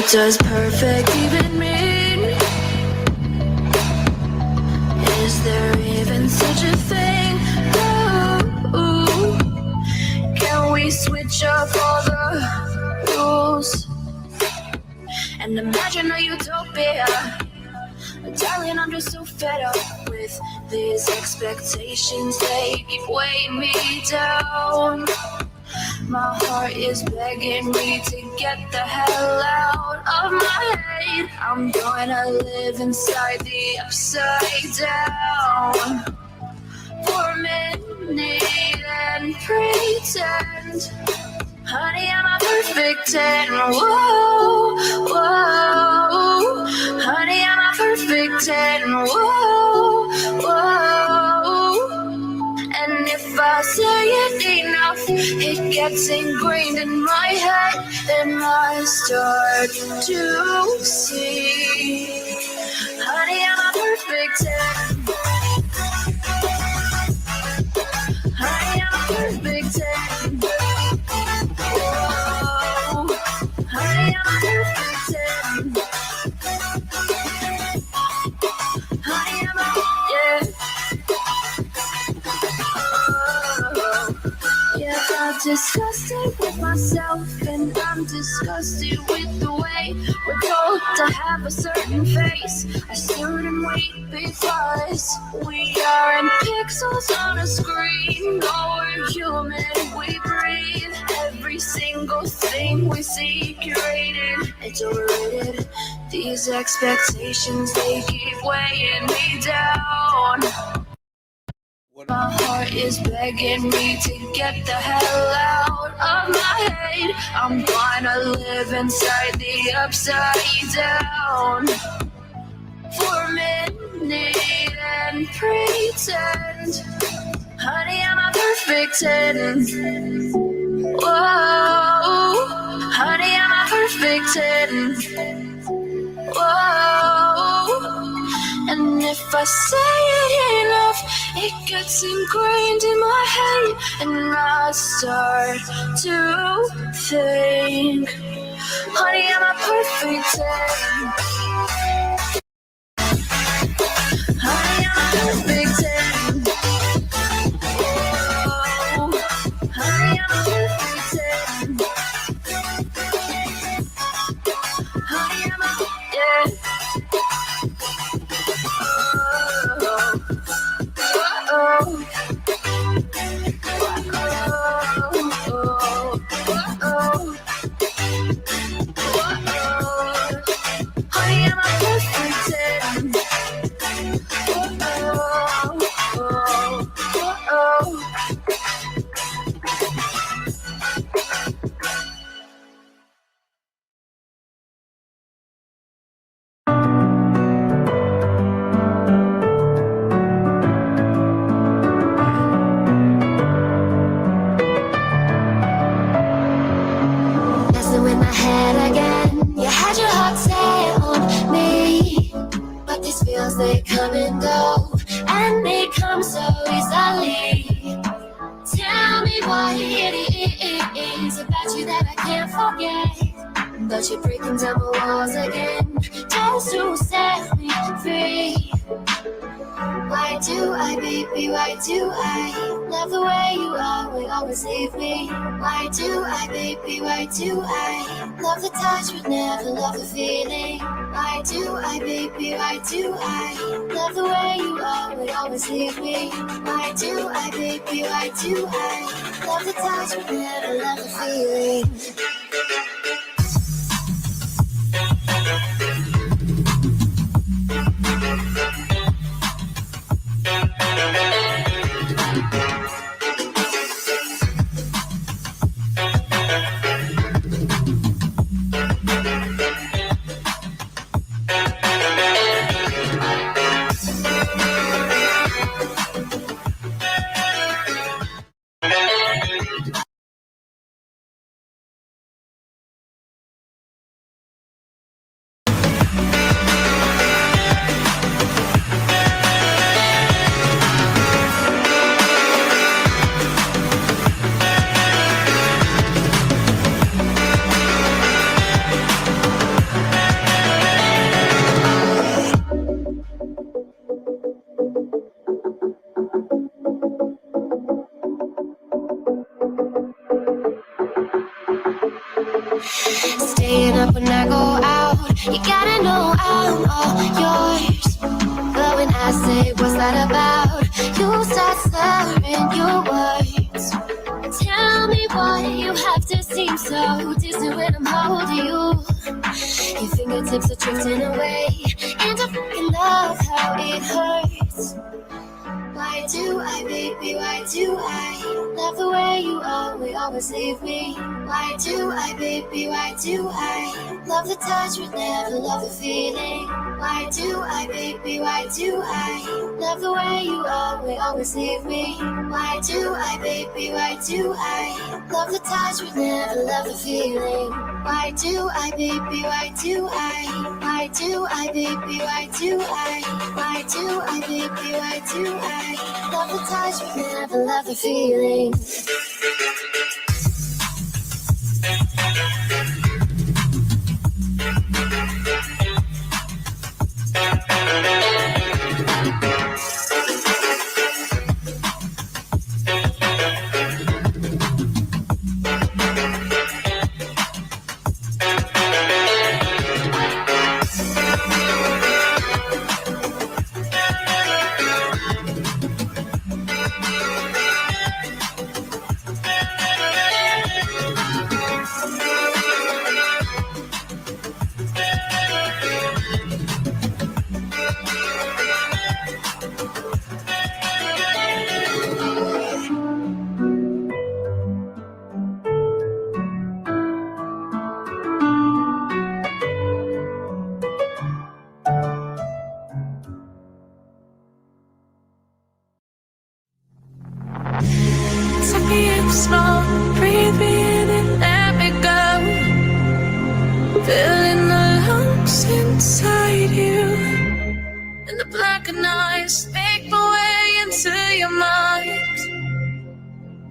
What does perfect even mean? Is there even such a thing? Ooh, can we switch up all the rules and imagine a utopia? Darling, I'm just so fed up with these expectations. They keep weighing me down. My heart is begging me to get the hell out of my head. I'm gonna live inside the upside down for a minute and pretend, honey, I'm a perfect 10. Whoa, whoa, honey, I'm a perfect 10. Whoa, whoa. And if I say it enough, it gets ingrained in my head. Then I start to see, honey, I'm a perfect 10. Honey, I'm a perfect 10. Whoa, honey, I'm a perfect 10. Honey, I'm a, yeah. Yeah, I'm disgusted with myself, and I'm disgusted with the way we're told to have a certain face, a certain weight, because we aren't pixels on a screen. No, we're human, we breathe. Every single thing we see curated, it's overrated. These expectations, they keep weighing me down. My heart is begging me to get the hell out of my head. I'm gonna live inside the upside down for a minute and pretend, honey, I'm a perfect 10. Whoa, honey, I'm a perfect 10. Whoa, and if I say it enough, it gets ingrained in my head, and I start to think, honey, I'm a perfect 10. Honey, I'm a perfect 10. Whoa, honey, I'm a perfect 10. Honey, I'm a, yeah. They come and go, and they come so easily. Tell me what it is about you that I can't forget, but you're breaking down my walls again, just to set me free. Why do I, baby, why do I love the way you will always leave me? Why do I, baby, why do I love the touch but never love the feeling? Why do I, baby, why do I love the way you will always leave me? Why do I, baby, why do I love the touch but never love the feeling? up when I go out. You gotta know I'm all yours. But when I say what's that about, you start slurring your words. Tell me why you have to seem so distant when I'm holding you. Your fingertips are drifting away, and I fucking love how it hurts. Why do I, baby, why do I love the way you always leave me? Why do I, baby, why do I love the touch but never love the feeling? Why do I, baby, why do I love the way you always leave me? Why do I, baby, why do I love the touch but never love the feeling? Why do I, baby, why do I? Why do I, baby, why do I? Why do I, baby, why do I love the touch but never love the feeling? Take me in slow, breathe me in and let me go. Filling the lungs inside you, and the blackened eyes make my way into your mind.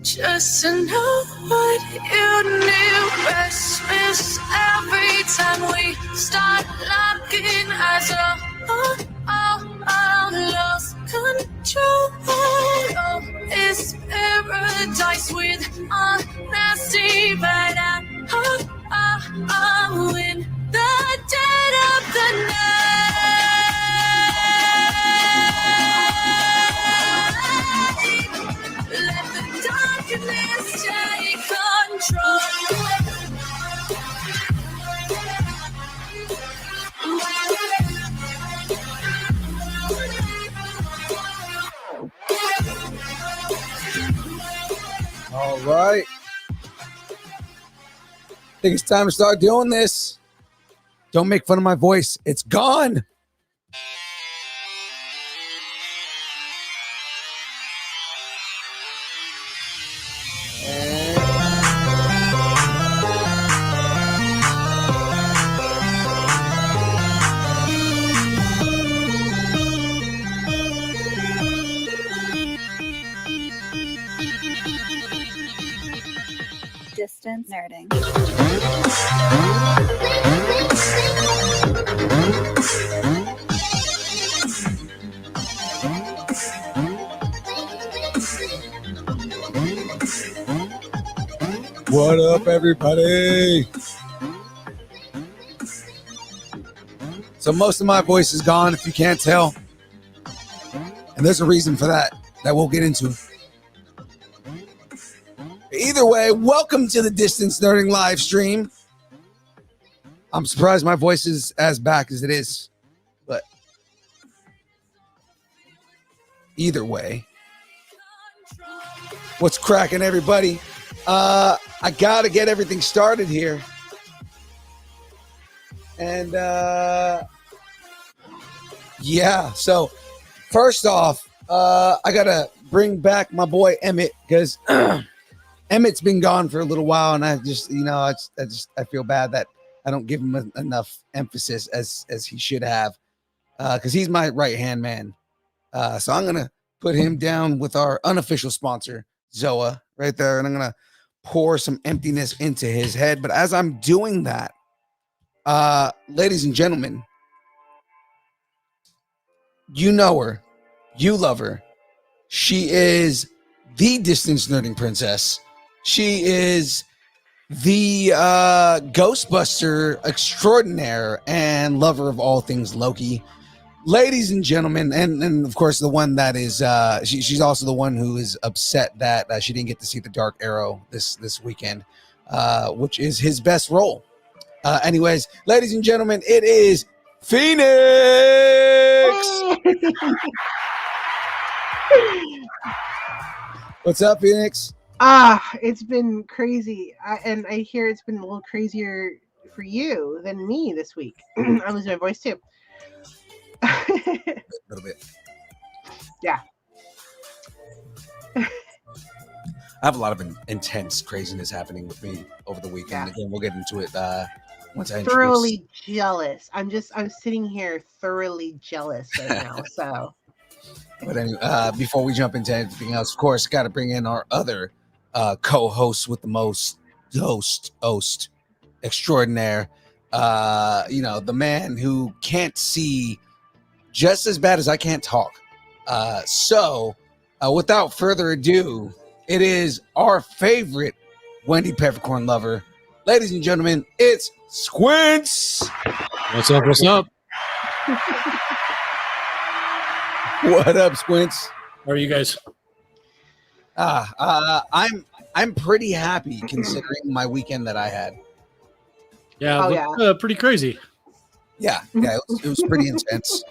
Just to know what you knew. Restless every time we start locking eyes. Lost control. Oh, it's paradise with honesty, but I'm in the dead of the night. Let the darkness take control. All right. I think it's time to start doing this. Don't make fun of my voice. It's gone. Distance nerding. What up, everybody? So most of my voice is gone, if you can't tell. And there's a reason for that we'll get into. Either way, welcome to the Distance Nerding live stream. I'm surprised my voice is as back as it is, but either way, what's cracking, everybody? I gotta get everything started here, and yeah. So first off, I gotta bring back my boy Emmett, because Emmett's been gone for a little while, and I just, I feel bad that I don't give him enough emphasis as he should have, because he's my right hand man. So I'm gonna put him down with our unofficial sponsor, Zoa, right there, and I'm gonna pour some emptiness into his head. But as I'm doing that, ladies and gentlemen, you know her, you love her. She is the Distance Nerding princess. She is the Ghostbuster extraordinaire and lover of all things Loki. Ladies and gentlemen, and of course the one that is she's also the one who is upset that she didn't get to see the Dark Arrow this weekend, which is his best role. Anyways, ladies and gentlemen, it is Phoenix. What's up, Phoenix? It's been crazy, and I hear it's been a little crazier for you than me this week. I lose my voice too. A little bit. Yeah. I have a lot of intense craziness happening with me over the weekend. Yeah. Again, we'll get into it once I thoroughly jealous. I'm sitting here thoroughly jealous right now. So, but anyway, before we jump into anything else, of course, got to bring in our other co-host with the most host extraordinaire. The man who can't see just as bad as I can't talk. So, without further ado, it is our favorite Wendy Peppercorn lover. Ladies and gentlemen, it's Squints. What's up? What's up? What up, Squints? How are you guys? I'm pretty happy considering my weekend that I had. Yeah, pretty crazy. Yeah, it was pretty intense.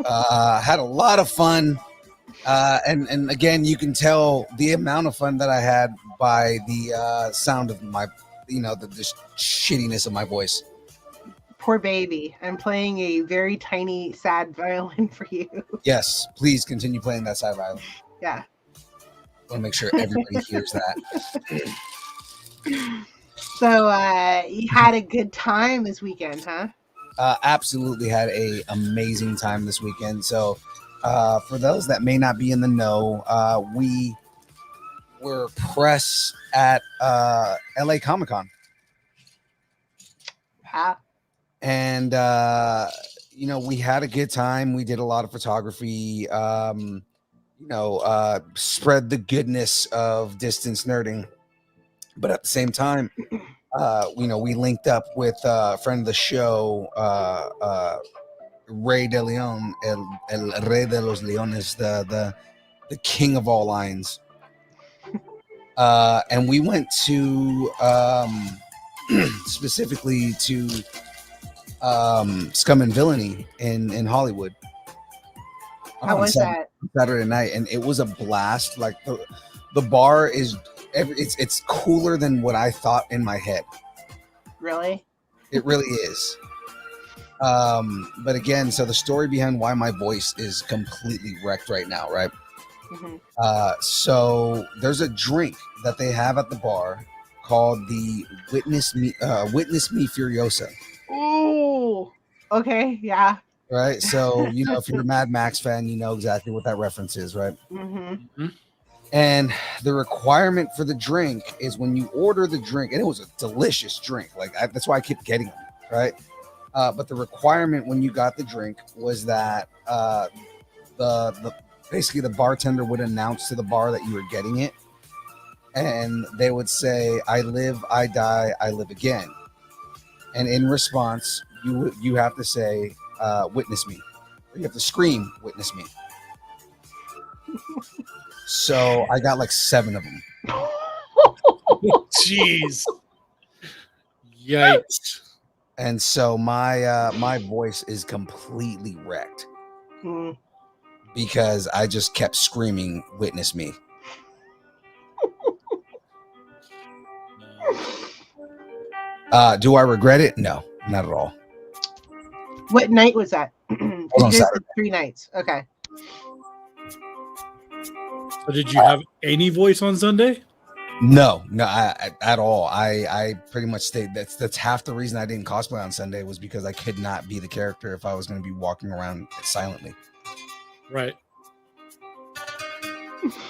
Had a lot of fun, and again, you can tell the amount of fun that I had by the sound of my, the shittiness of my voice. poor baby. I'm playing a very tiny, sad violin for you. Yes, please continue playing that side violin. Yeah. I want to make sure everybody hears that. So you had a good time this weekend, huh? Absolutely had a amazing time this weekend. So for those that may not be in the know, we were press at LA Comic-Con. Yeah. And we had a good time. We did a lot of photography, spread the goodness of distance nerding. But at the same time, we linked up with a friend of the show, Rey de Leon, el Rey de los Leones, the king of all lions. And we went to specifically to Scum and Villainy in Hollywood. How was that? Saturday night, and it was a blast. Like the bar is it's cooler than what I thought in my head. Really? It really is. But again, so the story behind why my voice is completely wrecked right now, right? Mm-hmm. So there's a drink that they have at the bar called the Witness Me Furiosa. Ooh. Okay. Yeah. Right. So, if you're a Mad Max fan, you know exactly what that reference is, right? Mm-hmm. And the requirement for the drink is when you order the drink, and it was a delicious drink. That's why I kept getting them, right? But the requirement when you got the drink was that basically the bartender would announce to the bar that you were getting it, and they would say, "I live, I die, I live again." And in response, you have to say, "Witness me." Or you have to scream, "Witness me." So I got like 7 of them. Jeez. Yikes. And so my voice is completely wrecked because I just kept screaming, "Witness me." Do I regret it? No, not at all. What night was that? On Saturday. 3 nights. Okay. So did you have any voice on Sunday? No, at all. I pretty much stayed. That's half the reason I didn't cosplay on Sunday was because I could not be the character if I was going to be walking around silently. Right.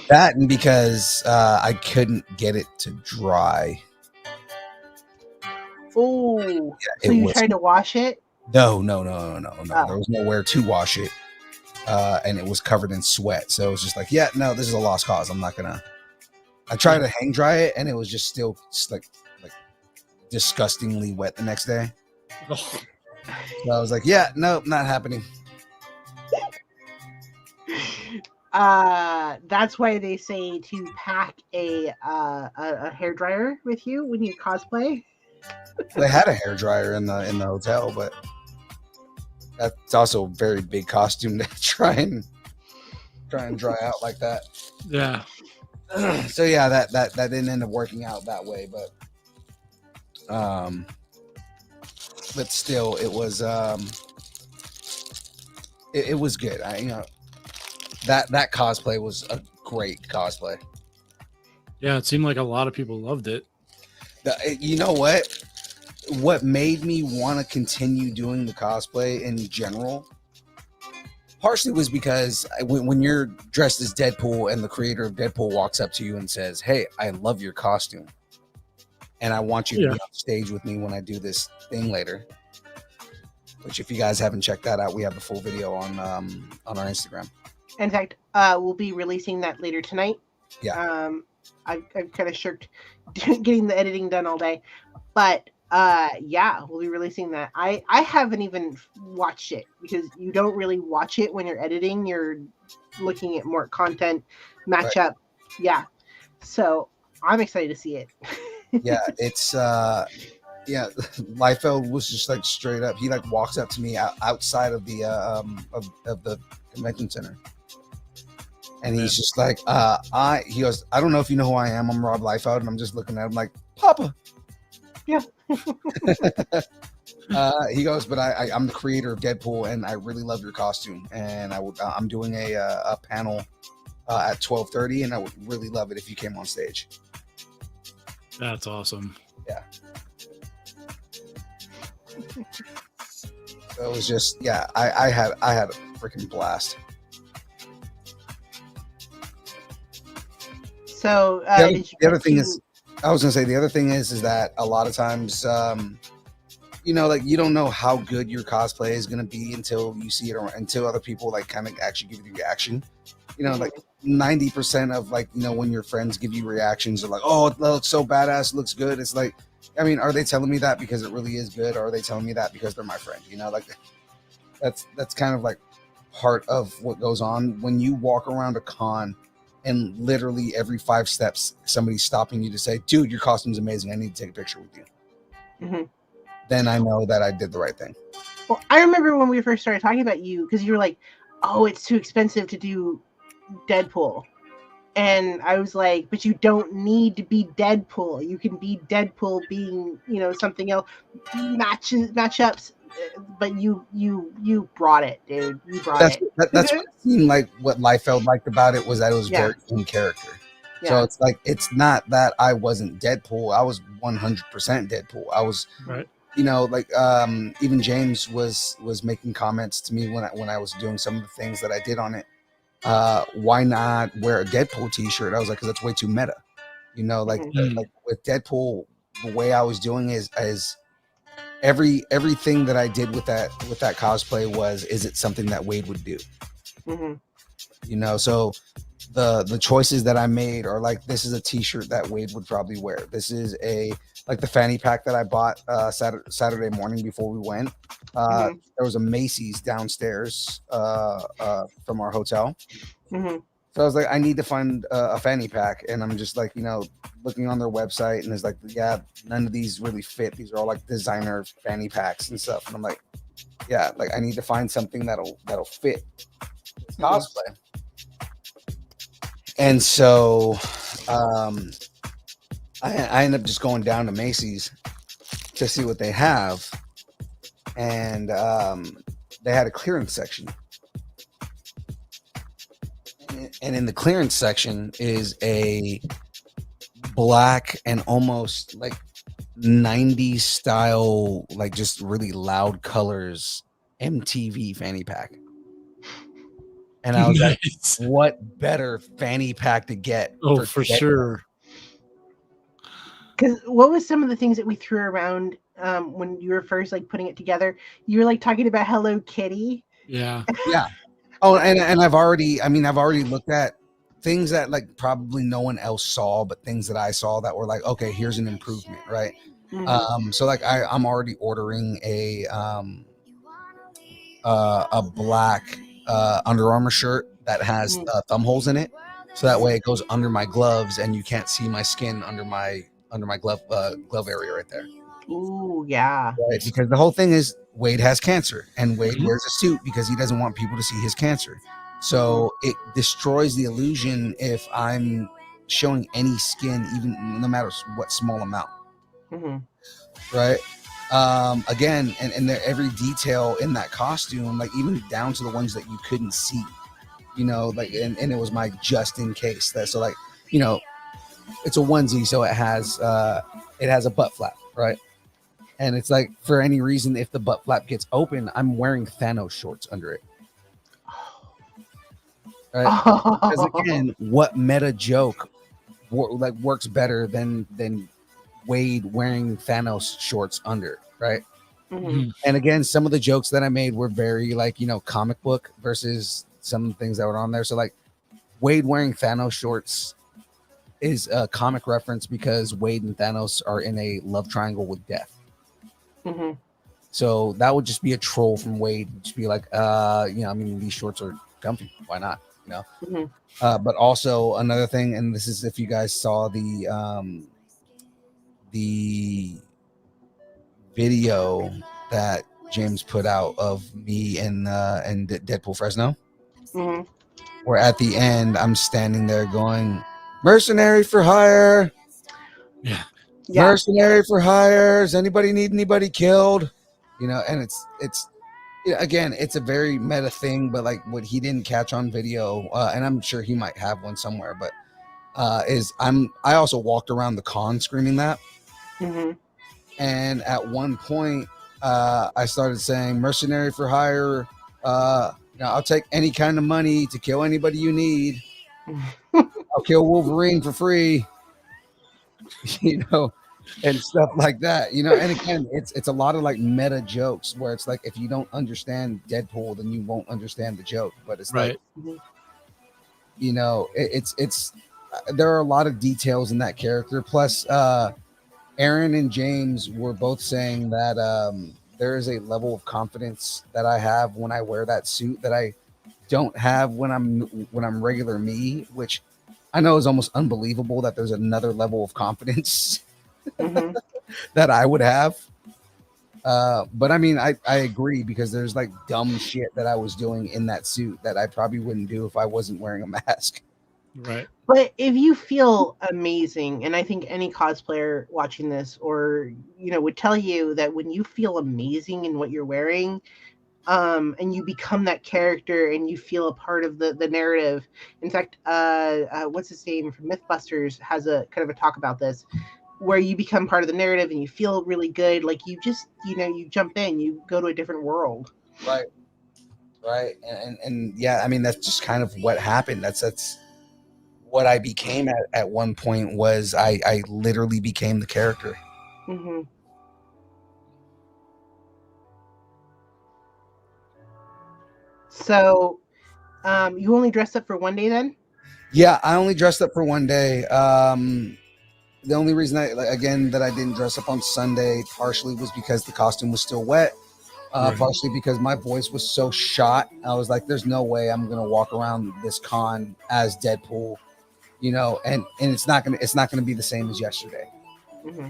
That and because I couldn't get it to dry. Oh, Yeah, so you tried to wash it? No. Oh. There was nowhere to wash it, and it was covered in sweat. So it was just like, yeah, no, this is a lost cause. I'm not gonna. I tried to hang dry it, and it was just still like disgustingly wet the next day. Oh, So I was like, yeah, nope, not happening. That's why they say to pack a hairdryer with you when you cosplay. They had a hairdryer in the hotel, but that's also a very big costume to try and dry out like that. yeah. So yeah, that didn't end up working out that way, but still, it was it was good. That cosplay was a great cosplay. Yeah, it seemed like a lot of people loved it. You know what? What made me want to continue doing the cosplay in general, partially was because when you're dressed as Deadpool and the creator of Deadpool walks up to you and says, "Hey, I love your costume, and I want you to be on stage with me when I do this thing later." Which, if you guys haven't checked that out, we have the full video on our Instagram. In fact, we'll be releasing that later tonight. Yeah. I've kind of shirked getting the editing done all day, but yeah, we'll be releasing that. I haven't even watched it because you don't really watch it when you're editing. You're looking at more content matchup. Right. Yeah. So I'm excited to see it. Yeah, it's yeah, Liefeld was just like straight up. He like walks up to me outside of the of the convention center. And he's just like, he goes, "I don't know if you know who I am. I'm Rob Liefeld." And I'm just looking at him like, "Papa." Yeah. He goes, "But I'm the creator of Deadpool, and I really love your costume. And I'm doing a panel at 12:30, and I would really love it if you came on stage." That's awesome. Yeah. So it was just, yeah, I had a freaking blast. So the other thing is, I was gonna say, the other thing is that a lot of times, you know, like you don't know how good your cosplay is gonna be until you see it, or until other people like kind of actually give you the reaction. You know, like 90% of like, you know, when your friends give you reactions, they're like, "Oh, it looks so badass, it looks good." It's like, I mean, are they telling me that because it really is good, or are they telling me that because they're my friend? You know, like that's kind of like part of what goes on when you walk around a con. And literally every 5 steps, somebody's stopping you to say, "Dude, your costume's amazing. I need to take a picture with you." Mm-hmm. Then I know that I did the right thing. Well, I remember when we first started talking about you, because you were like, "Oh, it's too expensive to do Deadpool." And I was like, "But you don't need to be Deadpool. You can be Deadpool being, you know, something else, matchups. But you brought it, dude. You brought it." That's what it seemed like. What Liefeld liked about it was that it was very in character. Yeah. So it's like, it's not that I wasn't Deadpool. I was 100% Deadpool. I was, right. You know, like even James was making comments to me when I was doing some of the things that I did on it. Why not wear a Deadpool t-shirt? I was like, because that's way too meta. You know, like like with Deadpool, the way I was doing is everything that I did with that cosplay was, is it something that Wade would do? Mm-hmm. You know, so the choices that I made are like, this is a t-shirt that Wade would probably wear. This is like the fanny pack that I bought Saturday morning before we went. There was a Macy's downstairs from our hotel. Mm-hmm. So I was like, I need to find a fanny pack, and I'm just like, you know, looking on their website, and it's like, yeah, none of these really fit. These are all like designer fanny packs and stuff. And I'm like, yeah, like I need to find something that'll fit this cosplay. And so I end up just going down to Macy's to see what they have, and they had a clearance section. And in the clearance section is a black and almost like 90s style, like just really loud colors MTV fanny pack. And I was like, what better fanny pack to get? Oh, for sure. Because what was some of the things that we threw around when you were first like putting it together? You were like talking about Hello Kitty. Yeah. Yeah. Oh, and I've already looked at things that like probably no one else saw, but things that I saw that were like, okay, here's an improvement, right? So like I'm already ordering a black Under Armour shirt that has thumb holes in it, so that way it goes under my gloves and you can't see my skin under my glove area right there. Ooh, yeah. Right, because the whole thing is Wade has cancer, and Wade Mhm. wears a suit because he doesn't want people to see his cancer. So it destroys the illusion if I'm showing any skin, even no matter what small amount. Mm-hmm. Right. Again, and every detail in that costume, like even down to the ones that you couldn't see, you know, like and it was my just in case that so like, you know, it's a onesie, so it has a butt flap, right? And it's like for any reason, if the butt flap gets open, I'm wearing Thanos shorts under it. Right? Because again, what meta joke works better than Wade wearing Thanos shorts under, right? Mm-hmm. And again, some of the jokes that I made were very like, you know, comic book versus some things that were on there. So like Wade wearing Thanos shorts is a comic reference because Wade and Thanos are in a love triangle with death. Mm-hmm. So that would just be a troll from Wade, just be like, you know, I mean, these shorts are comfy. Why not? You know. Mm-hmm. But also another thing, and this is if you guys saw the video that James put out of me and Deadpool Fresno, Mm-hmm. where at the end I'm standing there going, "Mercenary for hire, Yeah. Yeah. mercenary for hire. Does anybody need anybody killed?" You know, and it's yeah, again, it's a very meta thing, but like what he didn't catch on video, and I'm sure he might have one somewhere, but I also walked around the con screaming that, Mm-hmm. and at one point, I started saying "mercenary for hire." You know, I'll take any kind of money to kill anybody you need. I'll kill Wolverine for free. You know, and stuff like that, you know. And again, it's a lot of like meta jokes where it's like if you don't understand Deadpool, then you won't understand the joke. But it's like, Right. you know, it's there are a lot of details in that character. Plus, Aaron and James were both saying that there is a level of confidence that I have when I wear that suit that I don't have when I'm regular me, which I know is almost unbelievable that there's another level of confidence Mm-hmm. that I would have. But I mean, I agree because there's like dumb shit that I was doing in that suit that I probably wouldn't do if I wasn't wearing a mask. Right. But if you feel amazing, and I think any cosplayer watching this or would tell you that when you feel amazing in what you're wearing, and you become that character and you feel a part of the narrative. In fact, what's his name from Mythbusters has a kind of a talk about this, where you become part of the narrative and you feel really good, like you just you jump in, you go to a different world. Right, and yeah, I mean that's just kind of what happened. That's what I became at one point. Was I literally became the character. Mm-hmm. So you only dressed up for one day then? Yeah, I only dressed up for one day. The only reason that I didn't dress up on Sunday partially was because the costume was still wet. Right. Partially because my voice was so shot. I was like, there's no way I'm gonna walk around this con as Deadpool, you know, and it's not gonna be the same as yesterday. Mm-hmm.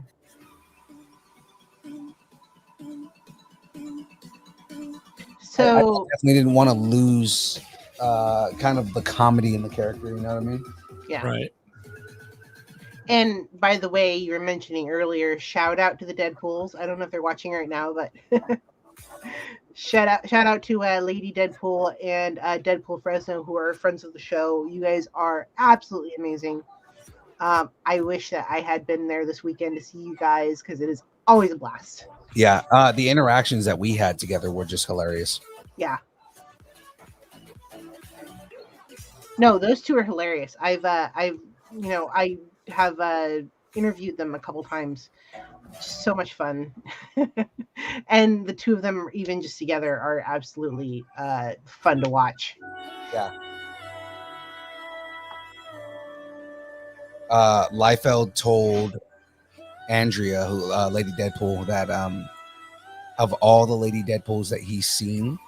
So I definitely didn't want to lose kind of the comedy in the character, you know what I mean? yeah. Right. And by the way, you were mentioning earlier, shout out to the Deadpools. I don't know if they're watching right now, but shout out to Lady Deadpool and Deadpool Fresno, who are friends of the show. You guys are absolutely amazing. I wish that I had been there this weekend to see you guys because it is always a blast. Yeah, the interactions that we had together were just hilarious. Yeah. No, those two are hilarious. I have interviewed them a couple times. So much fun. And the two of them, even just together, are absolutely fun to watch. Yeah. Liefeld told Andrea, who Lady Deadpool, that of all the Lady Deadpools that he's seen,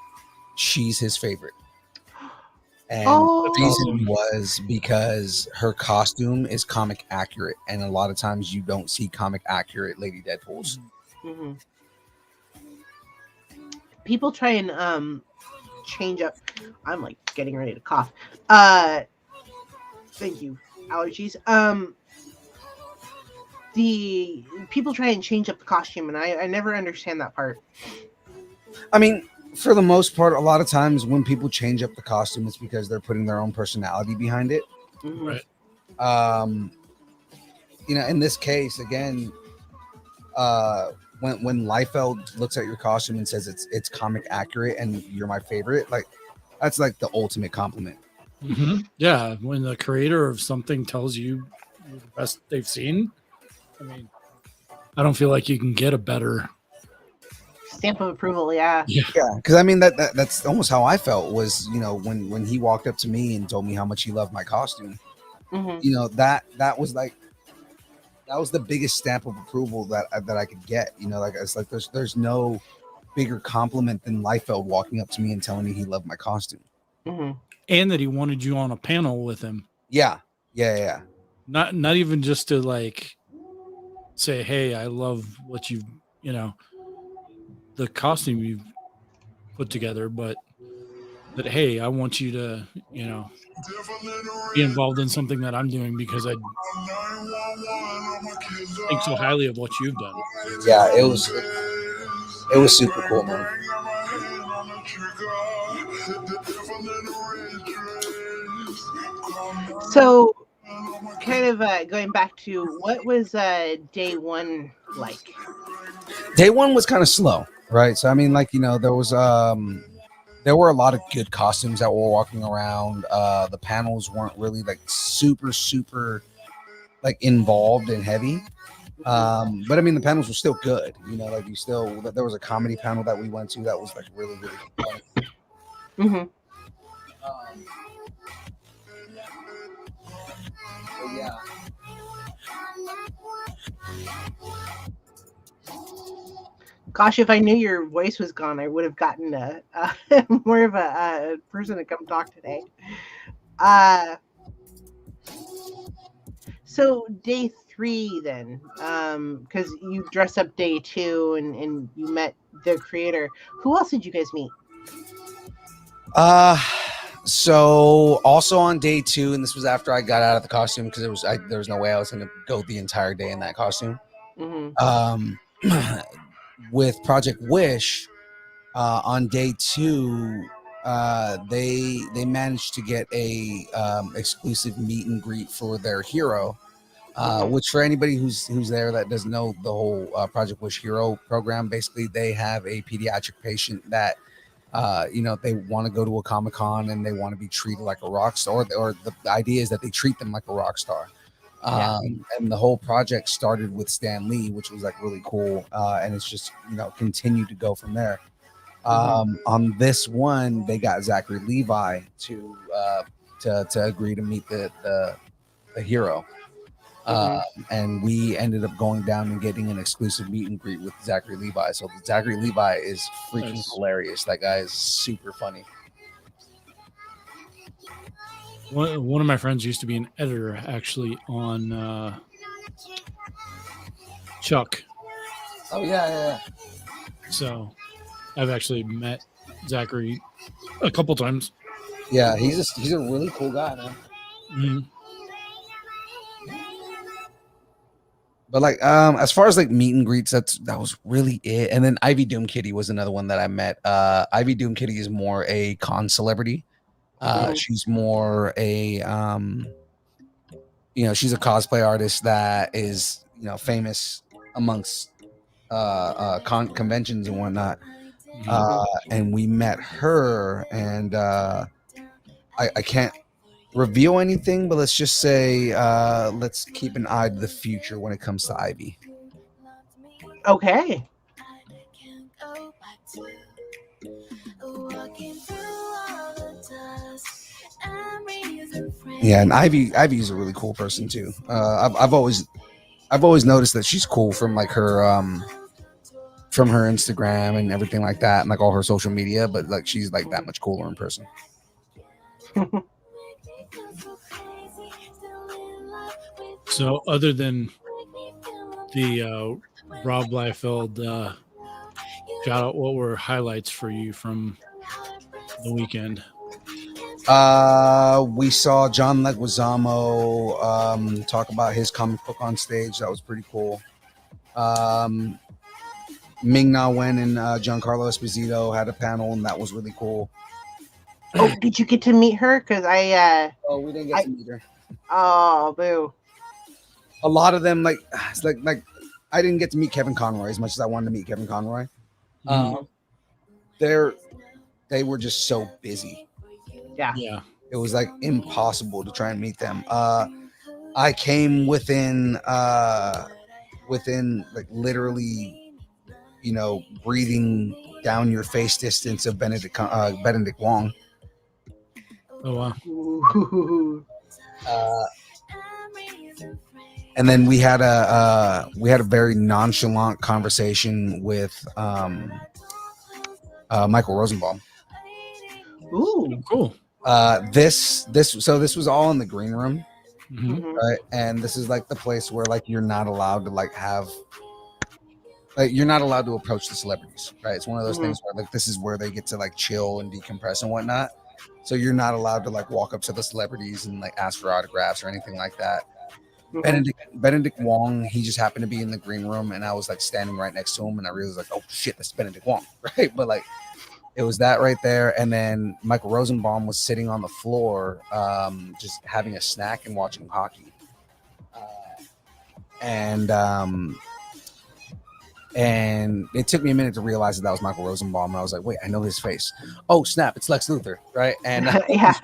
she's his favorite. And Oh, the reason was because her costume is comic accurate, and a lot of times you don't see comic accurate Lady Deadpools. mhm. People try and change up. I'm like getting ready to cough. Thank you. Allergies. The people try and change up the costume, and I never understand that part. I mean, for the most part, a lot of times when people change up the costume, it's because they're putting their own personality behind it. Mhm. Right. You know, in this case, again, when Liefeld looks at your costume and says it's comic accurate and you're my favorite, like that's like the ultimate compliment. Yeah, when the creator of something tells you you're the best they've seen, I mean, I don't feel like you can get a better. Stamp of approval, yeah. Yeah, because I mean that's almost how I felt was, you know, when he walked up to me and told me how much he loved my costume. Mhm. You know, that was like that was the biggest stamp of approval that I could get. You know, like it's like there's no bigger compliment than Liefeld walking up to me and telling me he loved my costume. Mhm. And that he wanted you on a panel with him. Yeah. Not even just to like say, hey, I love what you know, the costume you've put together, but that, hey, I want you to, you know, be involved in something that I'm doing because I think so highly of what you've done. Yeah, it was super cool, man. So, kind of going back to what was day one like? Day one was kind of slow, right? So I mean, like, you know, there were a lot of good costumes that were walking around. The panels weren't really like super like involved and heavy. But I mean, the panels were still good. You know, like there was a comedy panel that we went to that was like really funny. Mm-hmm. But yeah. Gosh, if I knew your voice was gone, I would have gotten more of a person to come talk today. So day 3 then, because you dressed up day 2 and you met the creator. Who else did you guys meet? So also on day 2, and this was after I got out of the costume because there was no way I was going to go the entire day in that costume. Mm-hmm. With Project Wish, on day 2, they managed to get a exclusive meet and greet for their hero. Which for anybody who's there that doesn't know the whole Project Wish Hero program, basically they have a pediatric patient that you know, they want to go to a Comic-Con and they want to be treated like a rock star, or the idea is that they treat them like a rock star. And the whole project started with Stan Lee, which was like really cool, and it's just, you know, continued to go from there. On this one, they got Zachary Levi to agree to meet the hero. And we ended up going down and getting an exclusive meet and greet with Zachary Levi. So Zachary Levi is freaking hilarious. That guy is super funny. One of my friends used to be an editor actually on Chuck. Oh yeah. So I've actually met Zachary a couple times. Yeah, he's a really cool guy, man. Mm-hmm. But like, as far as like meet and greets, that was really it. And then Ivy Doom Kitty was another one that I met. Ivy Doom Kitty is more a con celebrity. She's more a, you know, she's a cosplay artist that is, you know, famous amongst conventions and whatnot. And we met her, and I can't reveal anything, but let's just say let's keep an eye to the future when it comes to Ivy. Okay. Yeah, and Ivy's a really cool person too. I've always I've always noticed that she's cool from like her from her Instagram and everything like that, and like all her social media. But like she's like that much cooler in person. So, other than the Rob Liefeld shout out, what were highlights for you from the weekend? We saw John Leguizamo talk about his comic book on stage. That was pretty cool. Ming-Na Wen and Giancarlo Esposito had a panel, and that was really cool. Oh, did you get to meet her? Because Oh, we didn't get to meet her. Oh, boo. A lot of them, like I didn't get to meet Kevin Conroy as much as I wanted to meet Kevin Conroy. They were just so busy. Yeah. It was like impossible to try and meet them. I came within like literally, breathing down your face distance of Benedict Wong. Oh wow. Ooh. And then we had a very nonchalant conversation with Michael Rosenbaum. Ooh. Cool. This was all in the green room, Mm-hmm. right? And this is like the place where like you're not allowed to like have like you're not allowed to approach the celebrities, right? It's one of those things where like this is where they get to like chill and decompress and whatnot. So you're not allowed to like walk up to the celebrities and like ask for autographs or anything like that. Benedict Wong, he just happened to be in the green room, and I was like standing right next to him, and I realized like, oh shit, that's Benedict Wong, right? But like, it was that right there, and then Michael Rosenbaum was sitting on the floor, just having a snack and watching hockey, and it took me a minute to realize that was Michael Rosenbaum, and I was like, wait, I know his face. Oh snap, it's Lex Luthor, right? And Yeah.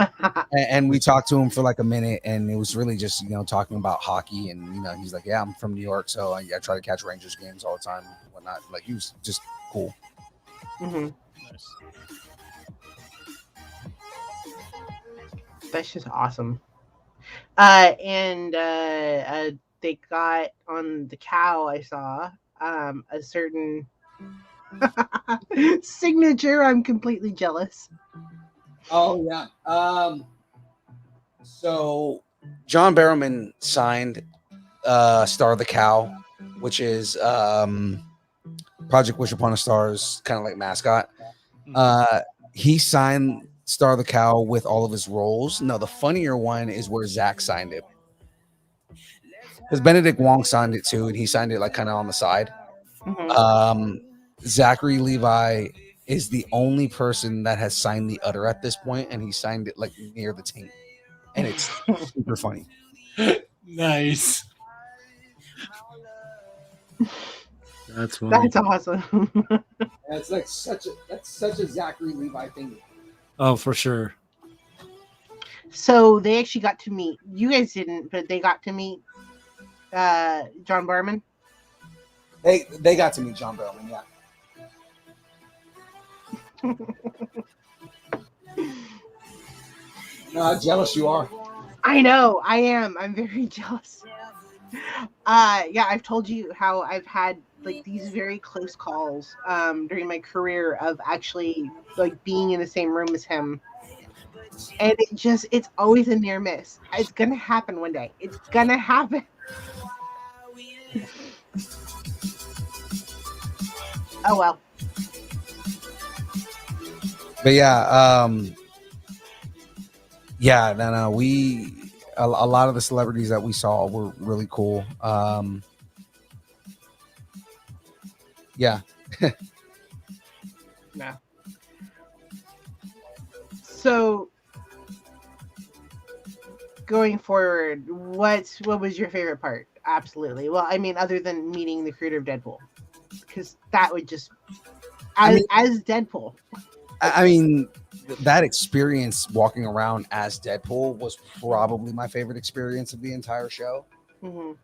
and we talked to him for like a minute, and it was really just talking about hockey, and he's like, yeah, I'm from New York, so I try to catch Rangers games all the time and whatnot. Like, he was just cool. Nice. That's just awesome. And they got on the cow, I saw a certain signature. I'm completely jealous. Oh yeah. So John Barrowman signed Star of the Cow, which is Project Wish Upon a Star's kind of like mascot. He signed Star of the Cow with all of his roles. No, the funnier one is where Zach signed it. Because Benedict Wong signed it too, and he signed it like kind of on the side. Zachary Levi is the only person that has signed the udder at this point, and he signed it like near the taint, and it's super funny. Nice. That's funny. That's awesome. That's like such a Zachary Levi thing. Oh, for sure. So they actually got to meet. You guys didn't, but they got to meet John Barrowman. They got to meet John Barrowman, yeah. No, how jealous you are. I know, I am. I'm very jealous. Yeah, I've told you how I've had like these very close calls during my career of actually like being in the same room as him. And it's always a near miss. It's gonna happen one day. It's gonna happen. Oh well. But yeah, no, a lot of the celebrities that we saw were really cool. Yeah. No. So going forward, what was your favorite part? Absolutely. Well, I mean, other than meeting the creator of Deadpool, because that would just as Deadpool. I mean, that experience walking around as Deadpool was probably my favorite experience of the entire show.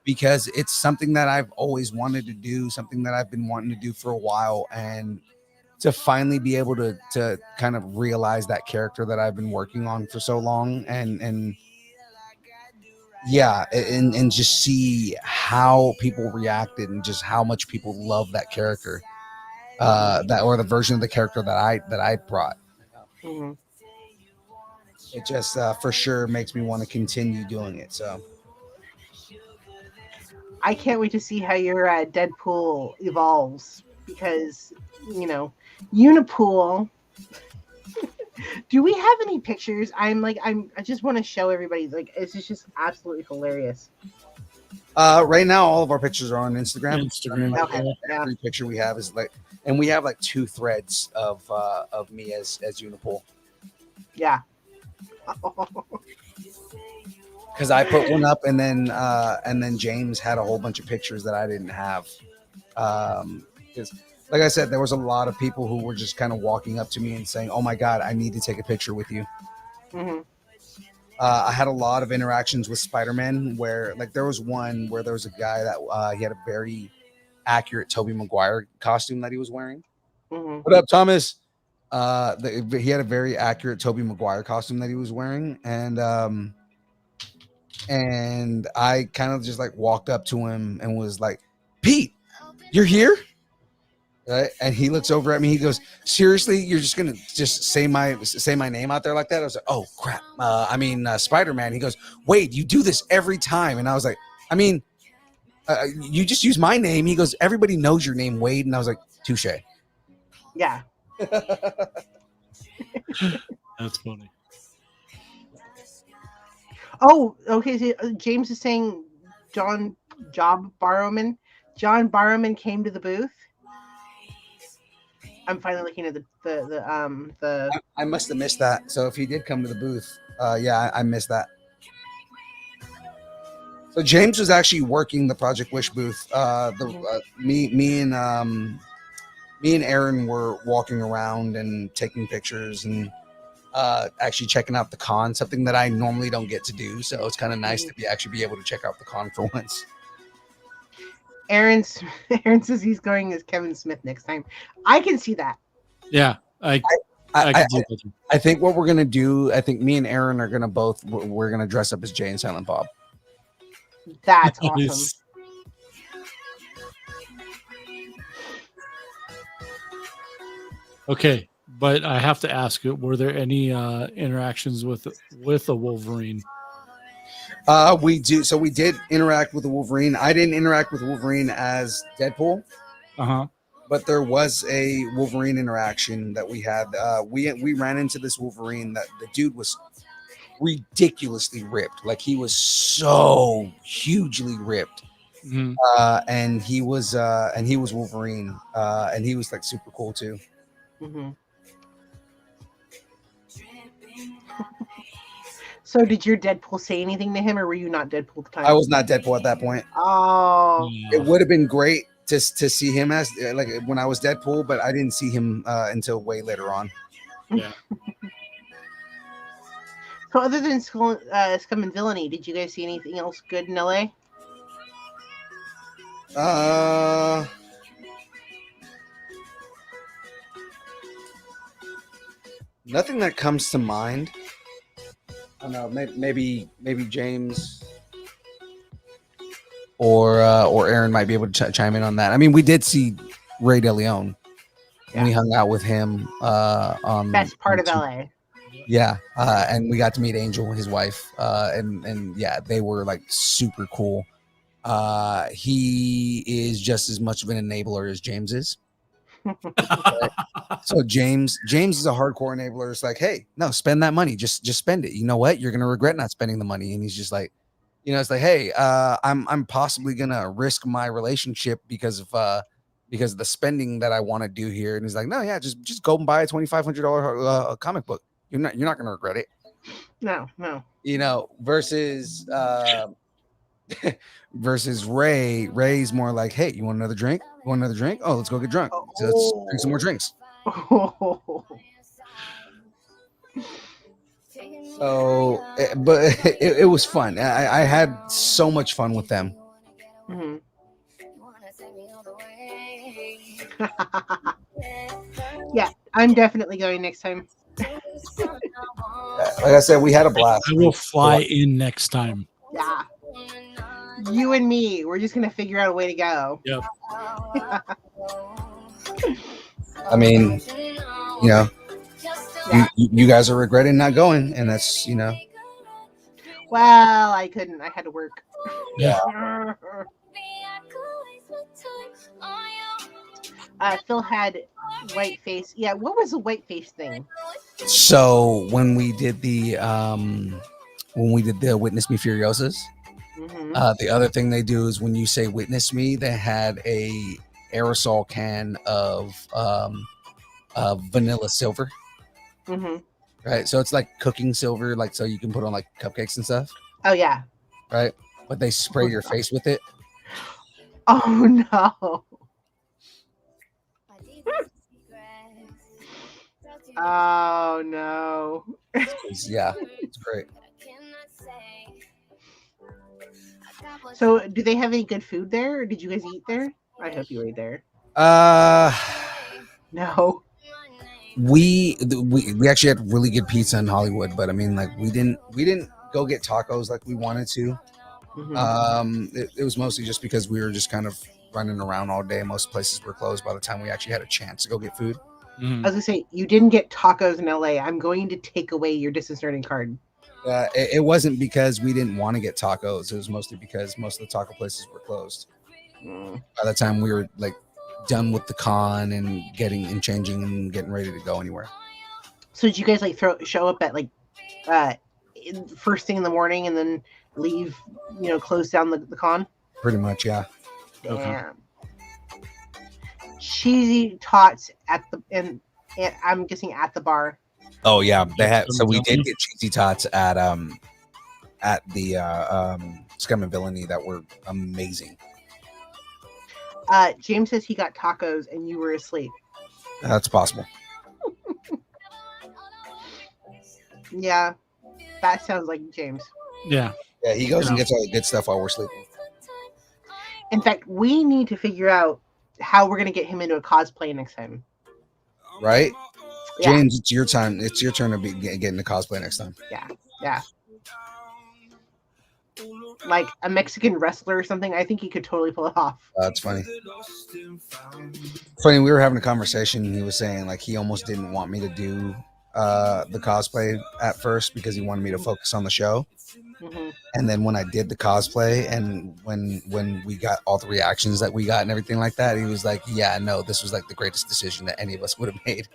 Because it's something that I've always wanted to do, something that I've been wanting to do for a while, and to finally be able to kind of realize that character that I've been working on for so long, and yeah, and just see how people reacted and just how much people love that character, that or the version of the character that I brought. Mhm. It just for sure makes me want to continue doing it. So I can't wait to see how your Deadpool evolves because Unipool. Do we have any pictures? I just want to show everybody. Like, it's just absolutely hilarious. right now, all of our pictures are on Instagram. I mean, Instagram. like, Okay, yeah. every picture we have is like, and we have like 2 threads of me as Unipool. Yeah. Because I put one up, and then James had a whole bunch of pictures that I didn't have. Because, like I said, there was a lot of people who were just kind of walking up to me and saying, "Oh my God, I need to take a picture with you." hmm I had a lot of interactions with Spider-Man where, like, there was one where there was a guy that he had a very accurate Tobey Maguire costume that he was wearing. hmm What up, Thomas? He had a very accurate Tobey Maguire costume that he was wearing, and I kind of just like walked up to him and was like, "Pete, you're here?" Right? And he looks over at me. He goes, "Seriously, you're just gonna just say my name out there like that?" I was like, "Oh crap! Spider-Man." He goes, "Wait, you do this every time?" And I was like, "I mean, you just use my name." He goes, "Everybody knows your name, Wade." And I was like, "Touche." Yeah. That's funny. Oh, okay. So James is saying John Barrowman came to the booth. I'm finally looking at the. I must have missed that. So if he did come to the booth, yeah, I missed that. So James was actually working the Project Wish booth. Me and Aaron were walking around and taking pictures and actually checking out the con, something that I normally don't get to do. So it's kind of nice to be able to check out the con for once. Aaron says he's going as Kevin Smith next time. I can see that. Yeah, I can see that. I think what we're gonna do. I think me and Aaron are gonna we're gonna dress up as Jay and Silent Bob. That's awesome. Okay, but I have to ask you: were there any interactions with a Wolverine? We do. So we did interact with the Wolverine. I didn't interact with Wolverine as Deadpool, but there was a Wolverine interaction that we had. We ran into this Wolverine that the dude was ridiculously ripped. Like, he was so hugely ripped. Mm-hmm. And he was Wolverine. And he was like super cool too. Mm-hmm. So did your Deadpool say anything to him, or were you not Deadpool at the time? I was not Deadpool at that point. Oh, it would have been great to see him as like when I was Deadpool, but I didn't see him until way later on. Yeah. So other than Scum and Villainy, did you guys see anything else good in LA? Nothing that comes to mind. I don't know. Maybe James or Aaron might be able to chime in on that. I mean, we did see Ray DeLeon, and we hung out with him on Best part of LA. Yeah, and we got to meet Angel, his wife, and yeah, they were like super cool. He is just as much of an enabler as James is. So James is a hardcore enabler. It's like, hey, no, spend that money. Just spend it. You know what? You're gonna regret not spending the money. And he's just like, it's like, hey, I'm possibly gonna risk my relationship because of the spending that I want to do here. And he's like, no, yeah, just go and buy a $2,500 comic book. You're not gonna regret it. No. Versus versus Ray's more like, hey, you want another drink? Oh, let's go get drunk. So let's drink some more drinks. So, but it was fun. I had so much fun with them. Mm-hmm. Yeah, I'm definitely going next time. Like I said, we had a blast. I will fly in next time. Yeah. You and me, we're just gonna figure out a way to go. Yep. I mean, you know, you guys are regretting not going, and that's, you know. Well, I couldn't. I had to work. Yeah. Phil had white face. Yeah, what was the white face thing? So when we did the Witness Me Furiosas, Mm-hmm. the other thing they do is when you say "Witness Me," they had a aerosol can of vanilla silver, Mm-hmm. right? So it's like cooking silver, like so you can put on like cupcakes and stuff, Oh yeah. right? But they spray your face with it. Oh no. Oh no. Yeah, it's great. So, do they have any good food there? Or did you guys eat there? I hope you ate there. No. We actually had really good pizza in Hollywood, but I mean, like we didn't go get tacos like we wanted to. Mm-hmm. It was mostly just because we were just kind of running around all day. Most places were closed by the time we actually had a chance to go get food. I was gonna say you didn't get tacos in LA. I'm going to take away your distance learning card. It wasn't because we didn't want to get tacos. It was mostly because most of the taco places were closed. Mm. By the time we were like done with the con and changing and getting ready to go anywhere. So did you guys like show up at like first thing in the morning and then leave? Close down the con. Pretty much, yeah. Damn. Okay. Cheesy tots at the and I'm guessing at the bar. Oh yeah, they had. So we did get cheesy tots at the Scum and Villainy that were amazing. James says he got tacos and you were asleep. That's possible. Yeah, that sounds like James. Yeah. Yeah, he goes and gets all the good stuff while we're sleeping. In fact, we need to figure out how we're gonna get him into a cosplay next time. Right? Yeah. James, it's your time. It's your turn to be getting the cosplay next time. Yeah. Like a Mexican wrestler or something. I think he could totally pull it off. That's funny. Funny, we were having a conversation and he was saying like he almost didn't want me to do the cosplay at first because he wanted me to focus on the show. Mm-hmm. And then when I did the cosplay and when we got all the reactions that we got and everything like that, he was like, yeah, no, this was like the greatest decision that any of us would have made.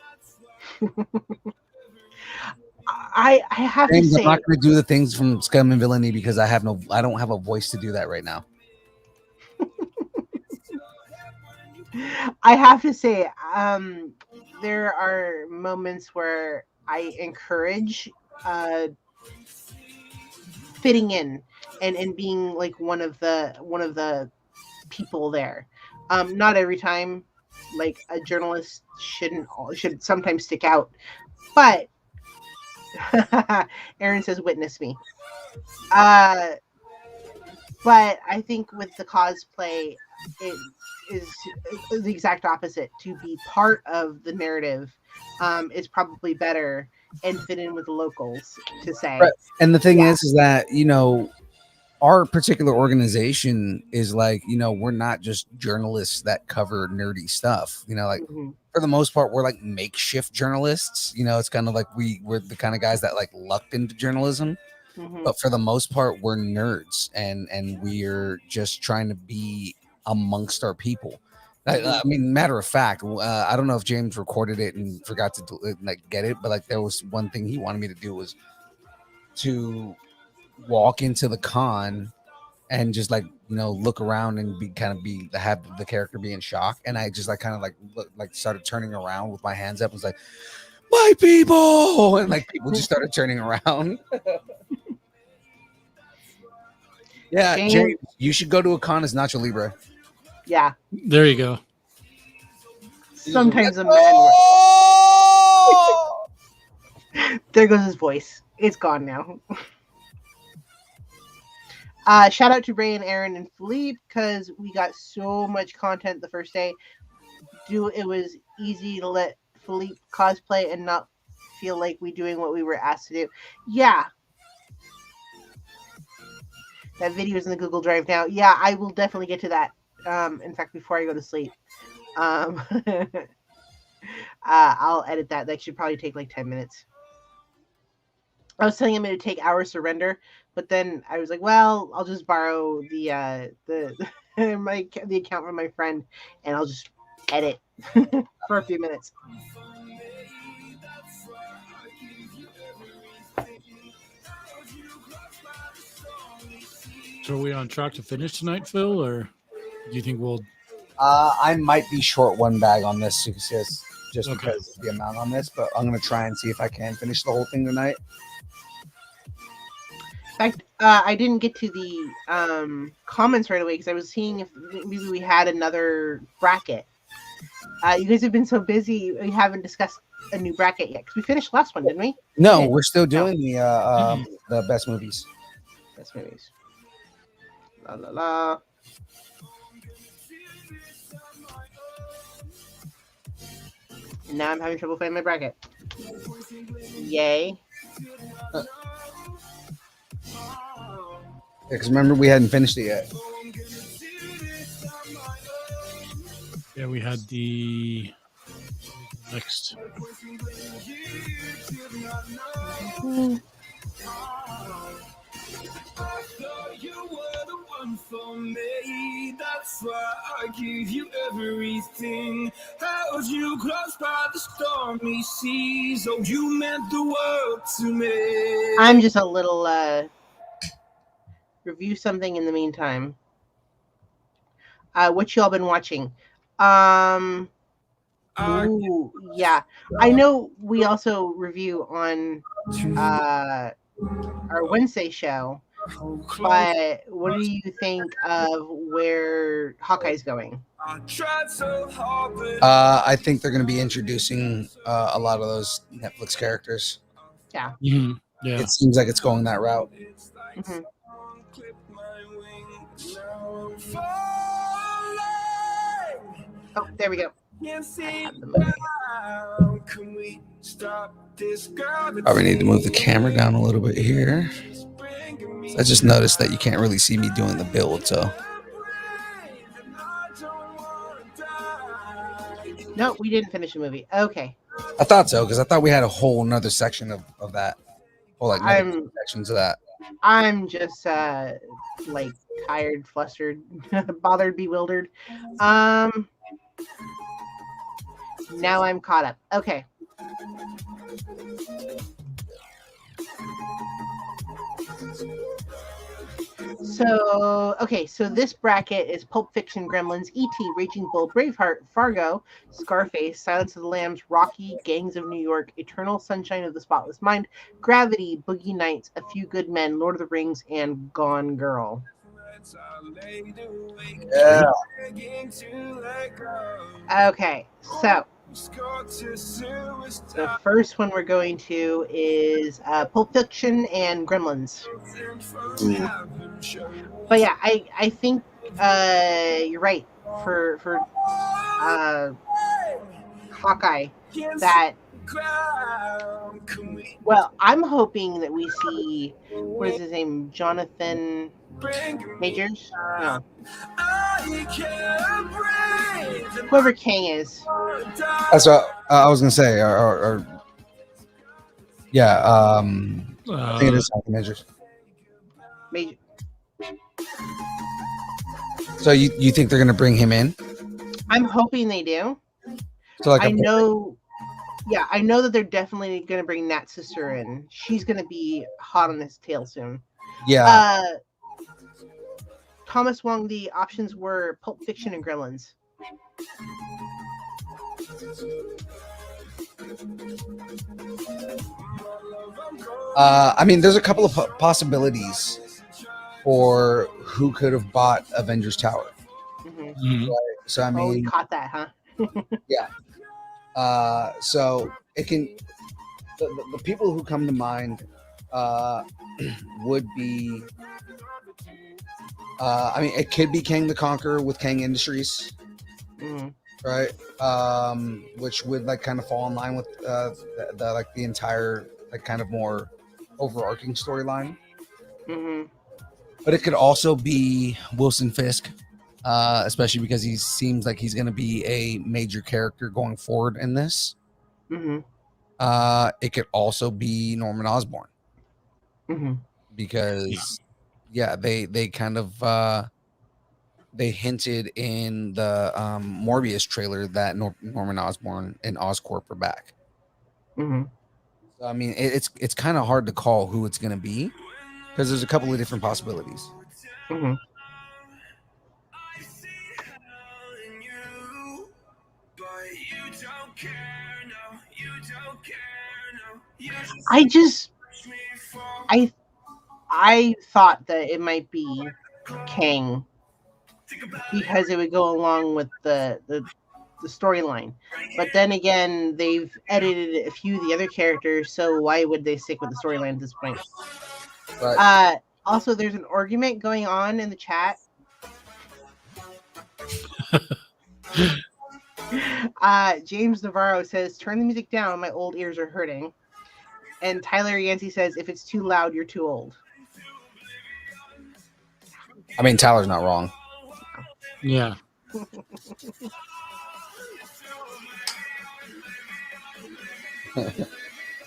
I have James, to say, I'm not going to do the things from Scum and Villainy because I don't have a voice to do that right now. I have to say, there are moments where I encourage fitting in and being like one of the people there. Not every time, like a journalist should sometimes stick out, but Aaron says witness me. But I think with the cosplay, it is the exact opposite. To be part of the narrative is probably better and fit in with the locals, to say. Right. And the thing is that, our particular organization is like, we're not just journalists that cover nerdy stuff, Mm-hmm. for the most part, we're like makeshift journalists. It's kind of like we're the kind of guys that like lucked into journalism. Mm-hmm. But for the most part, we're nerds and we're just trying to be amongst our people. I mean, matter of fact, I don't know if James recorded it and forgot to get it, but like there was one thing he wanted me to do was to walk into the con and just look around and have the character be in shock, and I just started turning around with my hands up and was like, my people, and like people just started turning around. Yeah, James, you should go to a con as Nacho Libre. Yeah, there you go. Sometimes a man. There goes his voice. It's gone now. Shout out to Ray and Aaron and Philippe because we got so much content the first day. It was easy to let Philippe cosplay and not feel like we doing what we were asked to do. Yeah. That video is in the Google Drive now. Yeah, I will definitely get to that. In fact, before I go to sleep, I'll edit that. That should probably take like 10 minutes. I was telling him it would take hours to render, but then I was like, well, I'll just borrow the the account from my friend, and I'll just edit for a few minutes. So are we on track to finish tonight, Phil, or do you think we'll? I might be short one bag on this just Okay. because of the amount on this, but I'm gonna try and see if I can finish the whole thing tonight. In fact, I didn't get to the comments right away because I was seeing if maybe we had another bracket. You guys have been so busy, we haven't discussed a new bracket yet because we finished last one, didn't we? No, Yeah. we're still doing the best movies. Best movies. La la la. And now I'm having trouble finding my bracket. Yay. Because remember, we hadn't finished it yet. Yeah, we had the next. For me, that's why I give you everything. Held you close by the stormy seas. Oh, you meant the world to me. I'm just a little review something in the meantime. What y'all been watching? Ooh, yeah. I know we also review on our Wednesday show. But what do you think of where Hawkeye's going? I think they're going to be introducing a lot of those Netflix characters. Yeah. Mm-hmm. Yeah. It seems like it's going that route. Mm-hmm. Oh, there we go. I have the movie. Oh, we need to move the camera down a little bit here. I just noticed that you can't really see me doing the build, so. No, we didn't finish the movie. Okay. I thought so, because I thought we had a whole another section of that. Whole like sections of that. I'm just like tired, flustered, bothered, bewildered. Now I'm caught up. Okay. So this bracket is Pulp Fiction, Gremlins, E.T., Raging Bull, Braveheart, Fargo, Scarface, Silence of the Lambs, Rocky, Gangs of New York, Eternal Sunshine of the Spotless Mind, Gravity, Boogie Nights, A Few Good Men, Lord of the Rings, and Gone Girl. Yeah. Okay, so the first one we're going to is Pulp Fiction and Gremlins. But yeah, I think you're right for Hawkeye that. Well, I'm hoping that we see, what is his name, Jonathan Majors? No. Whoever Kang is. That's what I was gonna say. Or yeah. I think it is Jonathan Majors. Major. So you think they're gonna bring him in? I'm hoping they do. So like I know that they're definitely going to bring Nat's sister in. She's going to be hot on his tail soon. Yeah. Thomas Wong, the options were Pulp Fiction and Gremlins. I mean, there's a couple of possibilities for who could have bought Avengers Tower. Mm-hmm. Right? So I mean, we caught that, huh? Yeah. So it can. The people who come to mind would be. I mean, it could be Kang the Conqueror with Kang Industries, right? Which would like kind of fall in line with the entire like kind of more overarching storyline. But it could also be Wilson Fisk, especially because he seems like he's going to be a major character going forward in this. Mm-hmm. It could also be Norman Osborn Mm-hmm. because, they kind of they hinted in the Morbius trailer that Norman Osborn and Oscorp are back. Mm-hmm. So, I mean, it's kind of hard to call who it's going to be because there's a couple of different possibilities. Mm-hmm. I thought that it might be Kang because it would go along with the storyline. But then again, they've edited a few of the other characters, so why would they stick with the storyline at this point? But Also, there's an argument going on in the chat. James Navarro says, "Turn the music down. My old ears are hurting." And Tyler Yancey says, "If it's too loud, you're too old." I mean, Tyler's not wrong. Yeah.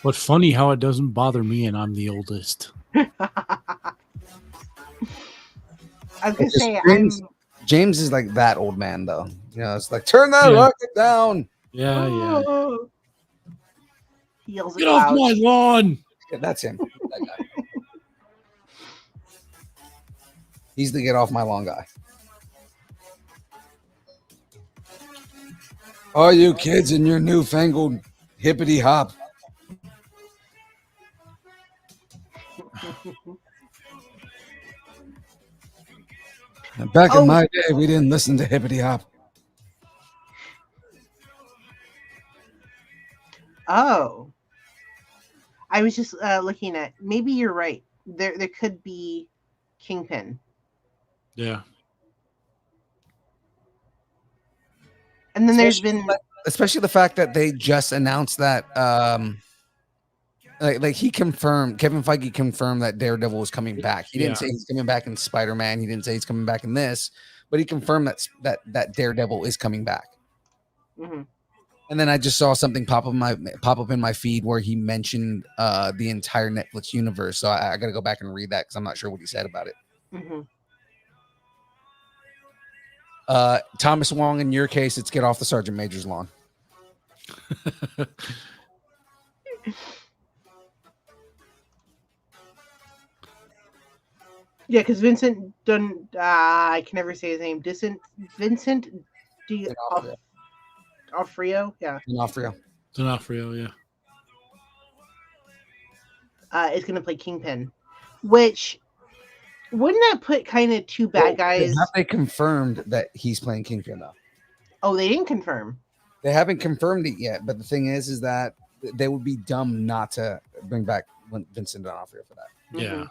But funny how it doesn't bother me, and I'm the oldest. I was gonna say, James is like that old man, though. You know, it's like, turn that Yeah. rocket down. Yeah, yeah. He yells Get at off loud. my lawn. Yeah, that's him. That guy. He's the get off my lawn guy. All you kids in your newfangled hippity hop. Back in my day, we didn't listen to hippity hop. Oh, I was just looking at. Maybe you're right. There could be Kingpin. Yeah. And then there's been, especially the fact that they just announced that like he confirmed, Kevin Feige confirmed that Daredevil was coming back. He didn't say he's coming back in Spider-Man. He didn't say he's coming back in this, but he confirmed that Daredevil is coming back. Mm-hmm. And then I just saw something pop up in my feed where he mentioned the entire Netflix universe. So I got to go back and read that because I'm not sure what he said about it. Mm-hmm. Thomas Wong, in your case, it's get off the Sergeant Major's lawn. Yeah, because Vincent Dun, I can never say his name. Vincent D'Onofrio, yeah. D'Onofrio, yeah. Is going to play Kingpin, which wouldn't that put kind of two bad guys? Have they confirmed that he's playing Kingpin though? Oh, they didn't confirm. They haven't confirmed it yet, but the thing is that they would be dumb not to bring back Vincent D'Onofrio for that. Yeah.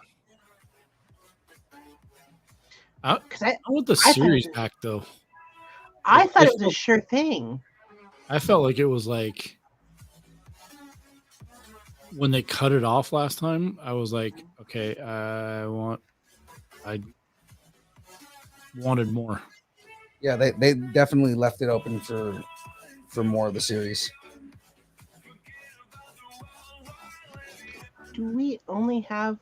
Because I want the series back though. I thought it was a sure thing. I felt like it was like when they cut it off last time, I was like, okay, I wanted more. Yeah, they definitely left it open for more of the series. Do we only have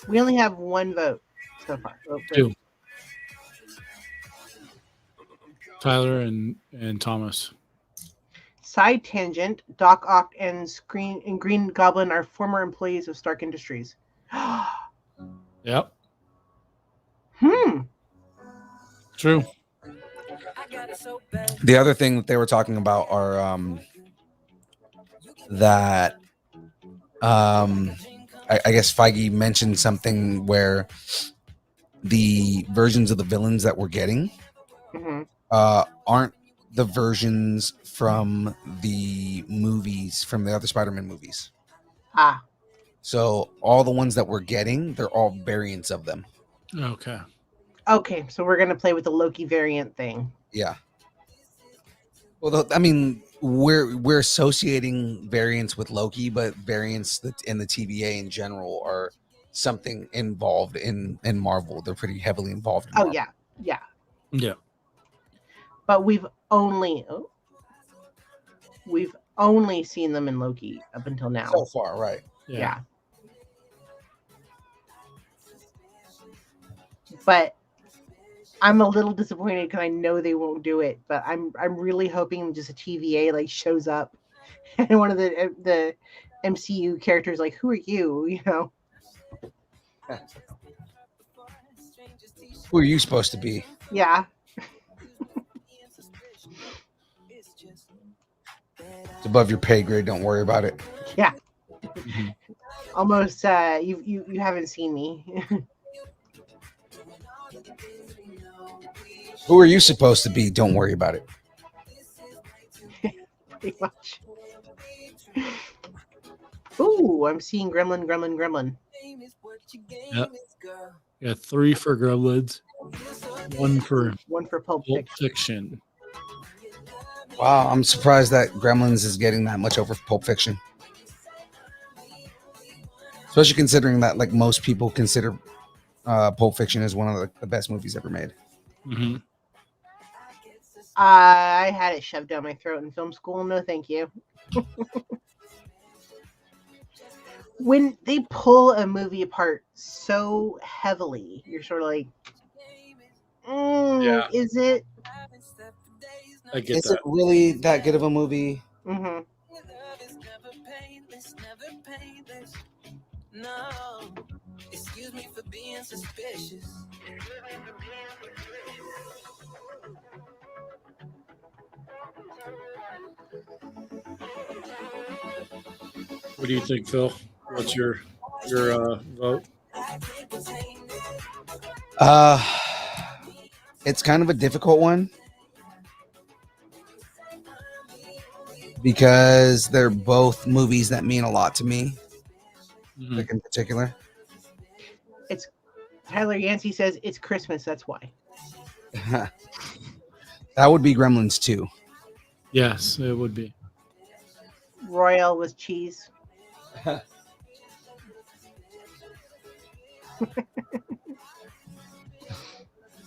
one vote so far? Two. Tyler and Thomas. Side tangent: Doc Ock and Green Goblin are former employees of Stark Industries. Yep. True. The other thing that they were talking about are that I guess Feige mentioned something where the versions of the villains that we're getting aren't the versions from the movies, from the other Spider-Man movies. So all the ones that we're getting, they're all variants of them. Okay, so we're gonna play with the Loki variant thing. Yeah. Well, I mean, we're associating variants with Loki, but variants in the TVA in general are something involved in Marvel. They're pretty heavily involved in Oh Marvel. yeah. Yeah. But we've only seen them in Loki up until now. So far, right. Yeah. But I'm a little disappointed because I know they won't do it. But I'm really hoping just a TVA like shows up, and one of the MCU characters like, who are you? You know. Who are you supposed to be? Yeah. It's above your pay grade. Don't worry about it. Yeah. Mhm. Almost. You haven't seen me. Who are you supposed to be? Don't worry about it. Pretty much. Ooh, I'm seeing Gremlin. Yep. Yeah, 3 for Gremlins, 1 for One for Pulp Pulp Fiction. Fiction. Wow, I'm surprised that Gremlins is getting that much over Pulp Fiction. Especially considering that like most people consider Pulp Fiction as one of the best movies ever made. Mm-hmm. I had it shoved down my throat in film school. No, thank you. When they pull a movie apart so heavily, you're sort of like, Yeah. is it? I get Is that. it really that good of a movie? Mm-hmm. Excuse me for being suspicious. What do you think, Phil? What's your vote? It's kind of a difficult one because they're both movies that mean a lot to me, Mhm. like in particular. Tyler Yancey says it's Christmas. That's why. That would be Gremlins 2. Yes, it would be. Royale with cheese.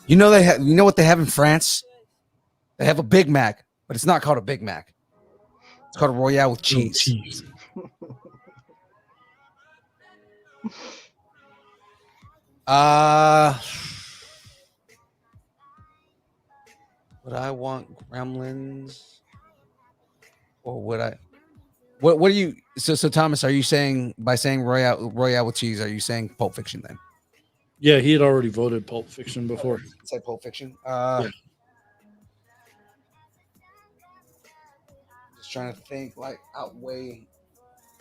You know what they have in France? They have a Big Mac, but it's not called a Big Mac. It's called a Royale with cheese. Cheese. Would I want Gremlins, or would I? What do you? So Thomas, are you saying by saying Royale with cheese? Are you saying Pulp Fiction then? Yeah, he had already voted Pulp Fiction before. Say Pulp Fiction. Yeah. Just trying to think, like outweigh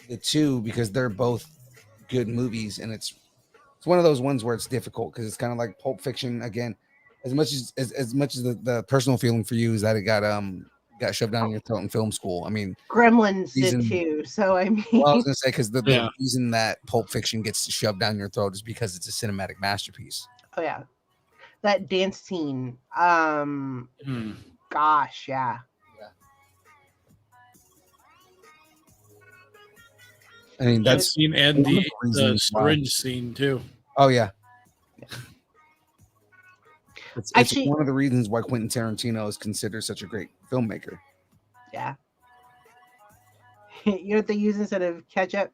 the two because they're both good movies, and it's one of those ones where it's difficult because it's kind of like Pulp Fiction again. As much as the personal feeling for you is that it got shoved down your throat in film school. I mean, Gremlins Reason- did too. So I mean, well, I was gonna say because the Yeah. reason that Pulp Fiction gets shoved down your throat is because it's a cinematic masterpiece. oh yeah, that dance scene. Hmm. Gosh, yeah. I mean, That that's scene and one of the the reasons why. syringe scene too. oh yeah. It's Actually- one of the reasons why Quentin Tarantino is considered such a great filmmaker. Yeah. You know what they use instead of ketchup?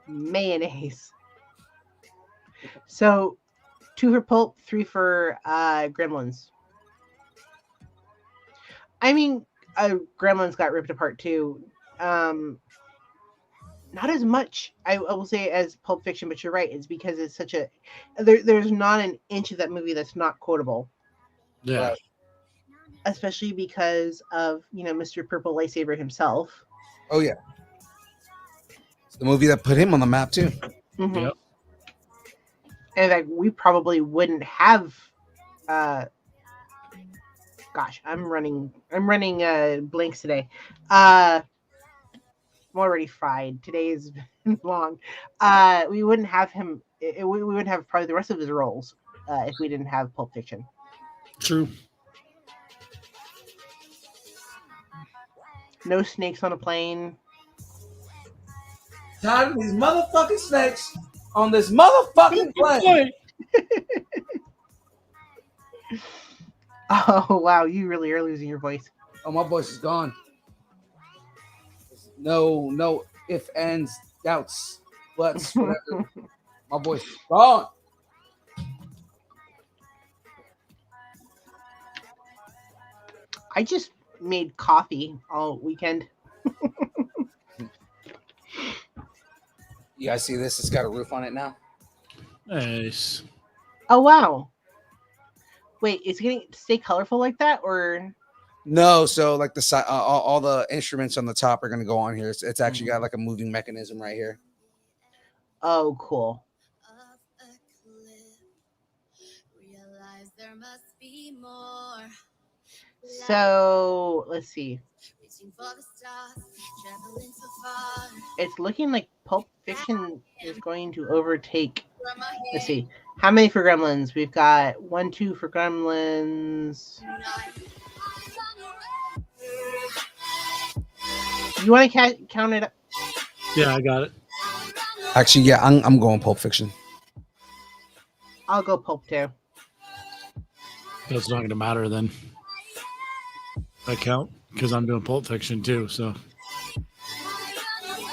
Mayonnaise. So 2 for Pulp, 3 for Gremlins. I mean, Gremlins got ripped apart too. Not as much, I will say, as Pulp Fiction, but you're right. It's because it's such a there's not an inch of that movie that's not quotable, Yeah. Right. especially because of Mr. Purple Lightsaber himself. Oh yeah, it's the movie that put him on the map too. Mhm. Yep. In fact, we probably wouldn't have. Gosh, I'm running blanks today. I'm already fried. Today is long. We wouldn't have him. We wouldn't have probably the rest of his roles if we didn't have Pulp Fiction. True. No snakes on a plane. Tired of these motherfucking snakes. on this motherfucking plane. Oh wow, you really are losing your voice. Oh, my voice is gone. No if, ands, doubts, buts, whatever. My voice is gone. I just made coffee all weekend. You guys see this? It's got a roof on it now. Nice. Oh wow. Wait, is it gonna stay colorful like that, or No, so like the side, all the instruments on the top are going to go on here. It's actually got like a moving mechanism right here. oh cool. So let's see. It's looking like Pulp Fiction is going to overtake. Let's see. How many for Gremlins? We've got 1, 2 for Gremlins. You want to count it up? Yeah, I got it. Actually, yeah, I'm going Pulp Fiction. I'll go Pulp too. That's not going to matter then. I count because I'm doing Pulp Fiction too. So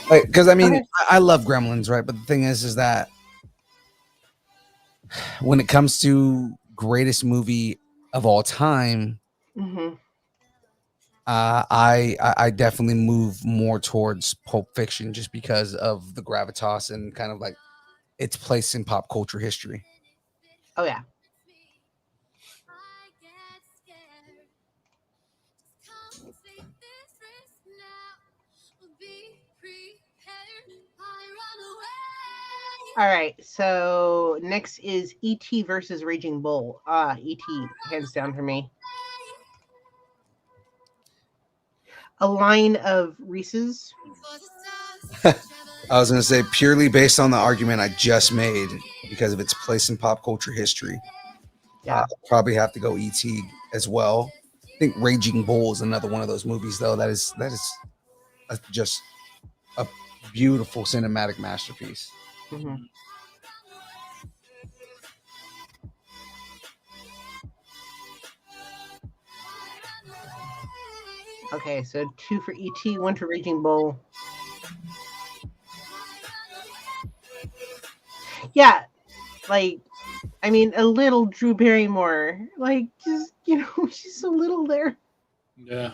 Like, because I mean, Okay. I love Gremlins, right? But the thing is that when it comes to greatest movie of all time, Mm-hmm. I definitely move more towards Pulp Fiction just because of the gravitas and kind of like its place in pop culture history. Oh yeah. All right. So next is E.T. versus Raging Bull. E.T. hands down for me. A line of Reese's. I was going to say purely based on the argument I just made because of its place in pop culture history. Yeah. I'll probably have to go E.T. as well. I think Raging Bull is another one of those movies, though. That is just a beautiful cinematic masterpiece. Mm-hmm. Okay, so 2 for E.T., 1 for Raging Bull. Yeah, like, I mean, a little Drew Barrymore. Like, just, she's so little there. yeah.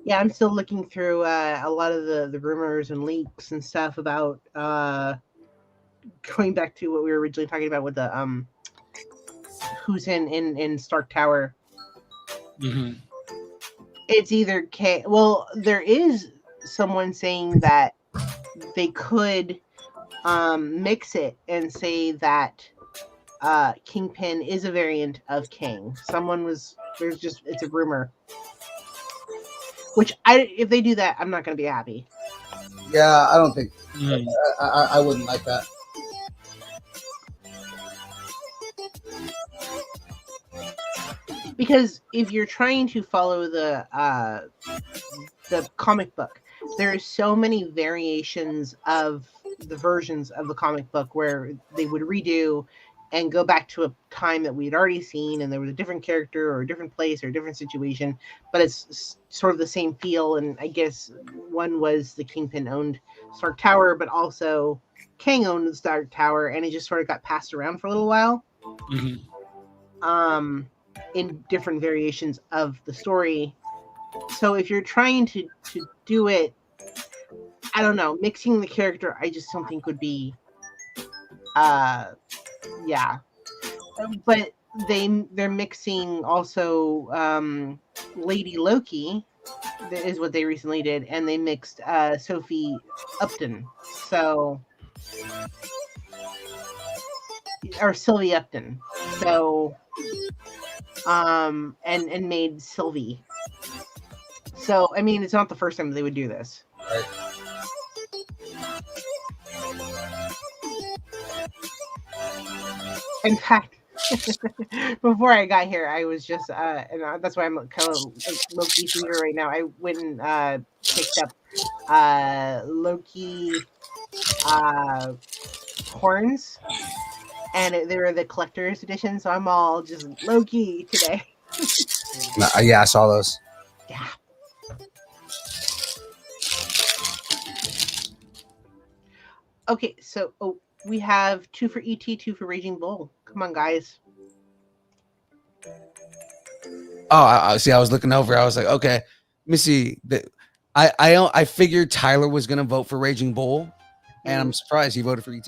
Yeah, I'm still looking through a lot of the rumors and leaks and stuff about going back to what we were originally talking about with the who's in Stark Tower. Mm-hmm. It's either K. Well, there is someone saying that they could mix it and say that Kingpin is a variant of King. It's a rumor. Which if they do that, I'm not going to be happy. Yeah, I don't think Mm-hmm. I wouldn't like that. Because if you're trying to follow the comic book, there are so many variations of the versions of the comic book where they would redo and go back to a time that we had already seen, and there was a different character or a different place or a different situation, but it's sort of the same feel. And I guess one was the Kingpin owned Stark Tower, but also Kang owned the Stark Tower, and it just sort of got passed around for a little while. Mm-hmm. In different variations of the story. So if you're trying to do it, I don't know, mixing the character, I just don't think would be yeah. But they're mixing also Lady Loki, is what they recently did, and they mixed Sophie Upton. So or Sylvie Upton. So and made Sylvie. So I mean, it's not the first time they would do this. Right. In fact, Before I got here, I was just and that's why I'm kind of like low-key theater right now. I went and picked up Loki horns, and they were the collector's edition, so I'm all just Loki today. Yeah, I saw those. Yeah. Okay, so we have 2 for ET, 2 for Raging Bull. Come on, guys. Oh, I see. I was looking over. I was like, okay, let me see. I figured Tyler was gonna vote for Raging Bull, and I'm surprised he voted for ET.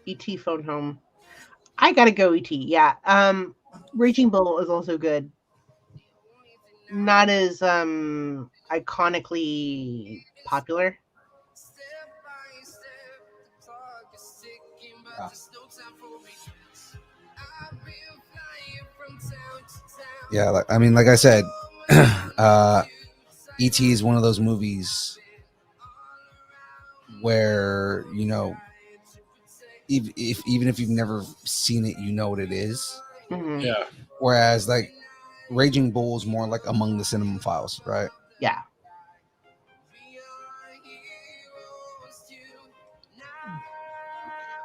ET phone home. I gotta go ET. Yeah. Raging Bull is also good. Not as iconically popular. Yeah, like I said, E.T. is one of those movies where even if you've never seen it, you know what it is. Mm-hmm. Yeah. Whereas like Raging Bull is more like among the cinema files, right? Yeah.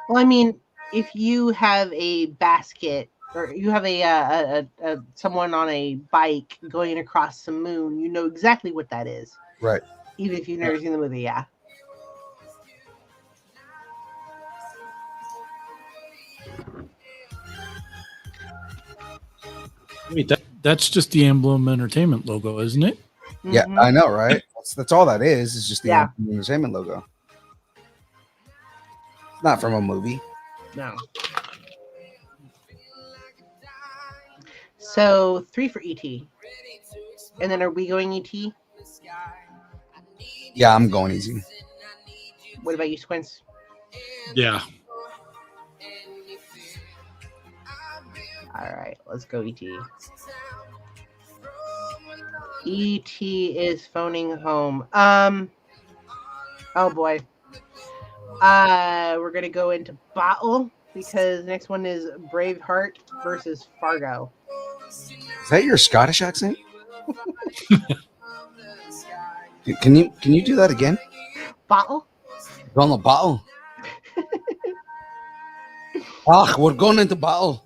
Well, I mean, if you have a basket or you have a someone on a bike going across the moon, you know exactly what that is. Right. Even if you've never seen the movie, yeah. Wait, that's just the Emblem Entertainment logo, isn't it? Yeah, Mhm. I know, right? That's all that is. It's just the Yeah. entertainment logo. It's not from a movie. No. So 3 for ET. And then are we going ET? Yeah, I'm going easy. What about you, Squints? Yeah. All right, let's go ET. ET is phoning home. Oh boy. We're gonna go into Bottle because the next one is Braveheart versus Fargo. Is that your Scottish accent? Can you do that again? Bottle? On the bottle. We're going into battle.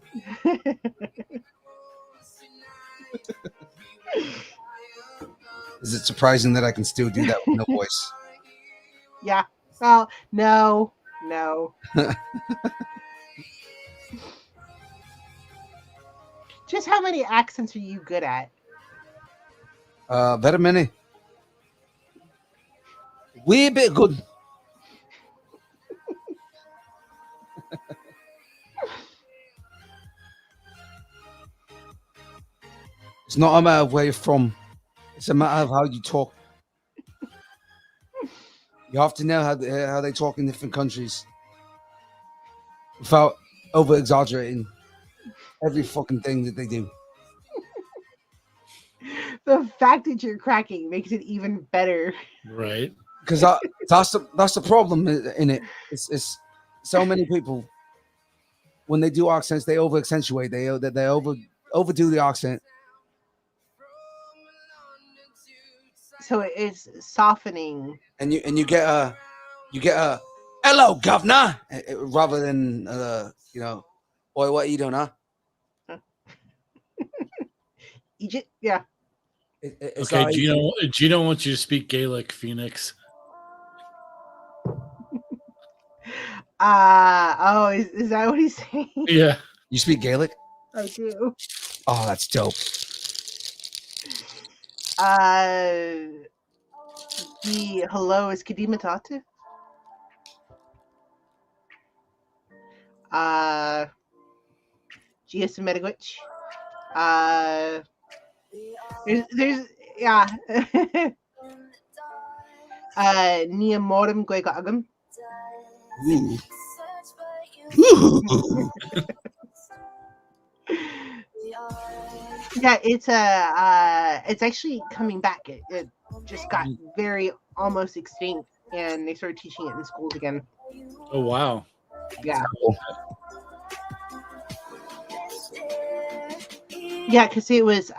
Is it surprising that I can still do that with no voice? Yeah. Well, no. Just how many accents are you good at? Very many. Way bit good. It's not a matter of where you're from. It's a matter of how you talk. You have to know how they talk in different countries without over exaggerating every fucking thing that they do. The fact that you're cracking makes it even better. Right. Because that's the problem in it. It's so many people when they do accents, they over accentuate. They overdo the accent. So it's softening. And you get a hello governor rather than boy, what are you doing, huh? Egypt, yeah. It's Okay, like, Gino wants you to speak Gaelic, Phoenix. Is that what he's saying? Yeah. you speak Gaelic? I do. Oh, that's dope. The hello is Kadima Tatu. Gia Semedowicz. There's yeah. Nia Morum Gwega Agam. Ooh. Yeah, it's it's actually coming back. It just got very almost extinct, and they started teaching it in schools again. Oh wow. Yeah. Cool. Yeah, because it was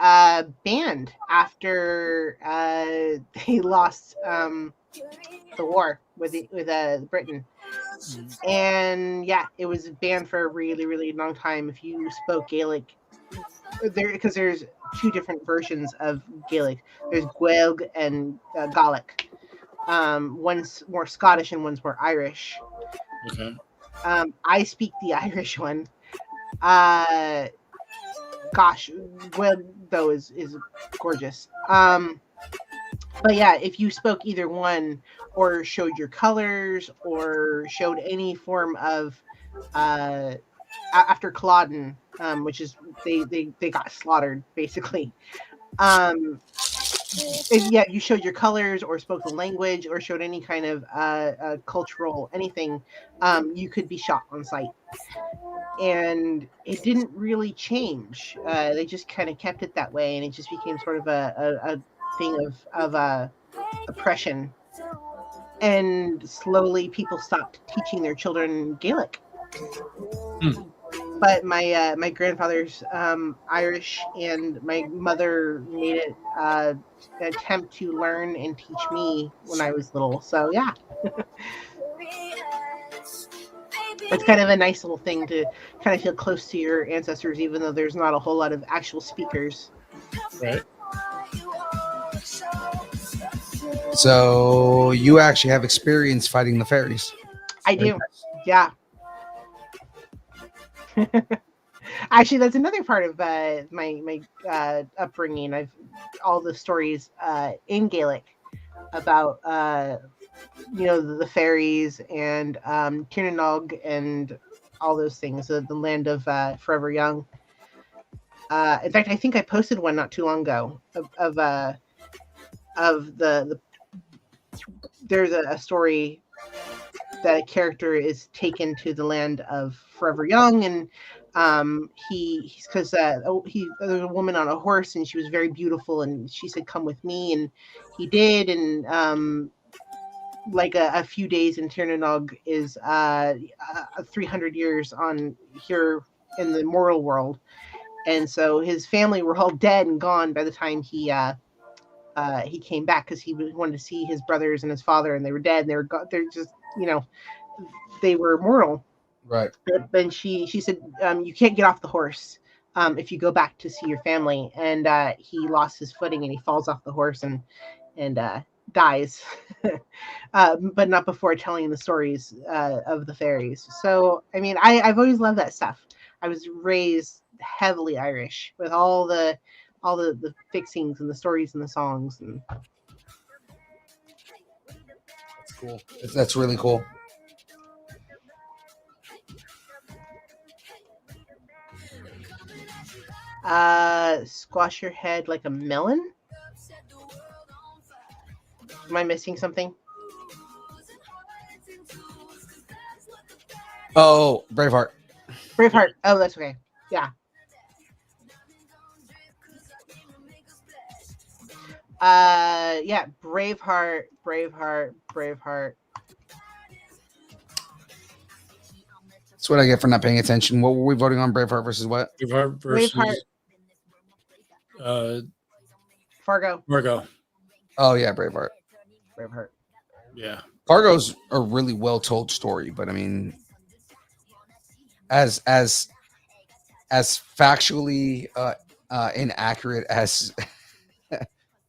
banned after they lost the war with Britain. And yeah, it was banned for a really, really long time if you spoke Gaelic. Because there's two different versions of Gaelic. There's Gaeilge and Gaelic. One's more Scottish and one's more Irish. Okay. I speak the Irish one. Gosh, Gaeilge though is gorgeous. But yeah, if you spoke either one or showed your colors or showed any form of after Culloden, which is they got slaughtered basically. If you showed your colors or spoke the language or showed any kind of cultural anything, you could be shot on sight. And it didn't really change. They just kind of kept it that way, and it just became sort of a thing of oppression. And slowly, people stopped teaching their children Gaelic. But my grandfather's Irish, and my mother made it an attempt to learn and teach me when I was little. So yeah, it's kind of a nice little thing to kind of feel close to your ancestors, even though there's not a whole lot of actual speakers. Right. So you actually have experience fighting the fairies. I do, yeah. Actually, that's another part of my upbringing. I've all the stories in Gaelic about the fairies and Tiernanog and all those things. The land of forever young. In fact, I think I posted one not too long ago of the there's a story that a character is taken to the land of forever young, and he's because there was a woman on a horse and she was very beautiful, and she said, "Come with me," and he did, and like a few days in Tiernanog is 300 years on here in the mortal world, and so his family were all dead and gone by the time he came back, because he wanted to see his brothers and his father, and they were dead, and they're just they were mortal. Right. And she said, you can't get off the horse if you go back to see your family. And he lost his footing and he falls off the horse and dies, but not before telling the stories of the fairies. So I mean, I've always loved that stuff. I was raised heavily Irish with all the fixings and the stories and the songs. And That's cool. That's really cool. Squash your head like a melon. Am I missing something? Oh, Braveheart. Braveheart. Oh, that's okay. Yeah. Yeah. Braveheart. That's what I get for not paying attention. What were we voting on? Braveheart versus what? Braveheart versus Fargo. Margo. Oh yeah, Braveheart. Yeah. Fargo's a really well told story, but I mean, as factually inaccurate as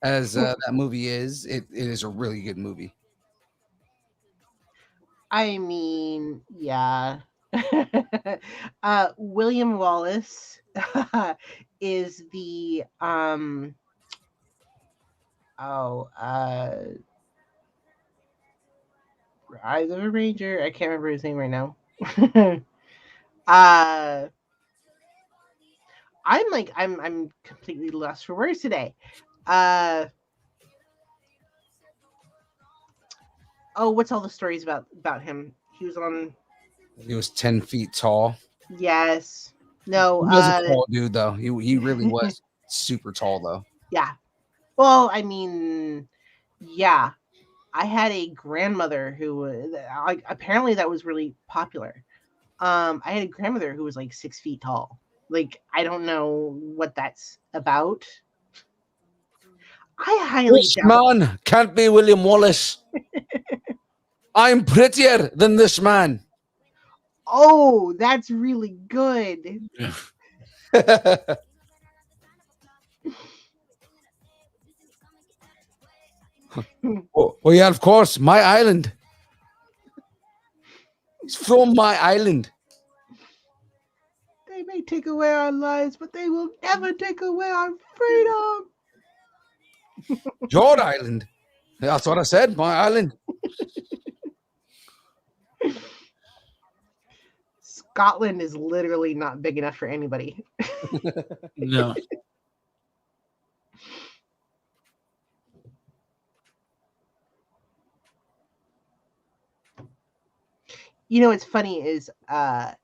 that movie is, it is a really good movie. I mean, yeah. William Wallace is the Rise of a Ranger. I can't remember his name right now. I'm completely lost for words today. What's all the stories about him? He was on. He was 10 feet tall. Yes. No. He was a tall dude though. He really was super tall though. Yeah. Well, I mean, yeah. I had a grandmother who apparently that was really popular. I had a grandmother who was like 6 feet tall. Like, I don't know what that's about. I highly This doubt. man can't be William Wallace. I'm prettier than this man. Oh, that's really good. Well, yeah, of course, my island. He's from my island. They may take away our lives, but they will never take away our freedom. Your island. That's what I said. My island. Scotland is literally not big enough for anybody. No. You know what's funny is that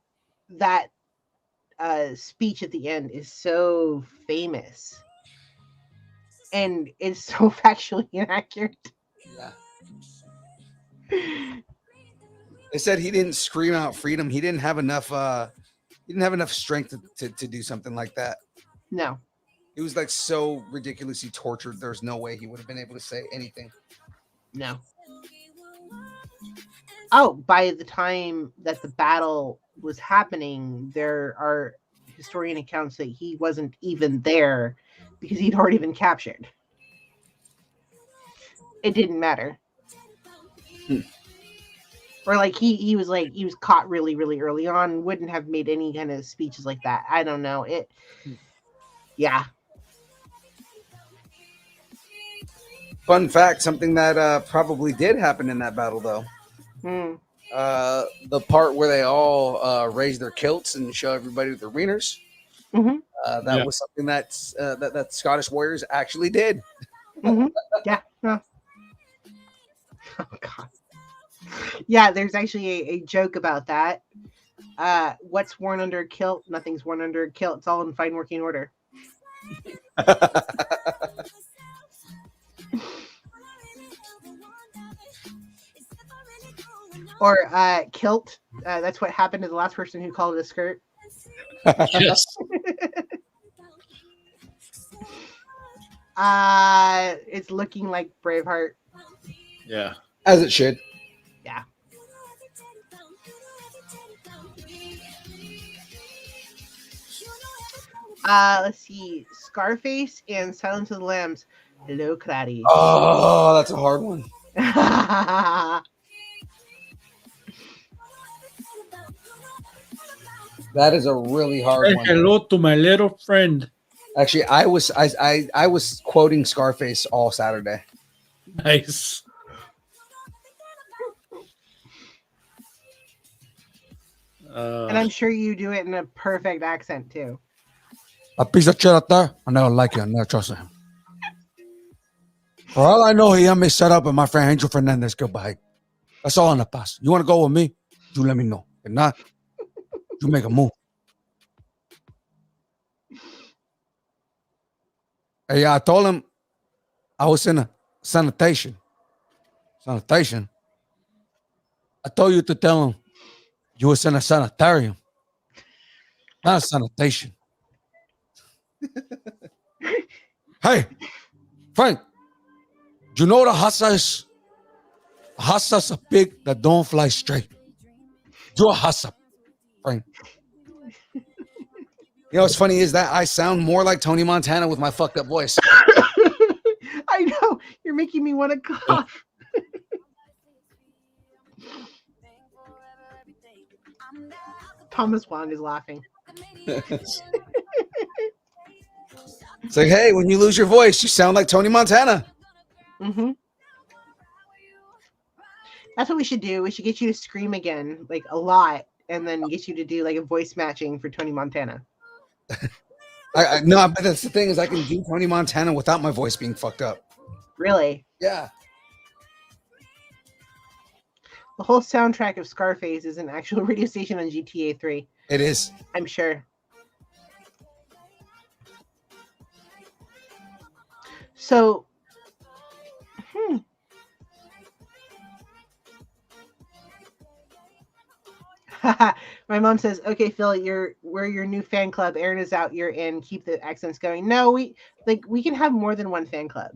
speech at the end is so famous. And it's so factually inaccurate. Yeah. They said he didn't scream out freedom. He didn't have enough strength to do something like that. No. He was like so ridiculously tortured. There's no way he would have been able to say anything. No. Oh, by the time that the battle was happening, there are historian accounts that he wasn't even there because he'd already been captured. It didn't matter. Or like he was caught really, really early on, wouldn't have made any kind of speeches like that. I don't know. Yeah. Fun fact, something that probably did happen in that battle though. The part where they all raise their kilts and show everybody their wieners. That was something that Scottish warriors actually did. Yeah. Oh God. Yeah, there's actually a joke about that. What's worn under a kilt? Nothing's worn under a kilt. It's all in fine working order. Or kilt. That's what happened to the last person who called it a skirt. Yes. It's looking like Braveheart. Yeah. As it should. Yeah. Let's see. Scarface and Silence of the Lambs. Hello, Clary. Oh, that's a hard one. That is a really hard one. Hello to my little friend. Actually, I was quoting Scarface all Saturday. Nice. And I'm sure you do it in a perfect accent too. A piece of shit up there. I never like it. I never trust him. For all I know, he had me set up and my friend Angel Fernandez goodbye. That's all in the past. You want to go with me? You let me know. If not, you make a move. Hey, I told him I was in a sanitation. Sanitation? I told you to tell him you was in a sanitarium. Not a sanitation. Hey, Frank, do you know what a hassa is? A hassa's a pig that don't fly straight. You're a hassa, Frank. You know what's funny is that I sound more like Tony Montana with my fucked up voice. I know. You're making me want to cough. Thomas Wong is laughing. It's like, hey, when you lose your voice, you sound like Tony Montana. Mm-hmm. That's what we should do. We should get you to scream again, like a lot, and then get you to do like a voice matching for Tony Montana. No, but that's the thing is I can do Tony Montana without my voice being fucked up. Really? Yeah. The whole soundtrack of Scarface is an actual radio station on GTA 3. It is. I'm sure. So, My mom says, "Okay, Phil, we're your new fan club. Aaron is out. You're in. Keep the accents going." No, we can have more than one fan club.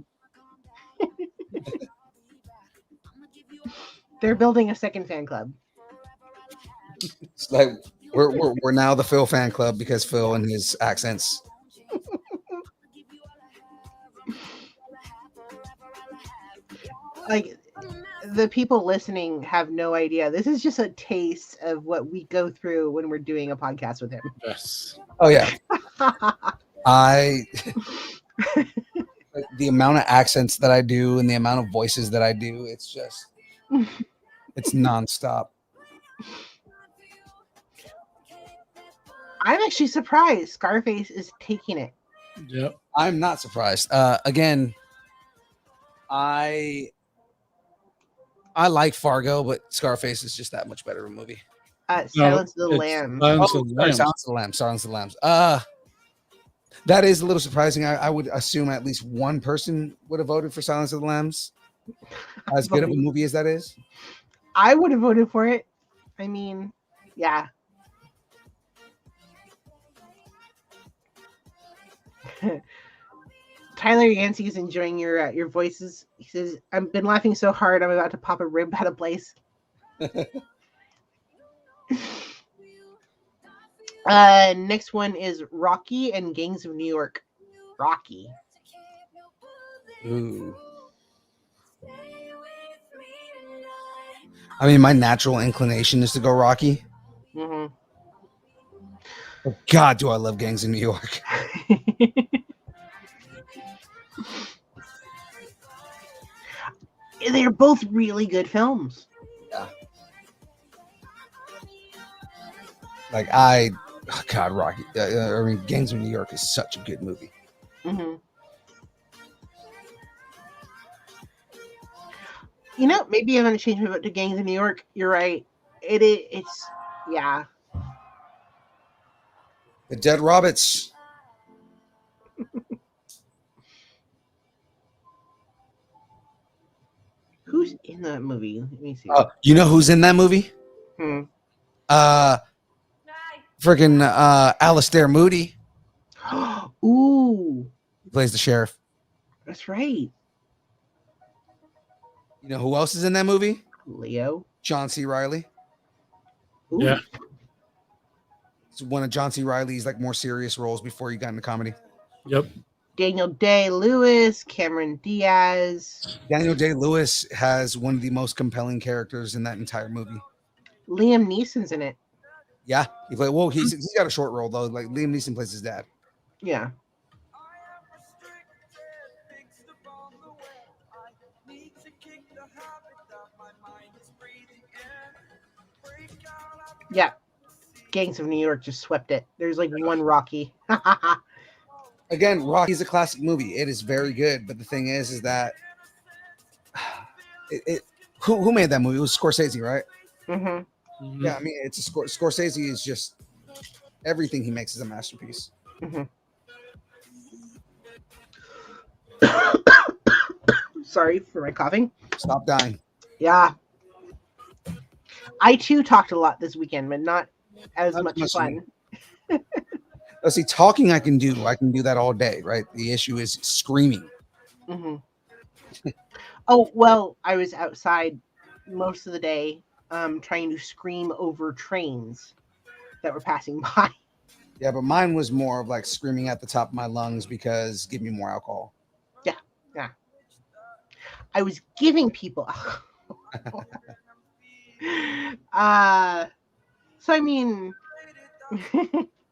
They're building a second fan club. It's like we're now the Phil fan club because Phil and his accents. Like the people listening have no idea. This is just a taste of what we go through when we're doing a podcast with him. Yes. Oh yeah, I like, the amount of accents that I do and the amount of voices that I do. It's just it's nonstop. I'm actually surprised Scarface is taking it. Yep. I'm not surprised. Again, I like Fargo, but Scarface is just that much better of a movie. Silence of the it's Lambs. Silence of the Sorry, Lambs. Silence of the Lambs. Silence of the Lambs. That is a little surprising. I would assume at least one person would have voted for Silence of the Lambs. As good of a movie as that is. I would have voted for it. I mean, yeah. Tyler Yancey is enjoying your voices. He says, "I've been laughing so hard, I'm about to pop a rib out of place." Next one is Rocky and Gangs of New York. Rocky. Ooh. I mean, my natural inclination is to go Rocky. Mm-hmm. But God, do I love Gangs in New York. They're both really good films. Yeah. Like God, Rocky. I mean, Gangs of New York is such a good movie. Mm-hmm. You know, maybe I'm going to change my vote to Gangs of New York. You're right. It's yeah. The Dead Rabbits. Who's in that movie? Let me see. You know who's in that movie? Hmm. Freaking Alistair Moody. Ooh, He plays the sheriff. that's right. You know who else is in that movie? Leo. John C. Reilly. Ooh. Yeah. It's one of John C. Reilly's like more serious roles before he got into comedy. Yep. Daniel Day-Lewis, Cameron Diaz, Daniel Day-Lewis has one of the most compelling characters in that entire movie. Liam Neeson's in it. Yeah, he played. Well, he's got a short role though. Like Liam Neeson plays his dad. Yeah. Yeah. Gangs of New York just swept it. There's like one Rocky. Again, Rocky's a classic movie. It is very good, but the thing is that who made that movie? It was Scorsese, right? Mm-hmm. Mm-hmm. Yeah, I mean, it's a Scorsese is just everything he makes is a masterpiece. Mm-hmm. Sorry for my coughing. Stop dying. Yeah. I too talked a lot this weekend, but not as Not much much fun. Let's see, talking I can do. I can do that all day, right? The issue is screaming. Mm-hmm. Oh, well, I was outside most of the day trying to scream over trains that were passing by. Yeah, but mine was more of like screaming at the top of my lungs because give me more alcohol. Yeah. I was giving people. So I mean,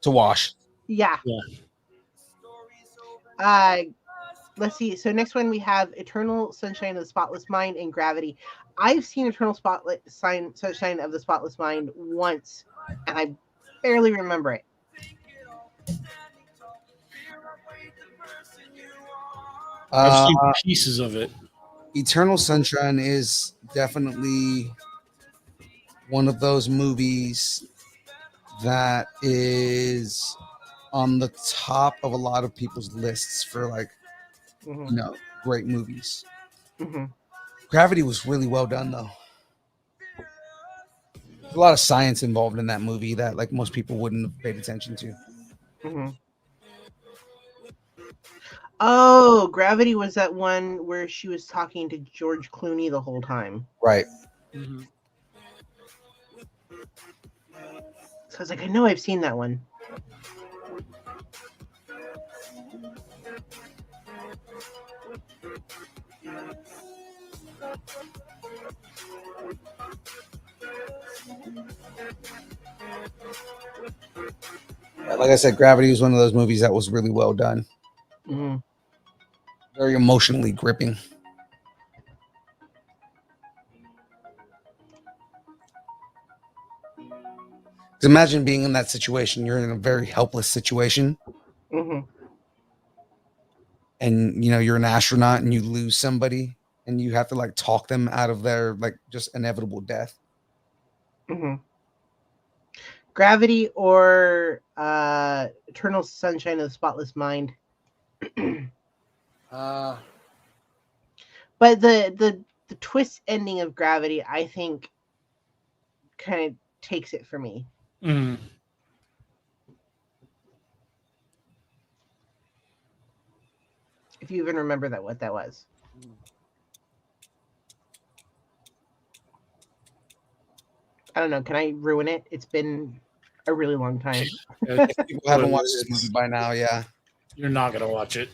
To wash. yeah. Yeah. Let's see. So next one we have Eternal Sunshine of the Spotless Mind and Gravity. I've seen Eternal Sunshine of the Spotless Mind once, and I barely remember it. I've seen pieces of it. Eternal Sunshine is definitely one of those movies that is on the top of a lot of people's lists for like, Mm-hmm. great movies. Mm-hmm. Gravity was really well done though. a lot of science involved in that movie that like most people wouldn't have paid attention to. Mm-hmm. Oh, Gravity was that one where she was talking to George Clooney the whole time. Right. Mm-hmm. So I was like, I know I've seen that one. Like I said, Gravity was one of those movies that was really well done. Mm-hmm. Very emotionally gripping. Imagine being in that situation. You're in a very helpless situation, Mm-hmm. and you're an astronaut, and you lose somebody, and you have to like talk them out of their like just inevitable death. Mm-hmm. Gravity or Eternal Sunshine of the Spotless Mind. Uh, But the twist ending of Gravity, I think, kind of takes it for me. Mm-hmm. If you even remember what that was. I don't know. Can I ruin it? It's been a really long time. if people haven't watched this movie by now, yeah. You're not gonna watch it.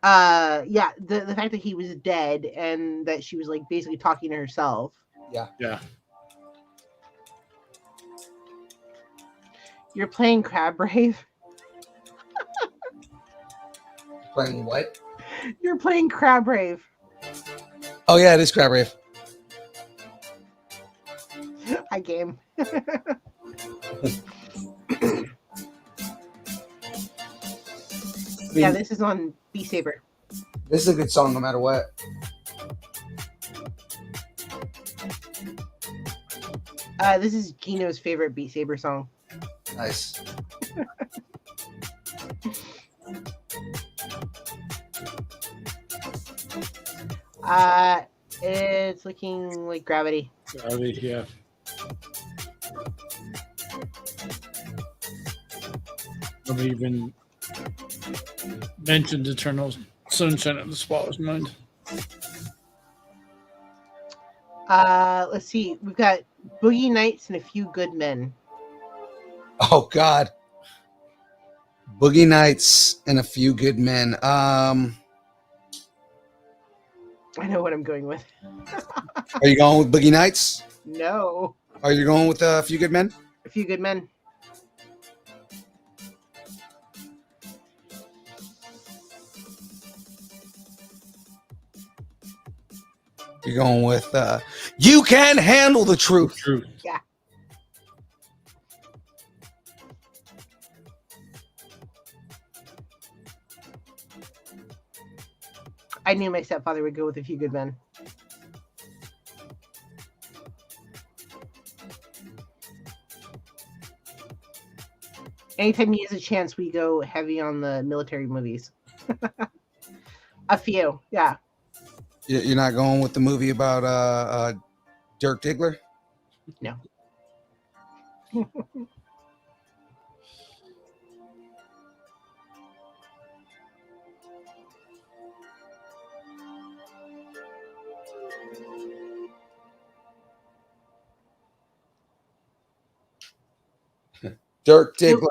Yeah, the fact that he was dead and that she was like basically talking to herself. Yeah. You're playing Crab Brave. Playing what? You're playing Crab Brave. Oh yeah, it is Crab Rave. Hi, game. Yeah, this is on Beat Saber. This is a good song no matter what. This is Gino's favorite Beat Saber song. Nice. It's looking like Gravity. Gravity, yeah. Nobody even mentioned Eternal Sunshine of the Spotless Mind. Let's see. We've got Boogie Nights and A Few Good Men. Oh God. Boogie Nights and A Few Good Men. I know what I'm going with. Are you going with Boogie Nights? No. Are you going with A Few Good Men? A Few Good Men. You're going with You Can Handle the Truth. Truth. Yeah. I knew my stepfather would go with A Few Good Men. Anytime he has a chance, we go heavy on the military movies. A few, yeah. You're not going with the movie about Dirk Diggler? No. Dirk Diggler.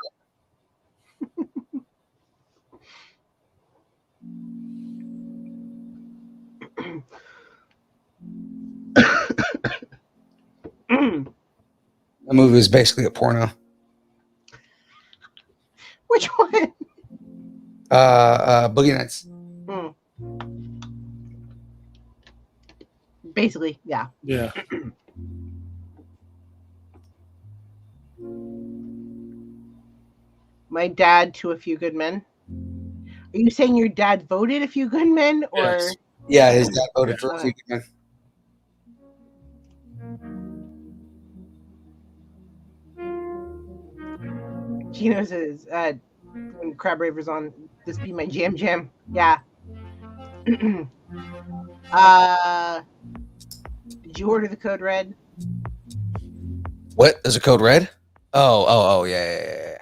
That movie is basically a porno. Which one? Boogie Nights. Basically, yeah. Yeah. My dad to A Few Good Men. Are you saying your dad voted A Few Good Men, or? Yes. Yeah, his dad voted for A Few Good Men. Gino says, when Crab Raver's on, this be my jam. Yeah. Did you order the code red? What? There's a code red? Oh, yeah.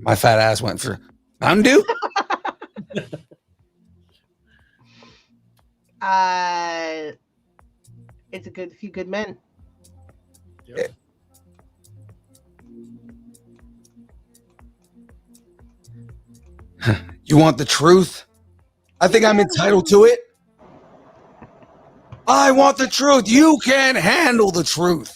My fat ass went for Mountain Dew? It's a few good men. Yep. You want the truth? I think I'm entitled to it. I want the truth. You can't handle the truth.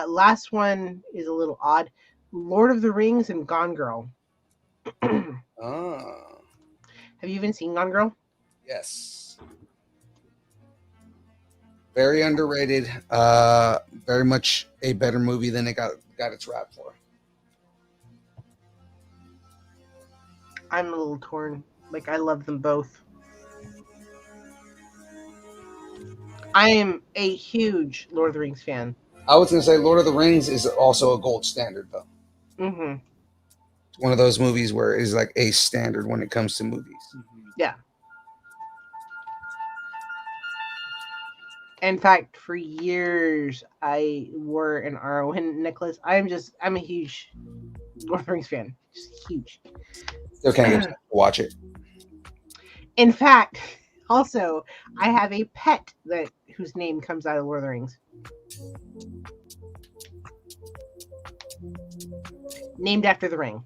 Last one is a little odd. Lord of the Rings and Gone Girl. Ah, Have you even seen Gone Girl? yes. Very underrated. Very much a better movie than it got its rap for. I'm a little torn. Like, I love them both. I am a huge Lord of the Rings fan. I was going to say Lord of the Rings is also a gold standard, though. Mm-hmm. It's one of those movies where it's like a standard when it comes to movies. Yeah. In fact, for years, I wore an RON necklace. I'm a huge Lord of the Rings fan. Just huge. Still can't get a chance to watch it. In fact, also, I have a pet whose name comes out of Lord of the Rings. Named after the ring.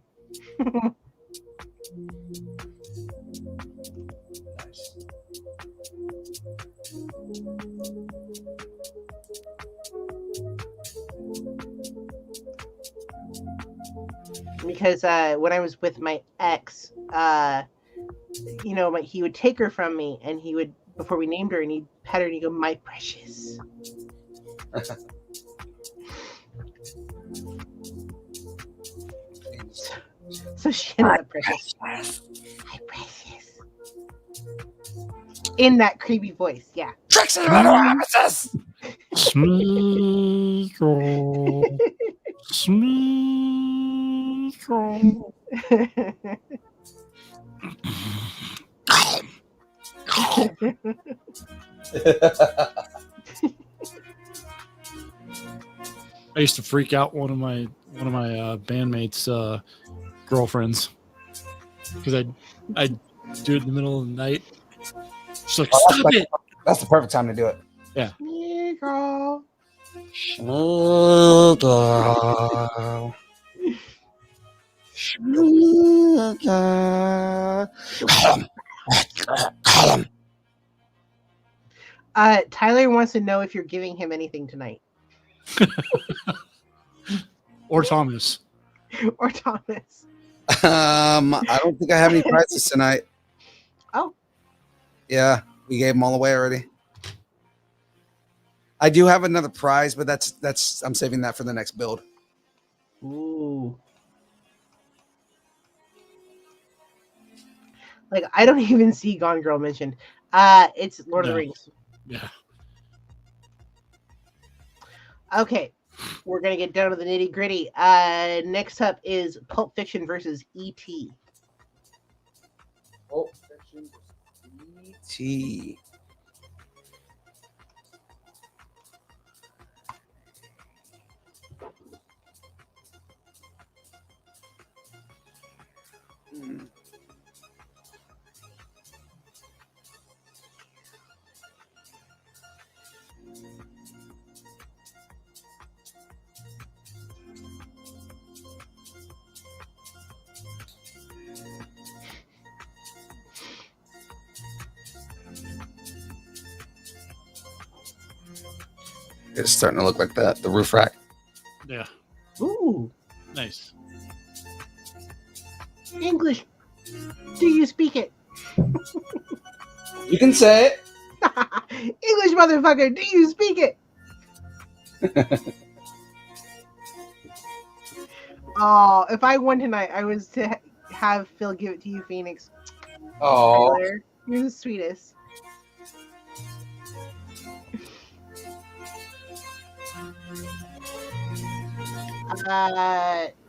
Because when I was with my ex, he would take her from me, and he would, before we named her, and he'd pet her, and he'd go, "My precious." So she ended up precious. My precious. In that creepy voice, yeah. Tricks and Nemesis! Smeagol. Smeagol. I used to freak out one of my bandmates' girlfriends because I'd do it in the middle of the night. She's like, "Stop it!" That's the perfect time to do it. Yeah. Smeagol. Smeagol. Smeagol. Tyler wants to know if you're giving him anything tonight. Or Thomas. Or Thomas. I don't think I have any prizes tonight. Oh. Yeah, we gave them all away already. I do have another prize, but that's I'm saving that for the next build. Ooh. Like, I don't even see Gone Girl mentioned. It's Lord of the Rings. Yeah. Okay. We're going to get down to the nitty gritty. Next up is Pulp Fiction versus E.T. Pulp Fiction versus E.T. It's starting to look like the roof rack. Yeah. Ooh. Nice. English. Do you speak it? You can say it. English, motherfucker. Do you speak it? Oh, if I won tonight, I was to have Phil give it to you, Phoenix. Oh, Tyler, you're the sweetest.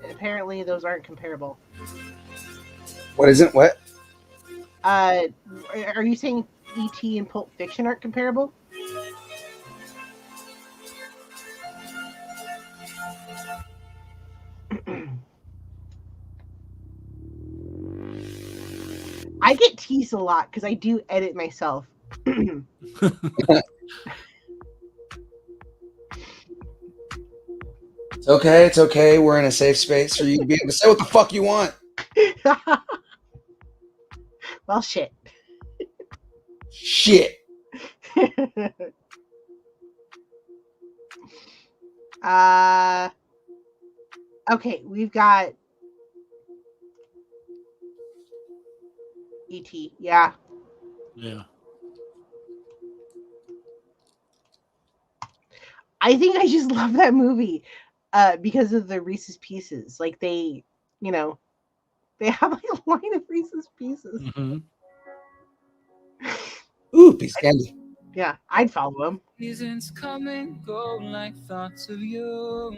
Apparently those aren't comparable. What isn't what? Are you saying E.T. and Pulp Fiction aren't comparable? I get teased a lot because I do edit myself. It's okay. It's okay. We're in a safe space for you to be able to say what the fuck you want. Well, shit. Shit. Okay, we've got E.T. Yeah. Yeah. I think I just love that movie because of the Reese's Pieces. Like they have like a line of Reese's Pieces. Mm-hmm. Ooh, piece of candy. Yeah, I'd follow him. Seasons come and go like thoughts of you.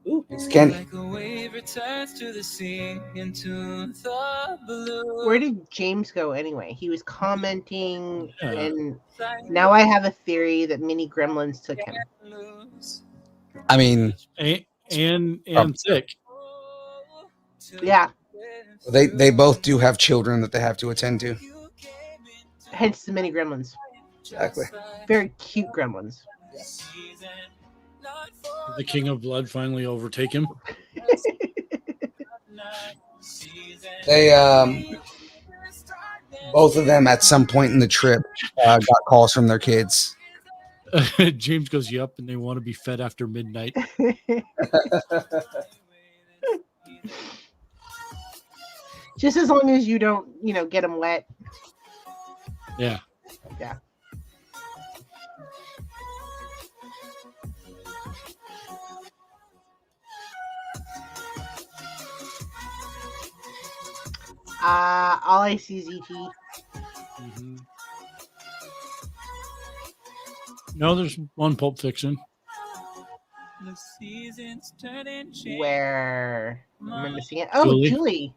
Ooh, piece of candy. Like a wave returns to the sea into the blue. Where did James go anyway? He was commenting, Yeah. and now I have a theory that mini gremlins took him. I mean, And sick. Yeah, they both do have children that they have to attend to. hence the mini gremlins. Exactly. Very cute gremlins. Did the King of Blood finally overtake him? They both of them at some point in the trip got calls from their kids. James goes, "Yup," and they want to be fed after midnight. Just as long as you don't, get them wet. Yeah. Yeah. All I see is E.T. Mm-hmm. No, there's one Pulp Fiction. The seasons turn and change. Where am I missing it? Oh, Julie. Julie.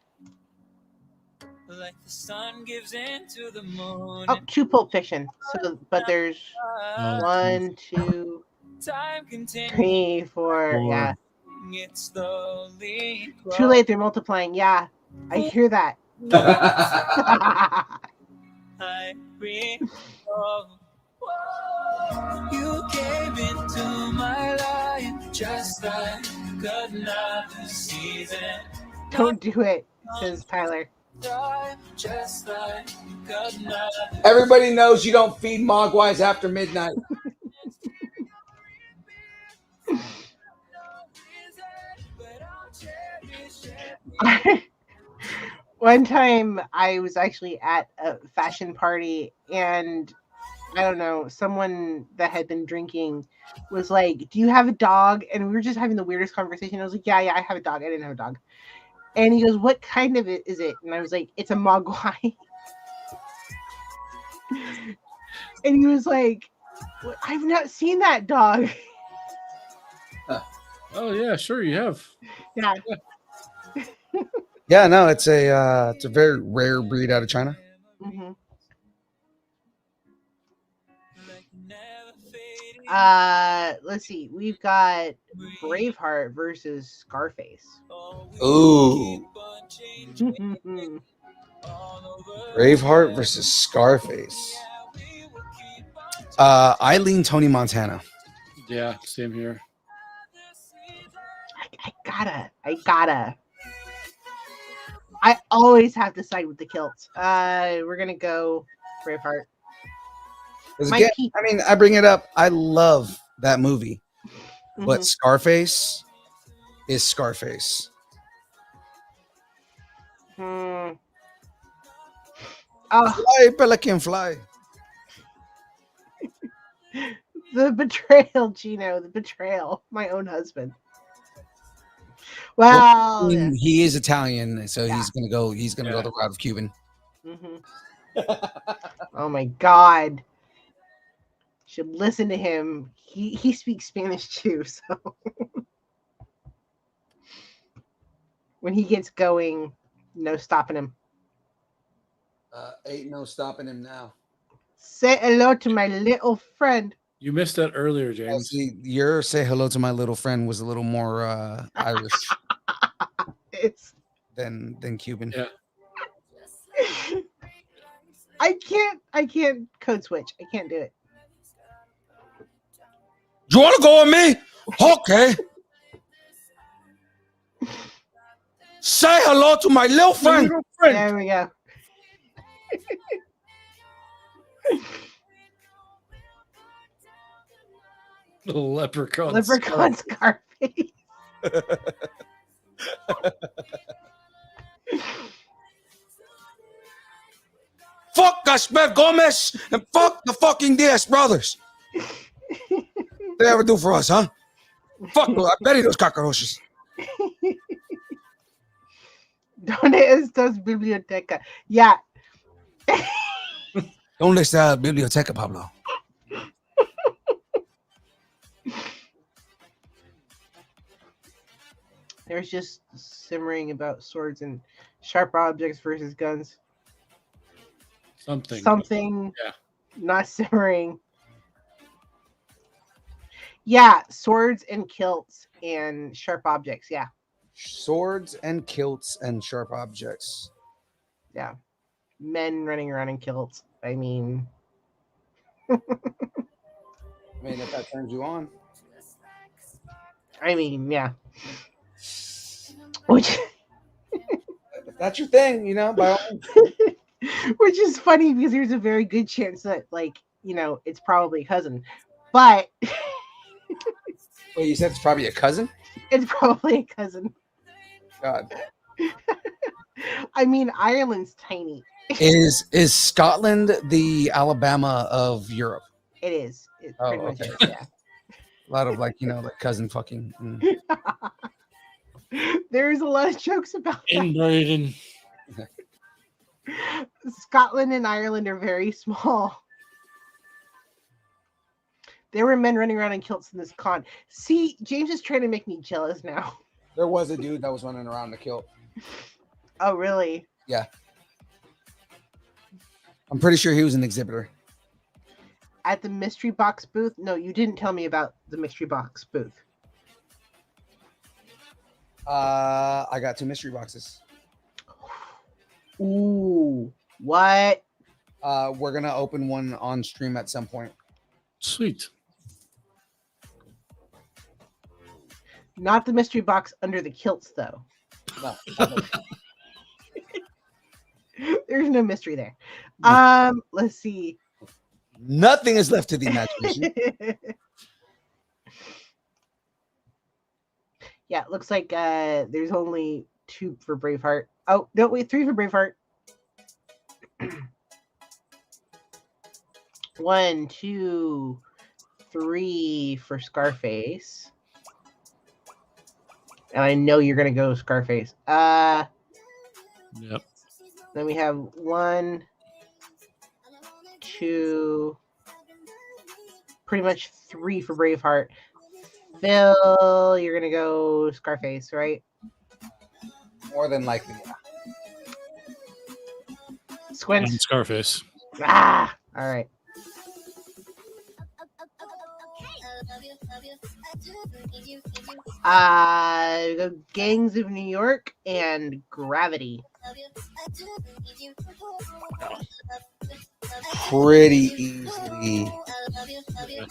Like the sun gives into the moon. Oh, 2 Pulp Fiction. So, but there's Oh, 1, 2, Time continues. 3, 4. Yeah. It slowly Too late. They're multiplying. Yeah, I hear that. I recall. You came into my life just like another season. Don't do it, says Tyler. Just like another. Everybody knows you don't feed mogwais after midnight. One time I was actually at a fashion party and I don't know, someone that had been drinking was like, "Do you have a dog?" And we were just having the weirdest conversation. I was like, yeah, I have a dog. I didn't have a dog. And he goes, "What kind of it is it?" And I was like, "It's a Mogwai." And he was like, "I've not seen that dog." Oh yeah, sure you have. Yeah. Yeah, no, it's a very rare breed out of China. Mm-hmm. Let's see. We've got Braveheart versus Scarface. Ooh, Braveheart versus Scarface. I lean Tony Montana. Yeah, same here. I gotta. I always have to side with the kilts. We're gonna go Braveheart. Because again, I mean, I bring it up. I love that movie, but Mhm. Scarface is Scarface. Oh, Fly, pelican, fly. the betrayal, Gino. The betrayal. My own husband. Well, I mean, he is Italian, so Yeah. he's gonna go. He's gonna go the route of Cuban. Oh my God. Should listen to him. he speaks Spanish too, so when he gets going, no stopping him. Ain't no stopping him now. Say hello to my little friend. You missed that earlier, Yeah, James. see, your say hello to my little friend was a little more Irish It's than Cuban. Yeah. I can't code switch. I can't do it. You want to go with me? Okay. Say hello to my little friend. There we go. The leprechaun. Leprechaun Scarface. Fuck Gaspar Gomez and fuck the fucking Diaz brothers. They ever do for us, huh? Fuck, I bet those cockroaches. ¿Dónde estás, biblioteca? Yeah. ¿Dónde está la biblioteca, Pablo? There's just simmering about swords and sharp objects versus guns. Something Yeah. not simmering. Yeah, swords and kilts and sharp objects. Yeah. Swords and kilts and sharp objects. Yeah. Men running around in kilts. I mean, I mean, if that turns you on. yeah. Which If that's your thing, you know, by all means. which is funny because there's a very good chance that, like, you know, it's probably a cousin. But Wait, you said it's probably a cousin? it's probably a cousin. God. I mean, Ireland's tiny. Is Scotland the Alabama of Europe? It is. It Oh, pretty much okay. is, yeah. A lot of, like, you know, like cousin fucking. Mm. There's a lot of jokes about that. Inbreeding. Scotland and Ireland are very small. There were men running around in kilts in this con. See, James is trying to make me jealous now. There was a dude that was running around the kilt. Oh, really? Yeah. I'm pretty sure he was an exhibitor. At the mystery box booth? No, you didn't tell me about the mystery box booth. I got 2 mystery boxes. Ooh, what? We're gonna open one on stream at some point. Sweet. Not the mystery box under the kilts, though. No, There's no mystery there. Let's see. nothing is left to the imagination. Yeah, it looks like there's only 2 for Braveheart. Oh, no, wait, 3 for Braveheart. 1, 2, 3 for Scarface. And I know you're gonna go Scarface. Yep. Then we have 1, 2, pretty much 3 for Braveheart. Phil, you're gonna go Scarface, right? More than likely, yeah. Squint. And Scarface. Ah, all right. The Gangs of New York and Gravity. Pretty easily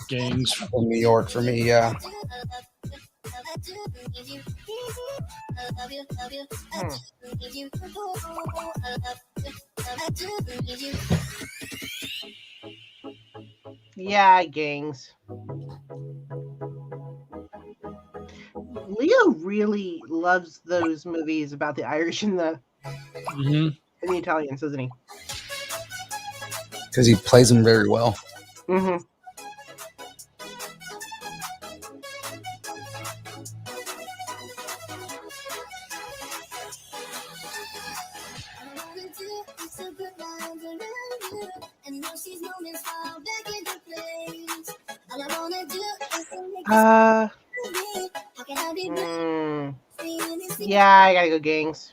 Gangs. from New York for me, yeah. Yeah, Gangs. Leo really loves those movies about the Irish and the Italians, doesn't he? Because he plays them very well. Mm-hmm. Yeah, I gotta go Gangs.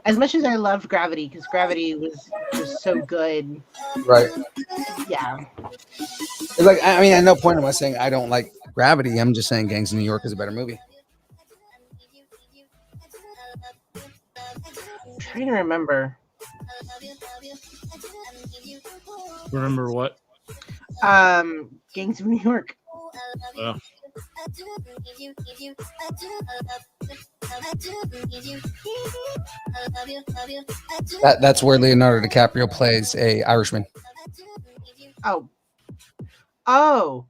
As much as I loved Gravity, because Gravity was just so good. Right. Yeah. It's like, I mean, at no point am I saying I don't like Gravity. I'm just saying Gangs in New York is a better movie. I'm trying to remember. Remember what? Gangs of New York. Uh, That's where Leonardo DiCaprio plays a Irishman. Oh, the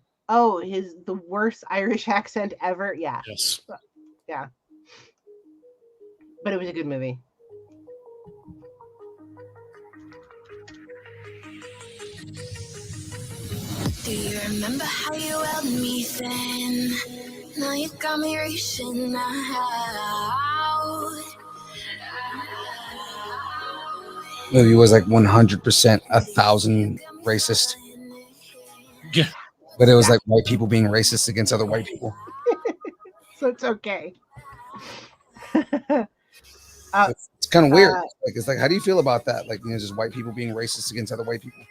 worst Irish accent ever. Yeah, yes. yeah. But it was a good movie. Do you remember how you held me then? Now you got me reaching out. Movie was like 100%, 1,000 racist, Yeah. but it was like white people being racist against other white people. So it's okay. It's kind of weird. It's like, how do you feel about that? Like, just white people being racist against other white people.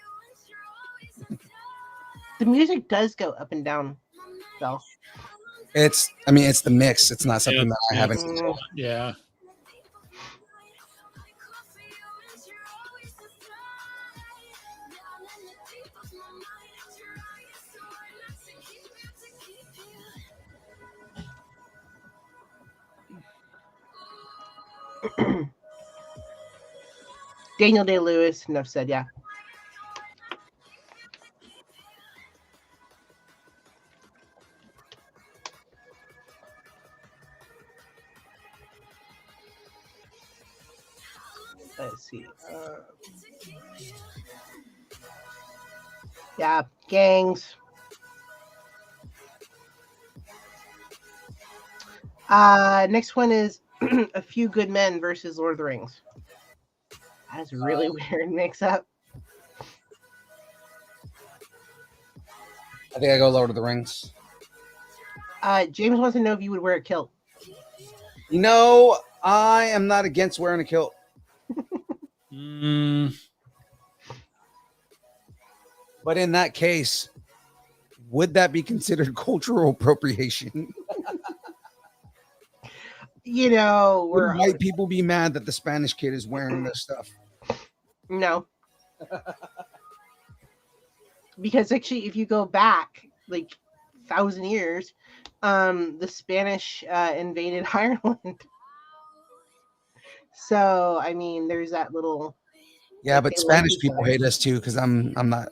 The music does go up and down, though. It's the mix. It's not something that I haven't. Yeah. Daniel Day-Lewis, enough said, yeah. Let's see. Yeah, Gangs. Next one is A Few Good Men versus Lord of the Rings. That's a really weird mix-up. I think I go Lord of the Rings. James wants to know if you would wear a kilt. I am not against wearing a kilt. But in that case, would that be considered cultural appropriation? Would white people be mad that the Spanish kid is wearing this stuff? No. Because actually, if you go back like 1,000 years, the Spanish invaded Ireland. So, I mean, there's that little. Yeah, but Spanish people hate us too because I'm not.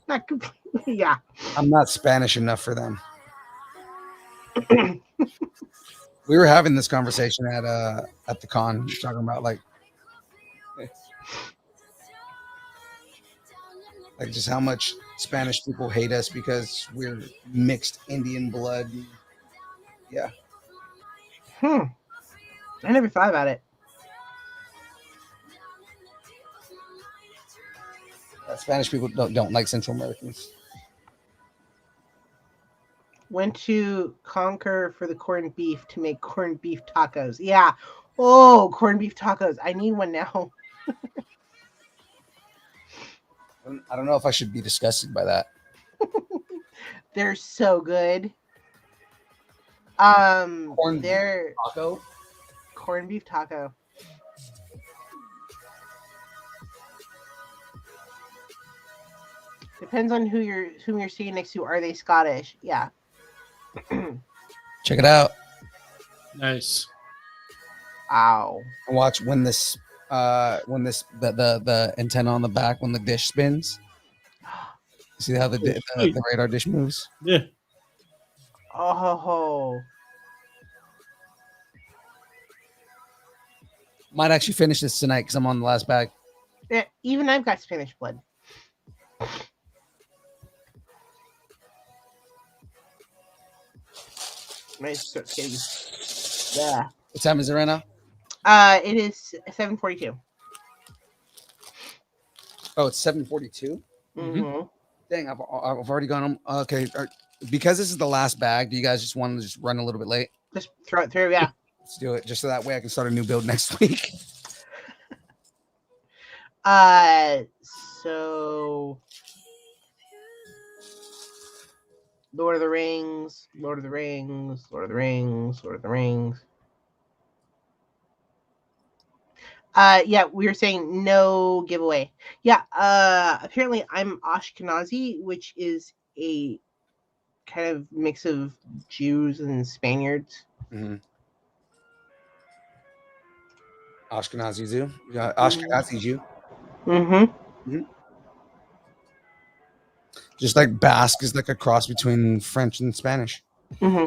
Not completely. Yeah. I'm not Spanish enough for them. We were having this conversation at the con, talking about like just how much Spanish people hate us because we're mixed Indian blood. Yeah. I never thought about it. Spanish people don't like Central Americans. Went to Conquer for the corned beef to make corned beef tacos. Yeah. Oh, corned beef tacos. I need one now. I don't know if I should be disgusted by that. They're so good. They're taco. Corned beef taco. Depends on whom you're seeing next to. Are they Scottish? Yeah. Check it out. Nice. Ow. Watch when the antenna on the back when the dish spins. See how the radar dish moves? Yeah. Oh. Might actually finish this tonight because I'm on the last bag. Yeah, even I've got Spanish blood. Nice kitty. Yeah. What time is it right now? It is 7:42. Oh, it's 7:42. Mm-hmm. Dang, I've already gone. Okay, because this is the last bag. Do you guys just want to just run a little bit late? Just throw it through, yeah. Let's do it, just so that way I can start a new build next week. So Lord of the Rings, Lord of the Rings, Lord of the Rings, Lord of the Rings. Yeah, we were saying no giveaway. Yeah, apparently I'm Ashkenazi, which is a kind of mix of Jews and Spaniards. Mm-hmm. Ashkenazi Jew. Yeah, Ashkenazi Jew. Mm-hmm. Just like Basque is like a cross between French and Spanish. Mm-hmm.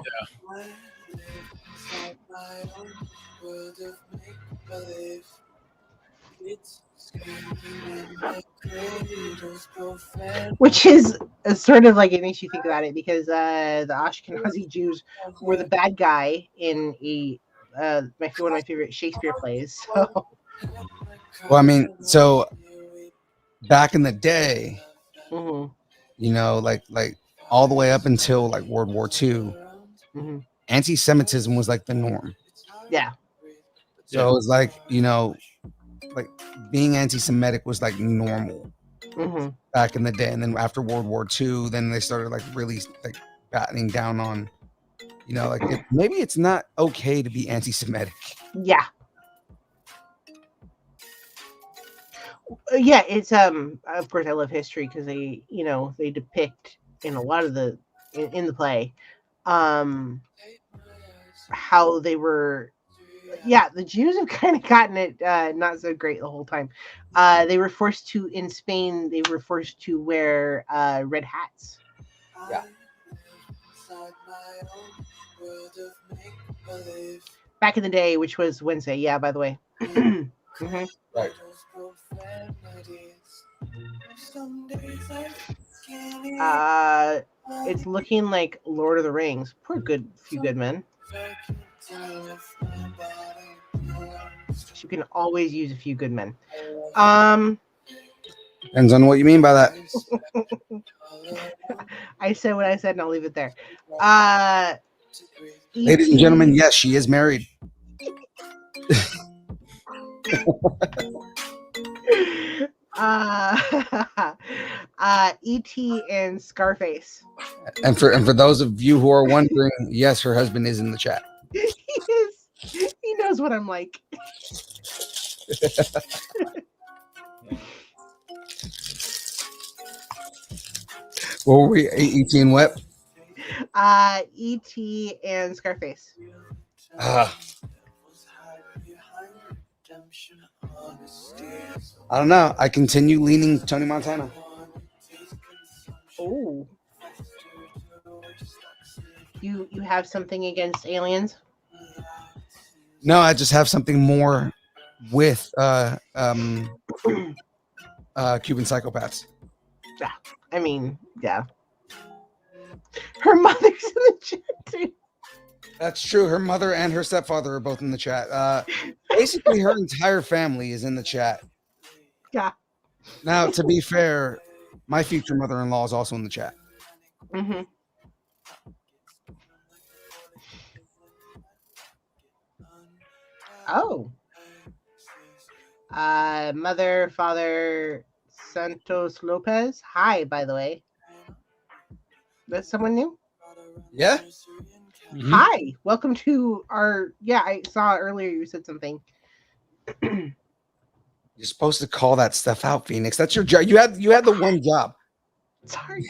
Which is sort of like, it makes you think about it, because the Ashkenazi Jews were the bad guy in one of my favorite Shakespeare plays. So Well, I mean, so back in the day, mm-hmm. you know, like all the way up until like World War II, Mm-hmm. anti-Semitism was like the norm. Yeah. So it was like, you know, like being anti-Semitic was like normal Mm-hmm. back in the day. And then after World War II, then they started like really like battening down on, you know, like maybe it's not okay to be anti-Semitic. Yeah. Yeah, it's of course I love history, because they, you know, they depict in a lot of the in the play how they were, yeah, the Jews have kind of gotten it not so great the whole time. They were forced to, in Spain, they were forced to wear red hats. Yeah. Back in the day, which was Wednesday, yeah, by the way. Mm-hmm. Right. It's looking like Lord of the Rings. Poor few good men. You can always use a few good men. Depends on what you mean by that. I said what I said, and I'll leave it there. Ladies and gentlemen, yes, she is married. E.T. and Scarface. And for those of you who are wondering, yes, her husband is in the chat. He is. He knows what I'm like. What were we? 18 what? E.T. and Scarface. I don't know. I continue leaning Tony Montana. Oh. You have something against aliens? No, I just have something more with Cuban psychopaths. Yeah. I mean, yeah. Her mother's in the chat too. That's true. Her mother and her stepfather are both in the chat. Basically, her entire family is in the chat. Yeah. Now, to be fair, my future mother-in-law is also in the chat. Mm-hmm. Oh. Mother, father, Santos Lopez. Hi, by the way. That's someone new? Yeah? Mhm. Hi. Welcome to our... Yeah, I saw earlier you said something. You're supposed to call that stuff out, Phoenix. That's your job. You had the one job. Sorry.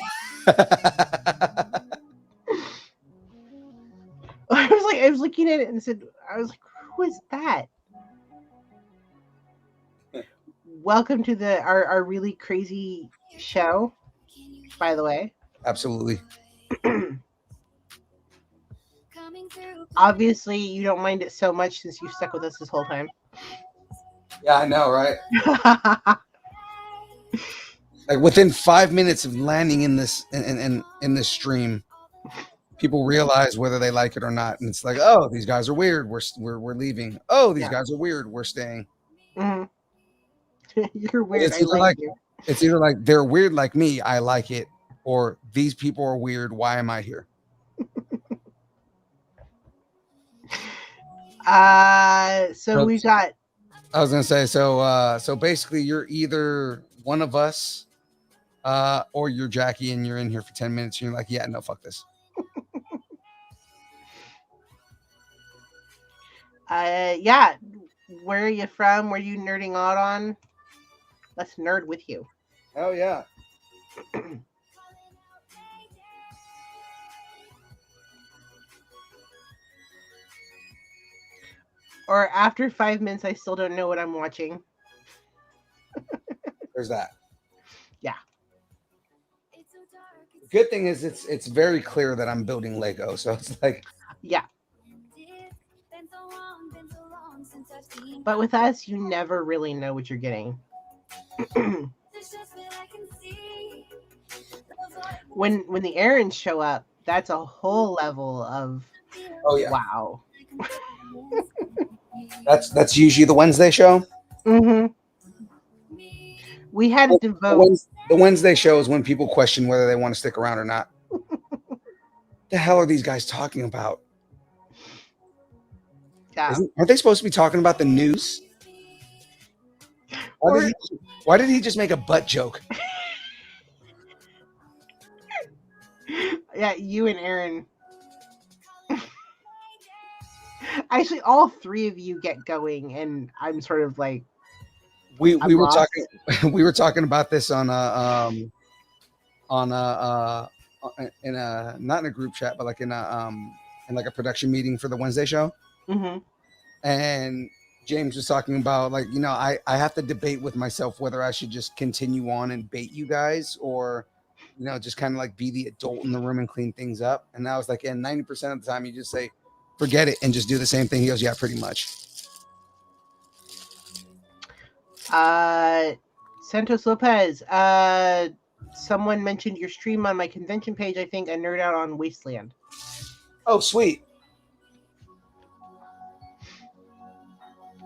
I was looking at it and said, I was like, who is that? Welcome to our really crazy show, by the way. Absolutely. Obviously, you don't mind it so much since you've stuck with us this whole time. Yeah, I know, right? Like within 5 minutes of landing in this in this stream, people realize whether they like it or not, and it's like, oh, these guys are weird. We're leaving. Oh, these guys are weird. We're staying. Mm-hmm. You're weird. I It's either like you. It's either like they're weird like me, I like it, or these people are weird. Why am I here? So we've got. I was gonna say so basically you're either one of us, or you're Jackie and you're in here for 10 minutes and you're like, yeah, no, fuck this. Yeah. Where are you from? Where are you nerding out on? Let's nerd with you. Hell yeah. Or after 5 minutes, I still don't know what I'm watching. There's that. Yeah. The good thing is it's very clear that I'm building Lego, so it's like, Yeah. But with us, you never really know what you're getting. when the errands show up, that's a whole level of oh yeah, wow. that's usually the Wednesday show. Mm-hmm. We had to vote. The Wednesday show is when people question whether they want to stick around or not. The hell are these guys talking about? Yeah. Aren't they supposed to be talking about the news? Why did he just make a butt joke? Yeah, you and Aaron. Actually, all three of you get going, and I'm sort of like we were lost. talking we were talking about this on in a not in a group chat, but like in like a production meeting for the Wednesday show. Mm-hmm. And James was talking about like, you know, I have to debate with myself whether I should just continue on and bait you guys or, you know, just kind of like be the adult in the room and clean things up. And I was like, yeah, 90% of the time you just say, forget it and just do the same thing. He goes, yeah, pretty much. Santos Lopez, someone mentioned your stream on my convention page. I think I nerd out on Wasteland. Oh, sweet.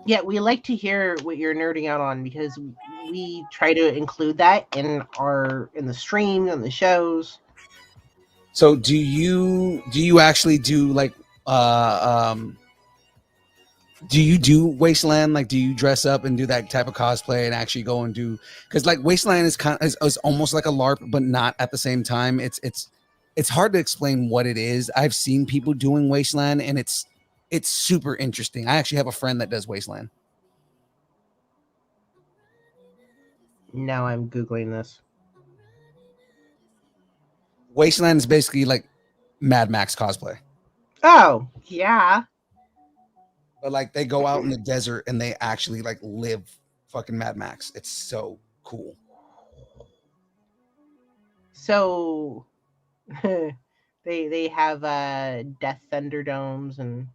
Yeah, we like to hear what you're nerding out on because we try to include that in the stream and the shows. So do you actually do like do you do Wasteland? Like, do you dress up and do that type of cosplay and actually go and do? Because like Wasteland is almost like a LARP, but not at the same time. It's hard to explain what it is. I've seen people doing Wasteland, and it's super interesting. I actually have a friend that does Wasteland. Now I'm Googling this. Wasteland is basically like Mad Max cosplay. Oh, yeah. But like they go out in the desert and they actually like live fucking Mad Max. It's so cool. So they have Death Thunderdomes and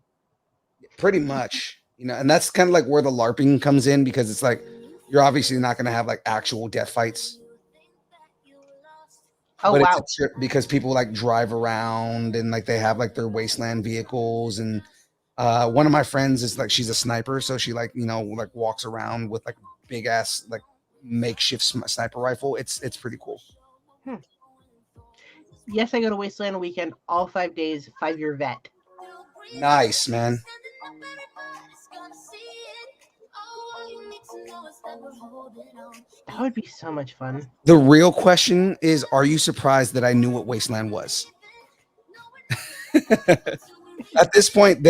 pretty much, you know, and that's kind of like where the LARPing comes in because it's like you're obviously not going to have like actual death fights. Oh, but wow. It's a trip because people like drive around and like they have like their Wasteland vehicles. And one of my friends is like, she's a sniper. So she like, you know, like walks around with like big ass, like makeshift sniper rifle. It's pretty cool. Yes, I go to Wasteland weekend all 5 days, 5-year vet. Nice, man. That would be so much fun. The real question is, are you surprised that I knew what Wasteland was? At this point,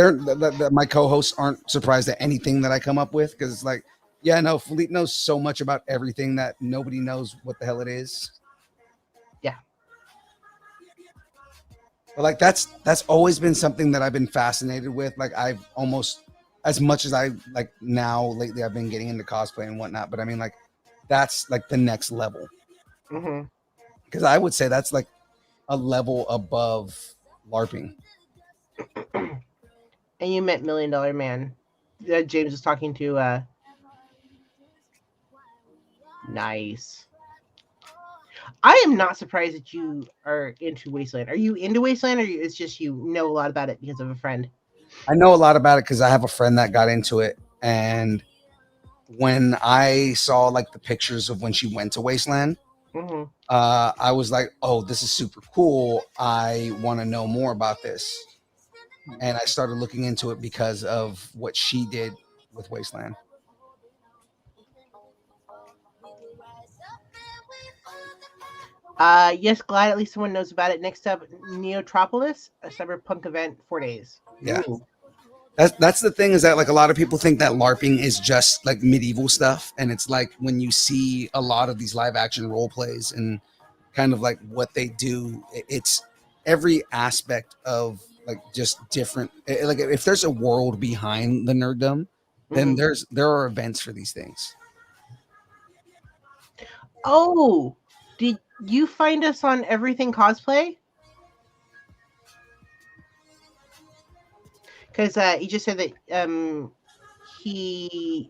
my co-hosts aren't surprised at anything that I come up with because it's like, yeah, no, Philippe knows so much about everything that nobody knows what the hell it is. Yeah. But like that's always been something that I've been fascinated with. Like I've almost, as much as I like now lately, I've been getting into cosplay and whatnot. But I mean, like that's like the next level. Because I would say that's like a level above LARPing. And you met $1 Million Man. James was talking to. Nice. I am not surprised that you are into Wasteland. Are you into Wasteland, or it's just you know a lot about it because of a friend? I know a lot about it because I have a friend that got into it, and when I saw like the pictures of when she went to Wasteland, Hmm. I was like, oh, this is super cool. I want to know more about this. And I started looking into it because of what she did with Wasteland. Yes, glad at least someone knows about it. Next up, Neotropolis, a cyberpunk event, 4 days. Yeah. Ooh. That's the thing, is that like a lot of people think that LARPing is just like medieval stuff. And it's like when you see a lot of these live action role plays and kind of like what they do, it's every aspect of like just different. Like if there's a world behind the nerddom, then Mhm. there are events for these things. Oh, did you find us on Everything Cosplay? Because he just said that he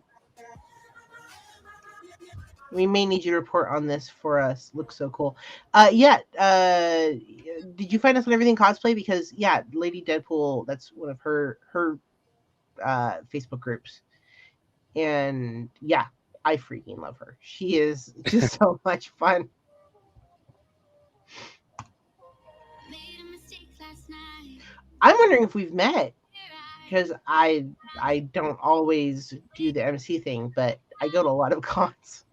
we may need you to report on this for us. Looks so cool. Yeah. Did you find us on Everything Cosplay? Because yeah, Lady Deadpool. That's one of her Facebook groups, and yeah, I freaking love her. She is just so much fun. I'm wondering if we've met, because I don't always do the MC thing, but I go to a lot of cons.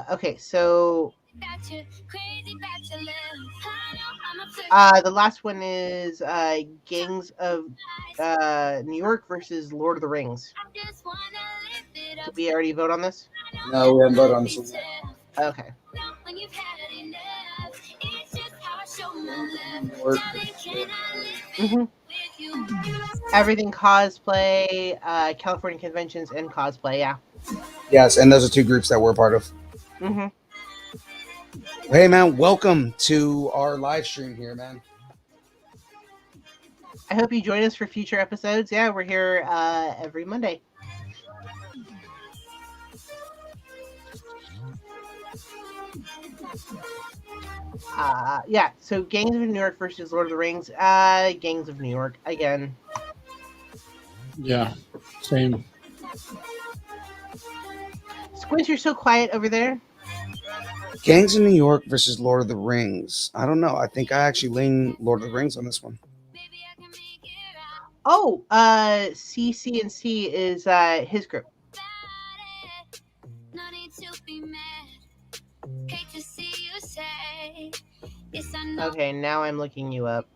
Okay, so the last one is Gangs of New York versus Lord of the Rings. Did we already vote on this? No, we haven't voted on this one yet. Okay. Hmm. Everything cosplay, California conventions, and cosplay. Yeah. Yes, and those are two groups that we're a part of. Hmm. Hey man, welcome to our live stream here, man. I hope you join us for future episodes. Yeah, we're here every Monday. Yeah, so Gangs of New York versus Lord of the Rings. Gangs of New York again. Yeah, same. Squints, you're so quiet over there. Gangs of New York versus Lord of the Rings. I don't know. I think I actually lean Lord of the Rings on this one. Oh, CC&C is his group. Okay, now I'm looking you up.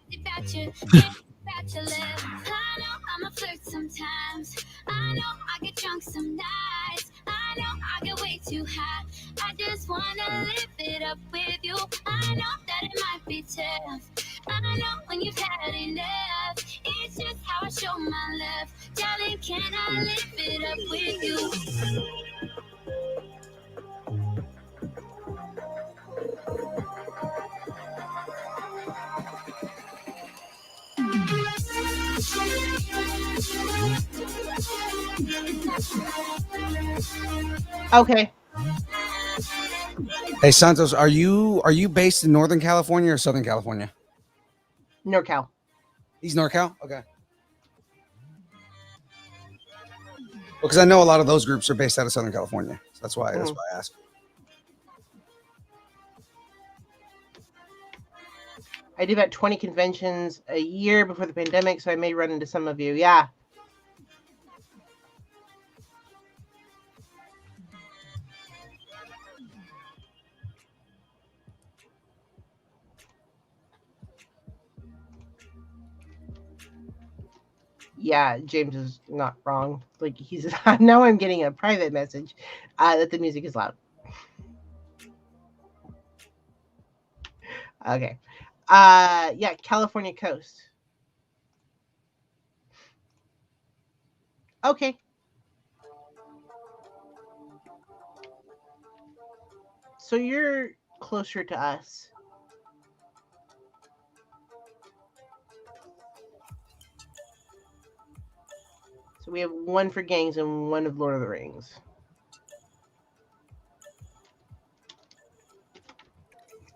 Okay. Hey Santos, are you based in Northern California or Southern California? NorCal. He's NorCal? Okay. Well, because I know a lot of those groups are based out of Southern California. So that's why I asked. I do about 20 conventions a year before the pandemic, so I may run into some of you. Yeah. Yeah, James is not wrong. Like he's now I'm getting a private message that the music is loud. Okay. Yeah, California coast. Okay. So you're closer to us. So we have one for Gangs and one of Lord of the Rings.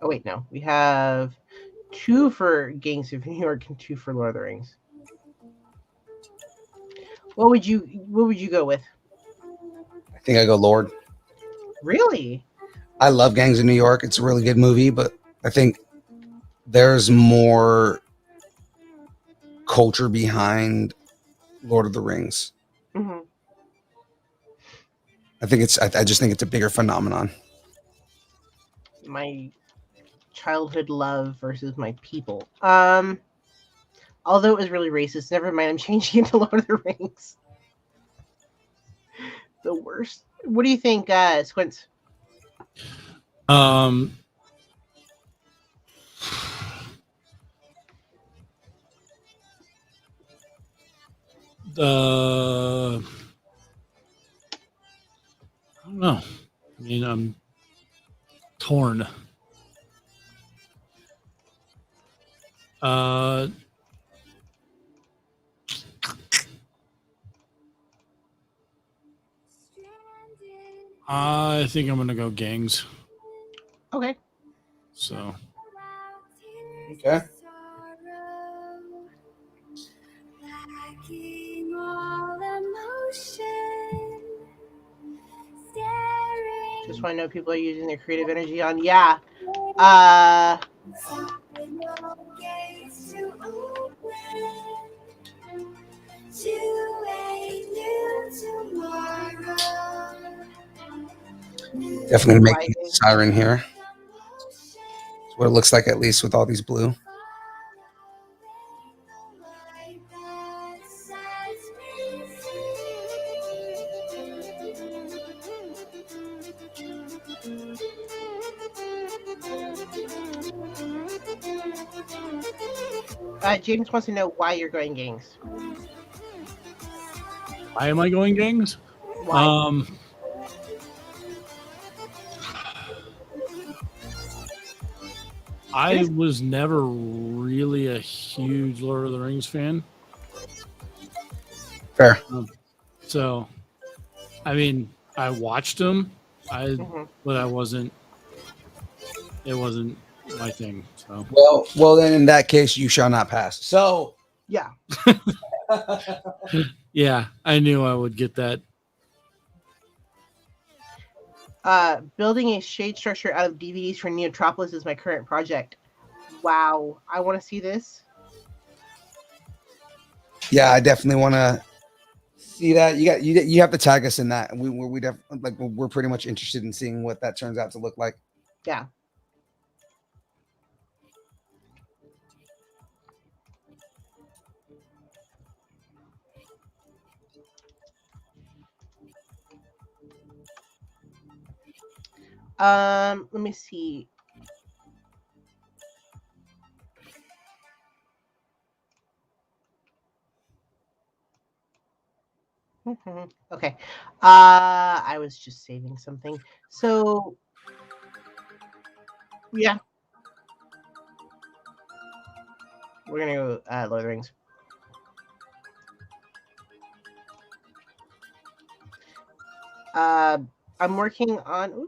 Oh wait, no. We have two for Gangs of New York and two for Lord of the Rings. What would you go with? I think I go Lord. Really? I love Gangs of New York. It's a really good movie, but I think there's more culture behind Lord of the Rings. Hmm. I just think it's a bigger phenomenon. My childhood love versus my people. Although it was really racist, never mind. I'm changing it to Lord of the Rings. The worst. What do you think, Squints? Um, I don't know. I mean, I'm torn. Uh, I think I'm gonna go Gangs. Okay. So Okay. Just want to know people are using their creative energy on. Yeah. Uh, Definitely making Lighting. Siren here. That's what it looks like, at least with all these blue. James wants to know why you're going Gangs. why am I going Gangs? Why? I was never really a huge Lord of the Rings fan. Fair. So, I mean, I watched them, Mhm. but I wasn't. It wasn't my thing. So, Well, then in that case, you shall not pass. So, Yeah. yeah, I knew I would get that. Building a shade structure out of DVDs for Neotropolis is my current project. Wow, I want to see this. yeah, I definitely want to see that. You have to tag us in that. We're pretty much interested in seeing what that turns out to look like. Yeah. Let me see. Okay. I was just saving something. So, yeah. We're going to go Lord of the Rings. I'm working on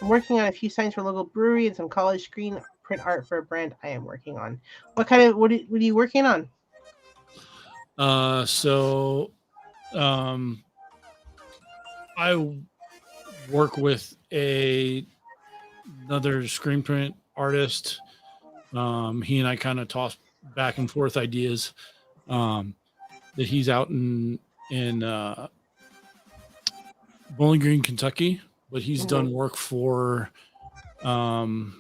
a few signs for a local brewery and some college screen print art for a brand I am working on. What are you working on? So, I work with another screen print artist. He and I kind of toss back and forth ideas. That he's out in Bowling Green, Kentucky, but he's done work for the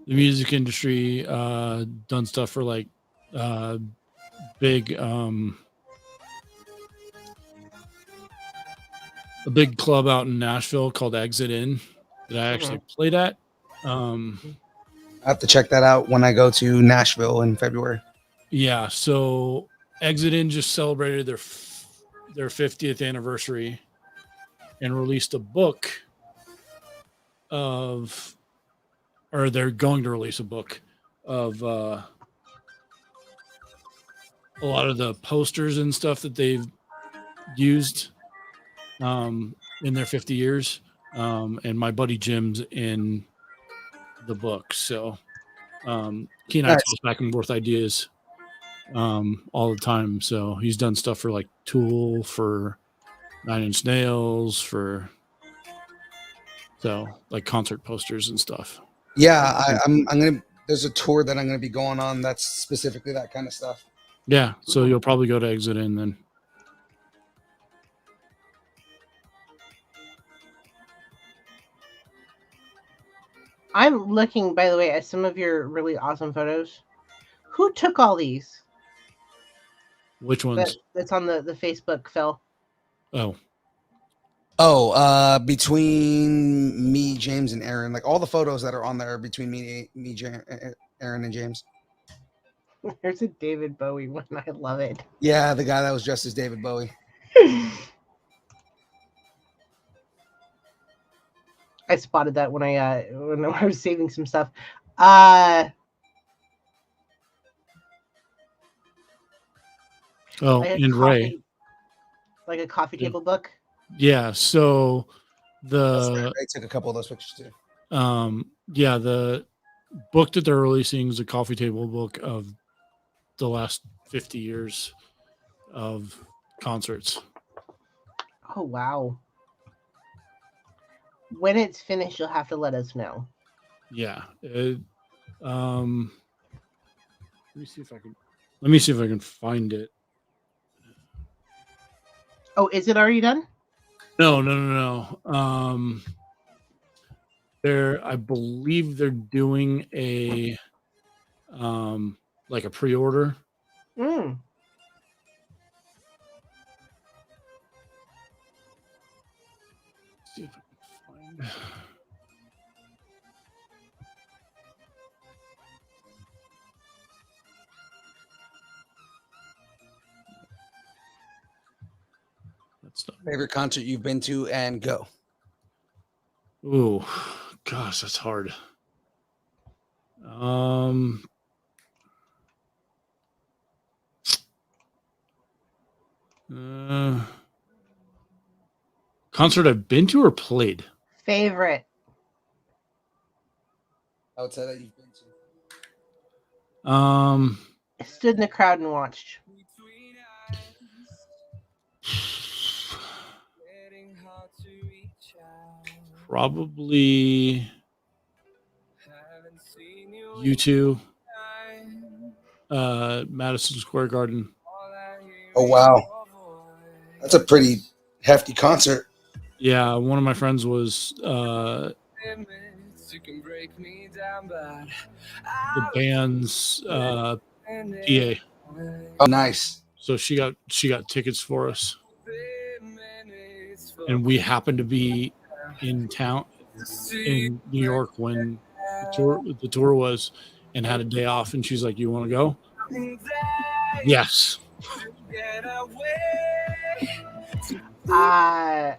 music industry. Done stuff for like big a big club out in Nashville called Exit In that I actually played at. I have to check that out when I go to Nashville in February. Yeah, so Exit In just celebrated their 50th anniversary and released a book or they're going to release a book of a lot of the posters and stuff that they've used in their 50 years. And my buddy Jim's in the book. So he and I Nice. toss back and forth ideas. all the time. So he's done stuff for like Tool, for Nine Inch Nails, for like concert posters and stuff. Yeah, I'm gonna. There's a tour that I'm gonna be going on that's specifically that kind of stuff. Yeah, so you'll probably go to Exit In then. I'm looking, by the way, at some of your really awesome photos. Who took all these? Which ones? That's on the Facebook, Phil. Between me, James, and Aaron, like all the photos that are on there are between me, Aaron, and James. There's a David Bowie one. I love it. Yeah, the guy that was dressed as David Bowie. I spotted that when I was saving some stuff. Like and Ray. Like a coffee table book. Yeah, so Ray took a couple of those pictures too. Yeah, the book that they're releasing is a coffee table book of the last 50 years of concerts. Oh wow. When it's finished, you'll have to let us know. Yeah. Let me see if I can find it. Oh, is it already done? No. I believe they're doing a like a pre-order. Mm. Let's see if I can find. Favorite concert you've been to and go. Oh, gosh, that's hard. Concert I've been to or played? Favorite. I would say that you've been to. I stood in the crowd and watched. Probably U2, Madison Square Garden. Oh wow, that's a pretty hefty concert. Yeah, one of my friends was the band's PA. Oh, nice. So she got tickets for us, and we happened to be in town in New York when the tour was, and had a day off, and she's like, "You want to go?" Yes. I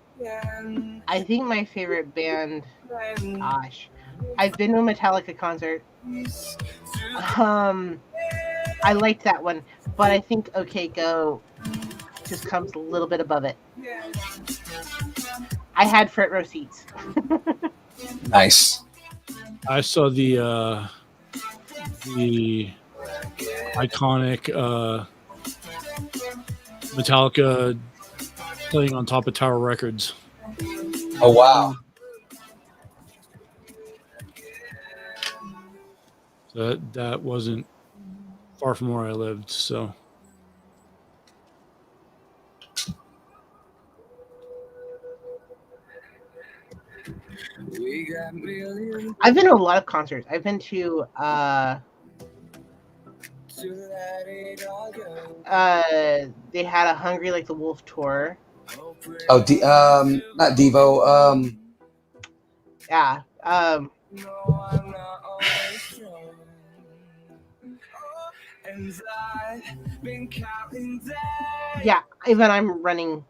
think my favorite band. Gosh, I've been to a Metallica concert. I liked that one, but I think OK Go just comes a little bit above it. I had front row seats. Nice. I saw the iconic Metallica playing on top of Tower Records. Oh wow. So that wasn't far from where I lived, so. I've been to a lot of concerts. I've been to they had a Hungry Like the Wolf tour. Oh, not Devo. Yeah. Yeah, even I'm running.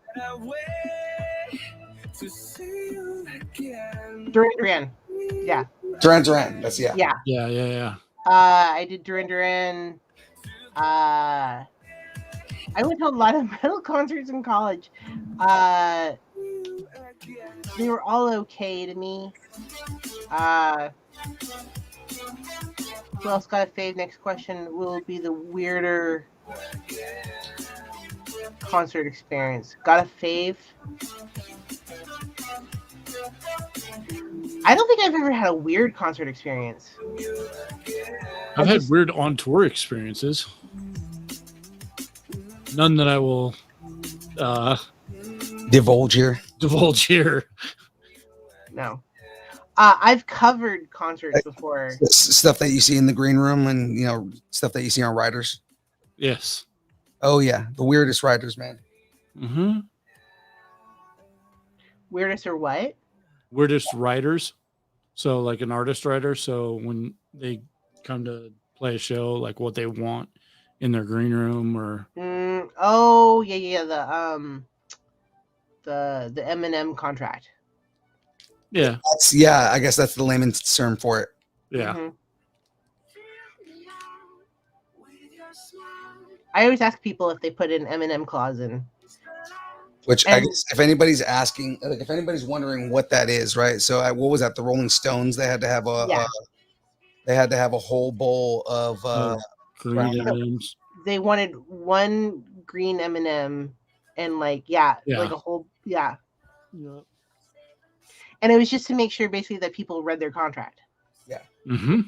Duran. Yeah. Duran. That's yeah. Yeah. I did Duran. I went to a lot of metal concerts in college. They were all okay to me. Who else got a fave? Next question will be the weirder Concert experience. Got a fave? I don't think I've ever had a weird concert experience. I've had weird on tour experiences. None that I will Divulge here. divulge here. No. I've covered concerts before. Stuff that you see in the green room, and stuff that you see on riders. Yes. Oh yeah, the weirdest riders, man. Mm-hmm. Weirdest or what? Weirdest writers. So like an artist writer. So when they come to play a show, like what they want in their green room, or Oh yeah, the Eminem contract. yeah, I guess that's the layman's term for it. yeah. Mhm. I always ask people if they put an Eminem clause in. Which I guess if anybody's asking, like if anybody's wondering what that is, right? So what was that? The Rolling Stones. They had to have a whole bowl of Green brown- M&Ms. They wanted one green M&M and like a whole Yeah. and it was just to make sure basically that people read their contract. Mm-hmm.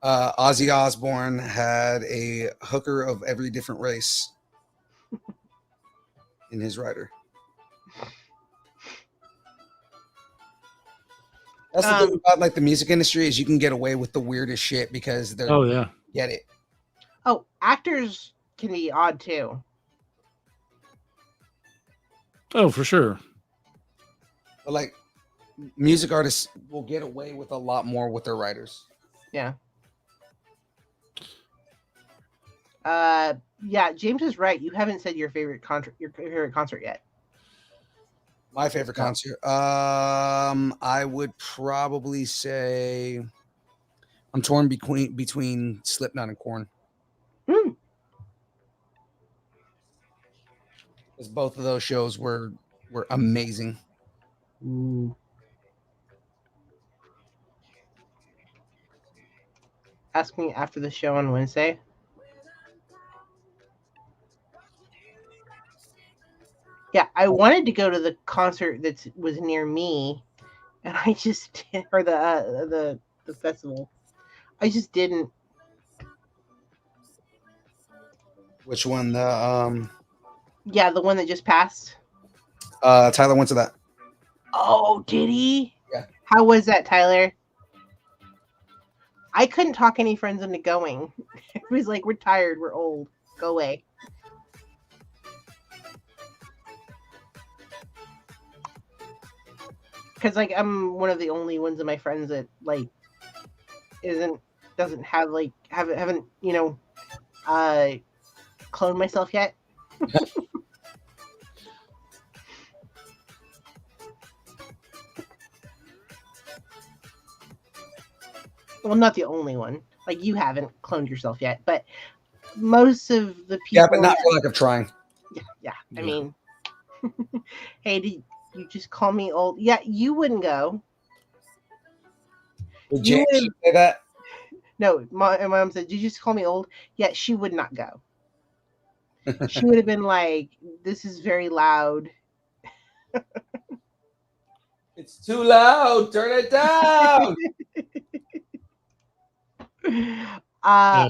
Ozzy Osbourne had a hooker of every different race in his rider. That's the thing about like the music industry is you can get away with the weirdest shit because they're get it. Oh, actors can be odd too. Oh, for sure. But like music artists will get away with a lot more with their writers. Yeah. James is right. You haven't said your favorite concert yet. My favorite concert. I would probably say I'm torn between Slipknot and Korn. Because both of those shows were amazing. Ooh. Ask me after the show on Wednesday. Yeah, I wanted to go to the concert that was near me, and I just or the festival. I just didn't. Which one? The one that just passed. Tyler went to that. Oh, did he? Yeah. How was that, Tyler? I couldn't talk any friends into going. It was like, we're tired, we're old, go away. Because like I'm one of the only ones of my friends that like doesn't have like haven't cloned myself yet. Well, I'm not the only one. Like you haven't cloned yourself yet, but most of the people. Yeah, but not for lack of trying. Yeah. I mean, hey, did you just call me old? Yeah, you wouldn't go. Did James say that? No, my mom said, "Did you just call me old?" Yeah, she would not go. She would have been like, "This is very loud." It's too loud. Turn it down. I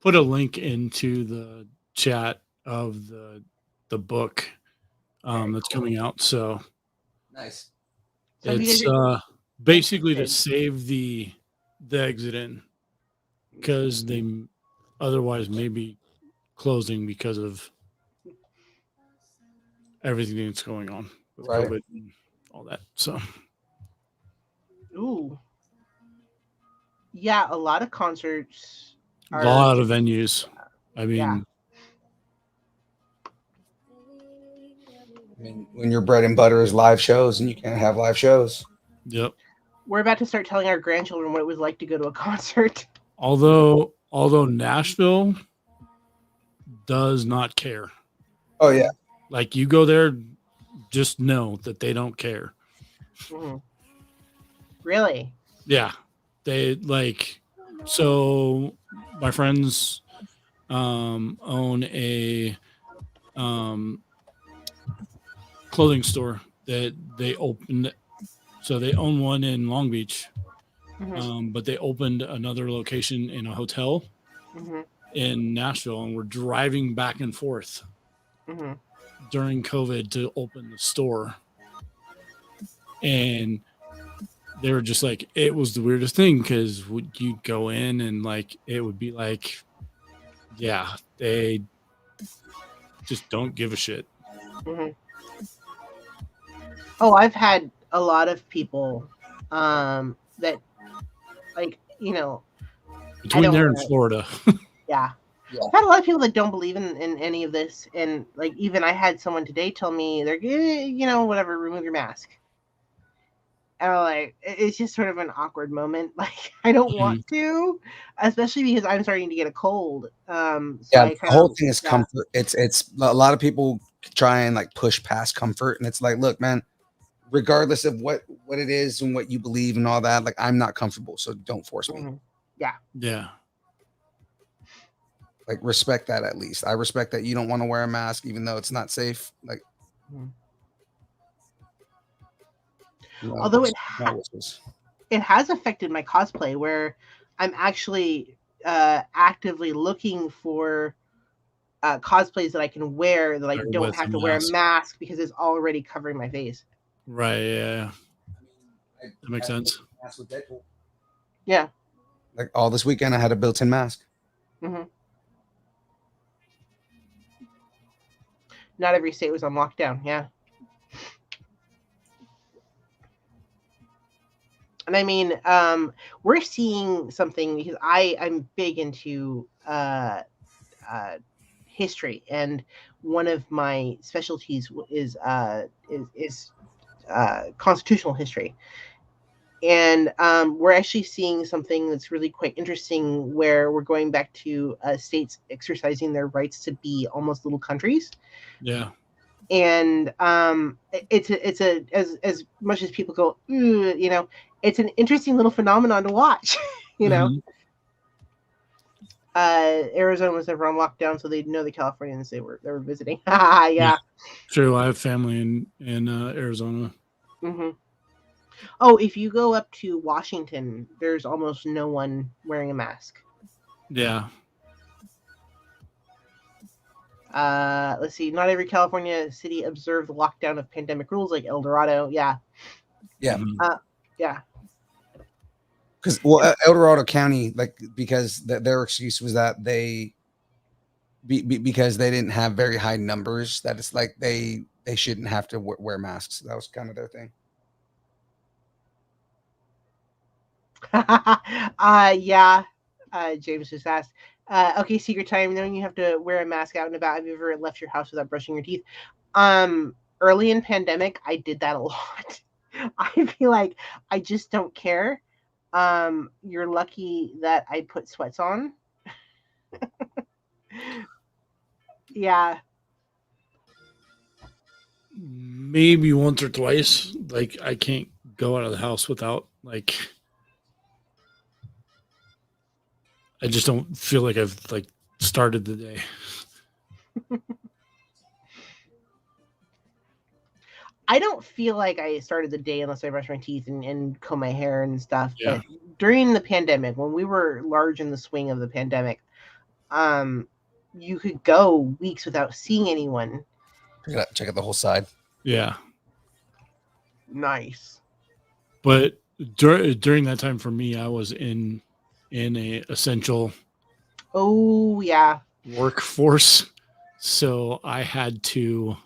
put a link into the chat of the book that's coming out. So nice. It's basically to save the exit in because they otherwise may be closing because of everything that's going on with COVID and all that. So, ooh, yeah, a lot of concerts. A lot of venues. I mean, when your bread and butter is live shows and you can't have live shows. Yep. We're about to start telling our grandchildren what it was like to go to a concert. Although Nashville does not care. Oh yeah. Like you go there, just know that they don't care. Mm-hmm. Really? Yeah. They like, so my friends own a clothing store that they opened. So they own one in Long Beach, but they opened another location in a hotel in Nashville, and we're driving back and forth during COVID to open the store. And they were just like, it was the weirdest thing because you'd go in and like it would be like, yeah, they just don't give a shit. Oh, I've had a lot of people that, like, you know, Between there and Florida. Yeah. I've had a lot of people that don't believe in any of this. And like, even I had someone today tell me they're, you know, whatever, remove your mask. And I'm like, it's just sort of an awkward moment. Like, I don't want to, especially because I'm starting to get a cold. So the whole thing is comfort. It's a lot of people try and like push past comfort. And it's like, look, man, regardless of what it is and what you believe and all that, like, I'm not comfortable. So don't force me. Yeah. Like, respect that. At least I respect that you don't want to wear a mask even though it's not safe. Like, although it has affected my cosplay, where I'm actually actively looking for cosplays that I can wear that I don't have to wear a mask because it's already covering my face. Right. Yeah. That makes sense. Mask with Deadpool. Yeah. Like, all this weekend I had a built-in mask. Not every state was on lockdown. Yeah. And I mean, we're seeing something because I'm big into history, and one of my specialties is constitutional history. And we're actually seeing something that's really quite interesting, where we're going back to states exercising their rights to be almost little countries. Yeah. And it's as much as people go, you know, it's an interesting little phenomenon to watch. You know, Arizona was never on lockdown, so they know the Californians they were visiting. Yeah. True. I have family in Arizona. Oh, if you go up to Washington, there's almost no one wearing a mask. Yeah. Let's see. Not every California city observed the lockdown of pandemic rules, like El Dorado. Yeah. Yeah. Yeah. Because El Dorado County, like, because their excuse was that because they didn't have very high numbers, that it's like they shouldn't have to wear masks. That was kind of their thing. Yeah. James just asked. Okay, secret time. Knowing you have to wear a mask out and about. Have you ever left your house without brushing your teeth? Early in pandemic, I did that a lot. I feel like I just don't care. You're lucky that I put sweats on. Yeah. Maybe once or twice. Like, I can't go out of the house without, like, I just don't feel like I've like started the day. I don't feel like I started the day unless I brush my teeth and comb my hair and stuff. Yeah. But during the pandemic, when we were large in the swing of the pandemic, you could go weeks without seeing anyone. Check out the whole side. Yeah. Nice. But during that time for me, I was in a essential workforce, so I had to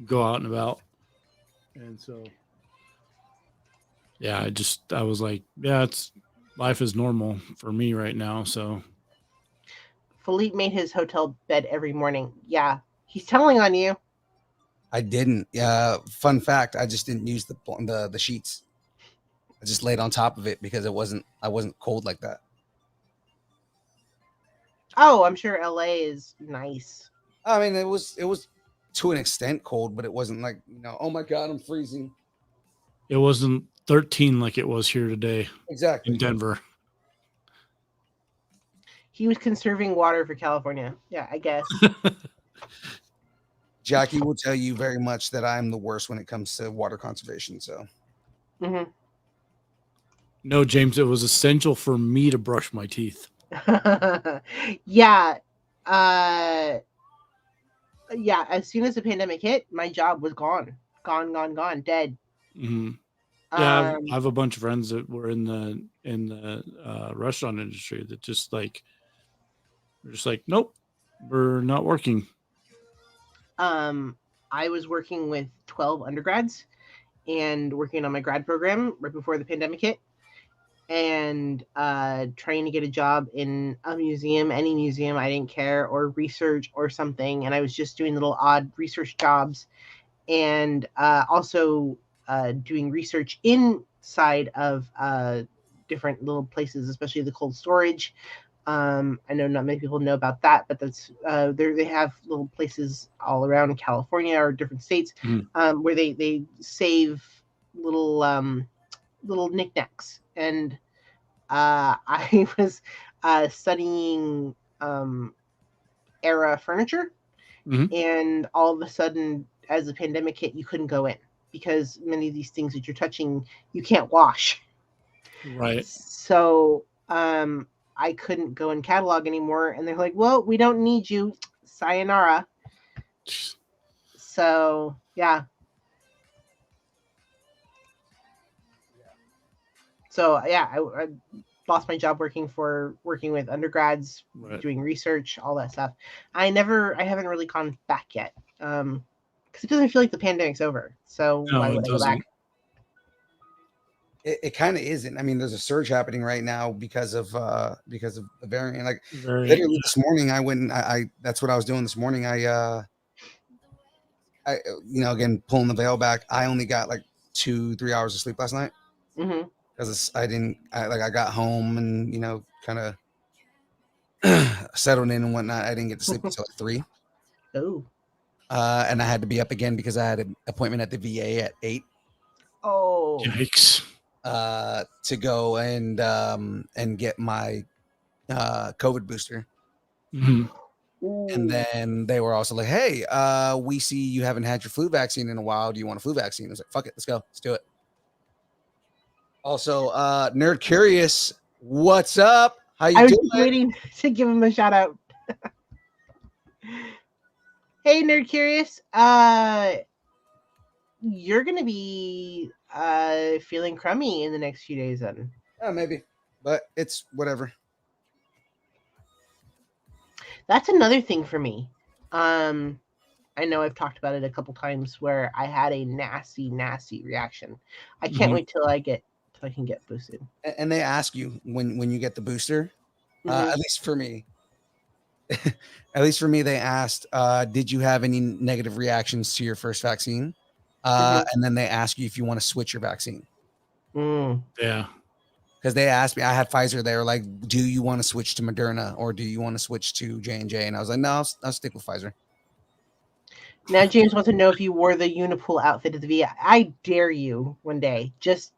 go out and about, and so I was like, it's life is normal for me right now. So Philippe made his hotel bed every morning. Yeah, he's telling on you. I didn't. Fun fact: I just didn't use the sheets. I just laid on top of it because I wasn't cold like that. Oh, I'm sure LA is nice. I mean, it was to an extent cold, but it wasn't like, oh my God, I'm freezing. It wasn't 13 like it was here today. Exactly. In Denver. He was conserving water for California. Yeah, I guess. Jackie will tell you very much that I'm the worst when it comes to water conservation. So Hmm. No, James, it was essential for me to brush my teeth. Yeah. Yeah, as soon as the pandemic hit, my job was gone. Gone, dead. Mhm. Yeah, I Um, have a bunch of friends that were in the restaurant industry that just like they're just like, nope, we're not working. I was working with 12 undergrads and working on my grad program right before the pandemic hit, and trying to get a job in a museum, any museum, I didn't care, or research or something. And I was just doing little odd research jobs, and also doing research inside of different little places, especially the cold storage. I know not many people know about that, but that's they have little places all around California or different states Mhm. where they save little little knickknacks. And I was studying era furniture, Mhm. and all of a sudden, as the pandemic hit, you couldn't go in because many of these things that you're touching, you can't wash. Right. So I couldn't go in catalog anymore, and they're like, "Well, we don't need you, sayonara." So yeah. So yeah, I lost my job working with undergrads, Right. doing research, all that stuff. I haven't really gone back yet, because it doesn't feel like the pandemic's over. So why No, it would I go back? doesn't. it kind of isn't. I mean, there's a surge happening right now because of the variant. Like Very. literally this morning, I went. I that's what I was doing this morning. I again pulling the veil back. I only got like 2-3 hours of sleep last night Hmm. because I didn't. I got home and kind of settled in and whatnot. I didn't get to sleep until like 3. Oh, And I had to be up again because I had an appointment at the VA at 8 oh, Yikes. to go and get my COVID booster. Mhm. And ooh. then they were also like, "Hey, we see you haven't had your flu vaccine in a while. Do you want a flu vaccine?" I was like, "Fuck it, let's go, let's do it." Also, Nerd Curious, what's up? How you I was doing? just waiting to give him a shout out. Hey, Nerd Curious. You're gonna be feeling crummy in the next few days then. Maybe, but it's whatever. That's another thing for me. Um, I know I've talked about it a couple times where I had a nasty reaction. I can't Mhm. wait till I can get boosted. And they ask you when you get the booster. Hmm. At least for me, they asked, "Did you have any negative reactions to your first vaccine?" Hmm. And then they ask you if you want to switch your vaccine. Mm. Yeah. Because they asked me, I had Pfizer. They were like, "Do you want to switch to Moderna or do you want to switch to J&J?" And I was like, "No, I'll stick with Pfizer." Now James wants to know if you wore the Unipool outfit at the VA. I dare you one day. Just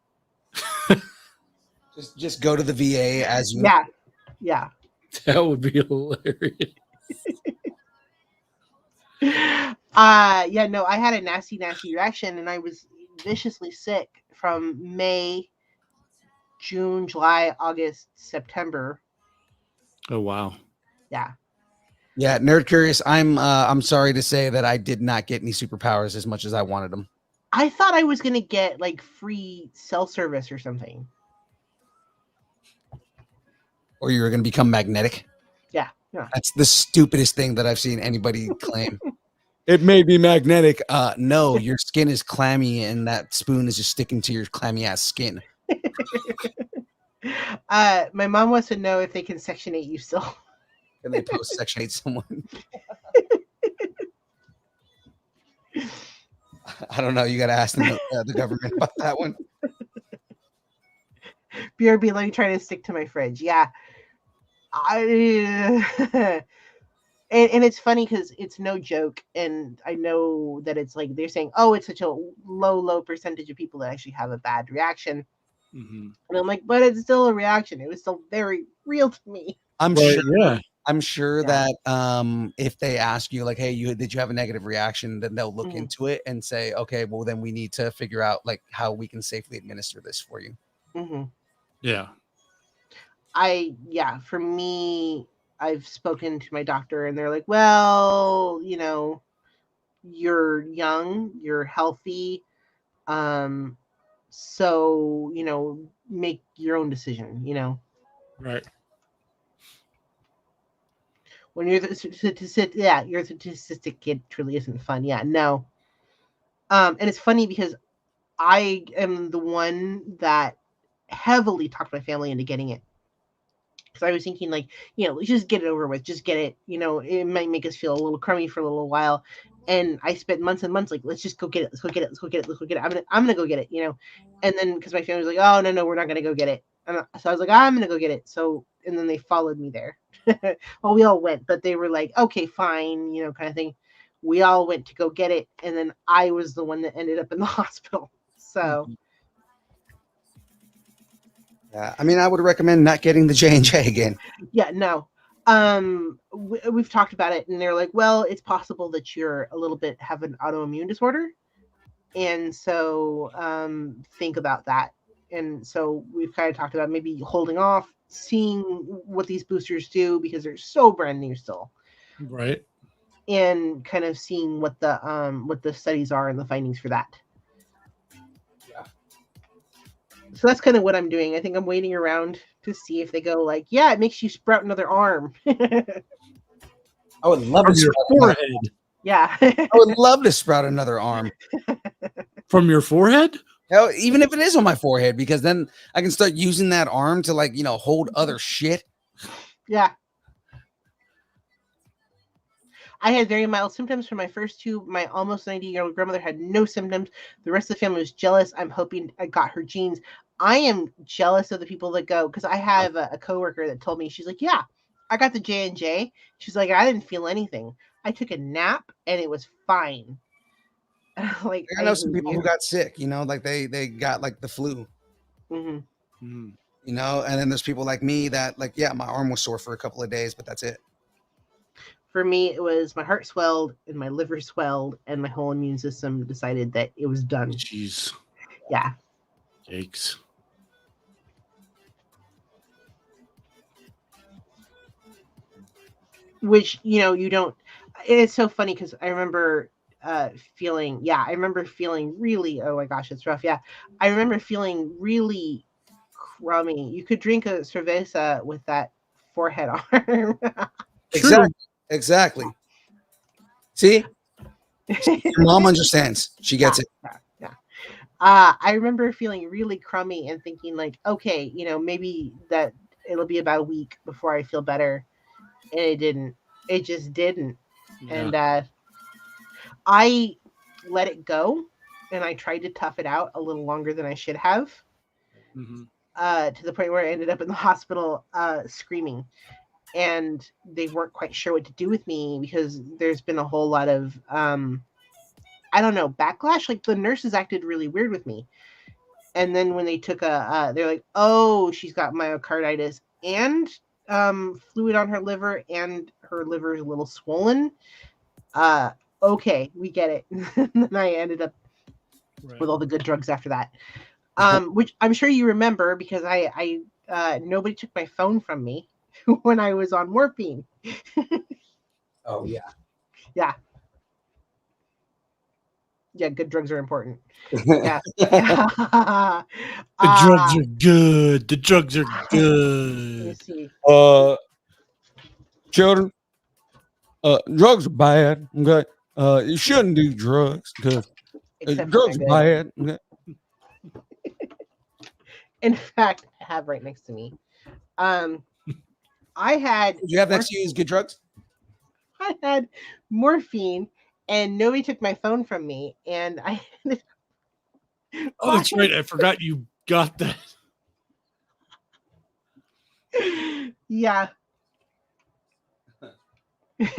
Just go to the VA as you. yeah, yeah. That would be hilarious. Yeah, no, I had a nasty reaction, and I was viciously sick from May, June, July, August, September. Oh wow. Yeah. Yeah, Nerd Curious. I'm sorry to say that I did not get any superpowers as much as I wanted them. I thought I was gonna get like free cell service or something. Or you were going to become magnetic. Yeah, yeah. That's the stupidest thing that I've seen anybody claim. It may be magnetic. No, your skin is clammy, and that spoon is just sticking to your clammy ass skin. My mom wants to know if they can Section 8 you still. And they post Section 8 someone. I don't know. You got to ask the government about that one. BRB, let me try to stick to my fridge. Yeah. I and it's funny because it's no joke, and I know that it's like they're saying, oh, it's such a low percentage of people that actually have a bad reaction. Mhm. And I'm like, but it's still a reaction. It was still very real to me. I'm Right, sure. yeah. I'm sure Yeah. that if they ask you like, hey, did you have a negative reaction, then they'll look Mhm. into it and say, okay, well then we need to figure out like how we can safely administer this for you. Mm-hmm. Yeah. For me, I've spoken to my doctor and they're like, well, you're young, you're healthy. So, make your own decision, Right. when you're the statistic, yeah, you're the statistic kid truly isn't fun. Yeah, no. And it's funny because I am the one that heavily talked my family into getting it. Because I was thinking, like, let's just get it over with. Just get it. It might make us feel a little crummy for a little while. And I spent months and months like, let's just go get it. Let's go get it. Let's go get it. Let's go get it. I'm gonna go get it. And then because my family was like, oh no, we're not gonna go get it. And so I was like, I'm gonna go get it. So and then they followed me there. Well, we all went, but they were like, okay, fine, kind of thing. We all went to go get it, and then I was the one that ended up in the hospital. So. Yeah, I mean, I would recommend not getting the J&J again. Yeah, no. We've talked about it, and they're like, well, it's possible that you're a little bit have an autoimmune disorder, and so think about that. And so we've kind of talked about maybe holding off, seeing what these boosters do because they're so brand new still, Right. and kind of seeing what the studies are and the findings for that. Yeah. So that's kind of what I'm doing. I think I'm waiting around to see if they go like, yeah, it makes you sprout another arm. I would love From to your sprout another, Yeah. forehead. I would love to sprout another arm. From your forehead? Hell, even if it is on my forehead, because then I can start using that arm to like, hold other shit. Yeah. I had very mild symptoms for my first two. My almost 90-year-old grandmother had no symptoms. The rest of the family was jealous. I'm hoping I got her genes. I am jealous of the people that go, because I have a coworker that told me, she's like, yeah, I got the J&J. She's like, I didn't feel anything. I took a nap and it was fine. Like, I know some people who got sick, like they got like the flu, Mm-hmm. and then there's people like me that like, yeah, my arm was sore for a couple of days, but that's it. For me, it was my heart swelled and my liver swelled and my whole immune system decided that it was done. Jeez. Yeah. Yikes. Which, you don't. It's so funny because I remember feeling really, oh my gosh, it's rough. Yeah. I remember feeling really crummy. You could drink a cerveza with that forehead arm. Exactly. See? Your mom understands. She gets it. Yeah. I remember feeling really crummy and thinking like, okay, maybe that it'll be about a week before I feel better. And it didn't. It just didn't. Yeah. And I let it go, and I tried to tough it out a little longer than I should have. Mm-hmm. To the point where I ended up in the hospital screaming. And they weren't quite sure what to do with me because there's been a whole lot of, I don't know, backlash. Like the nurses acted really weird with me. And then when they took they're like, oh, she's got myocarditis and fluid on her liver, and her liver is a little swollen. Okay, we get it. And then I ended up with all the good drugs after that. Which I'm sure you remember because I nobody took my phone from me when I was on morphine. Oh yeah. Yeah. Yeah, good drugs are important. Yeah. The drugs are good. The drugs are Let good. me see. Children, drugs are bad. Okay. You shouldn't do drugs because drugs are bad. Okay? In fact, I have right next to me. I had. Did you have next to you is good drugs? I had morphine, and nobody took my phone from me, and I. Oh, that's right. I forgot you got that. Yeah. I've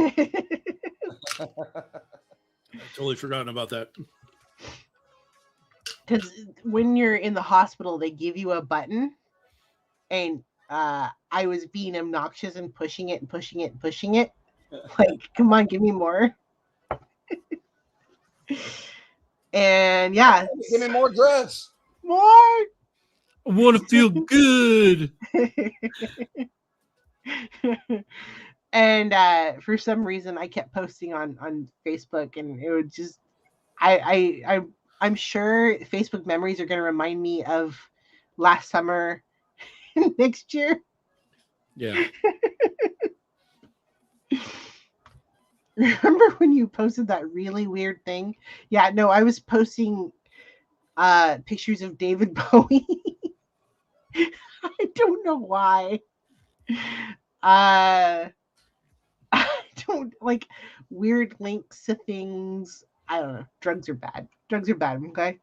totally forgotten about that. Because when you're in the hospital, they give you a button, and I was being obnoxious and pushing it and pushing it and pushing it. Like, come on, give me more. And yeah, Give me more drugs. more. I want to feel good. And for some reason, I kept posting on Facebook, and it would just, I'm sure Facebook memories are going to remind me of last summer next year. Yeah. Remember when you posted that really weird thing? Yeah, no, I was posting pictures of David Bowie. I don't know why. I don't like weird links to things. I don't know. Drugs are bad. Drugs are bad, okay?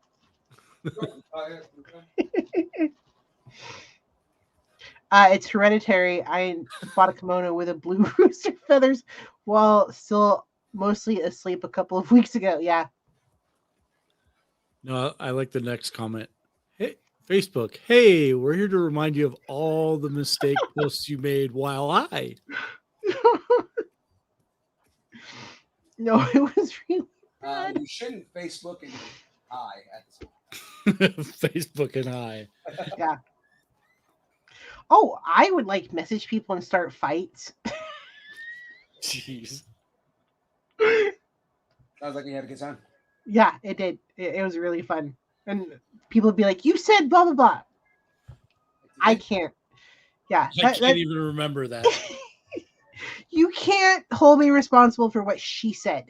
It's hereditary. I bought a kimono with a blue rooster feathers while still mostly asleep a couple of weeks ago. Yeah. No, I like the next comment. Hey, Facebook. Hey, we're here to remind you of all the mistake posts you made while I. No, it was really bad. You shouldn't Facebook and I at the same Facebook and I. Yeah. Oh, I would like message people and start fights. Jeez. Sounds like you had a good time. Yeah, it did. It was really fun. And people would be like, you said blah, blah, blah. I can't. Yeah. I can't even remember that. You can't hold me responsible for what she said.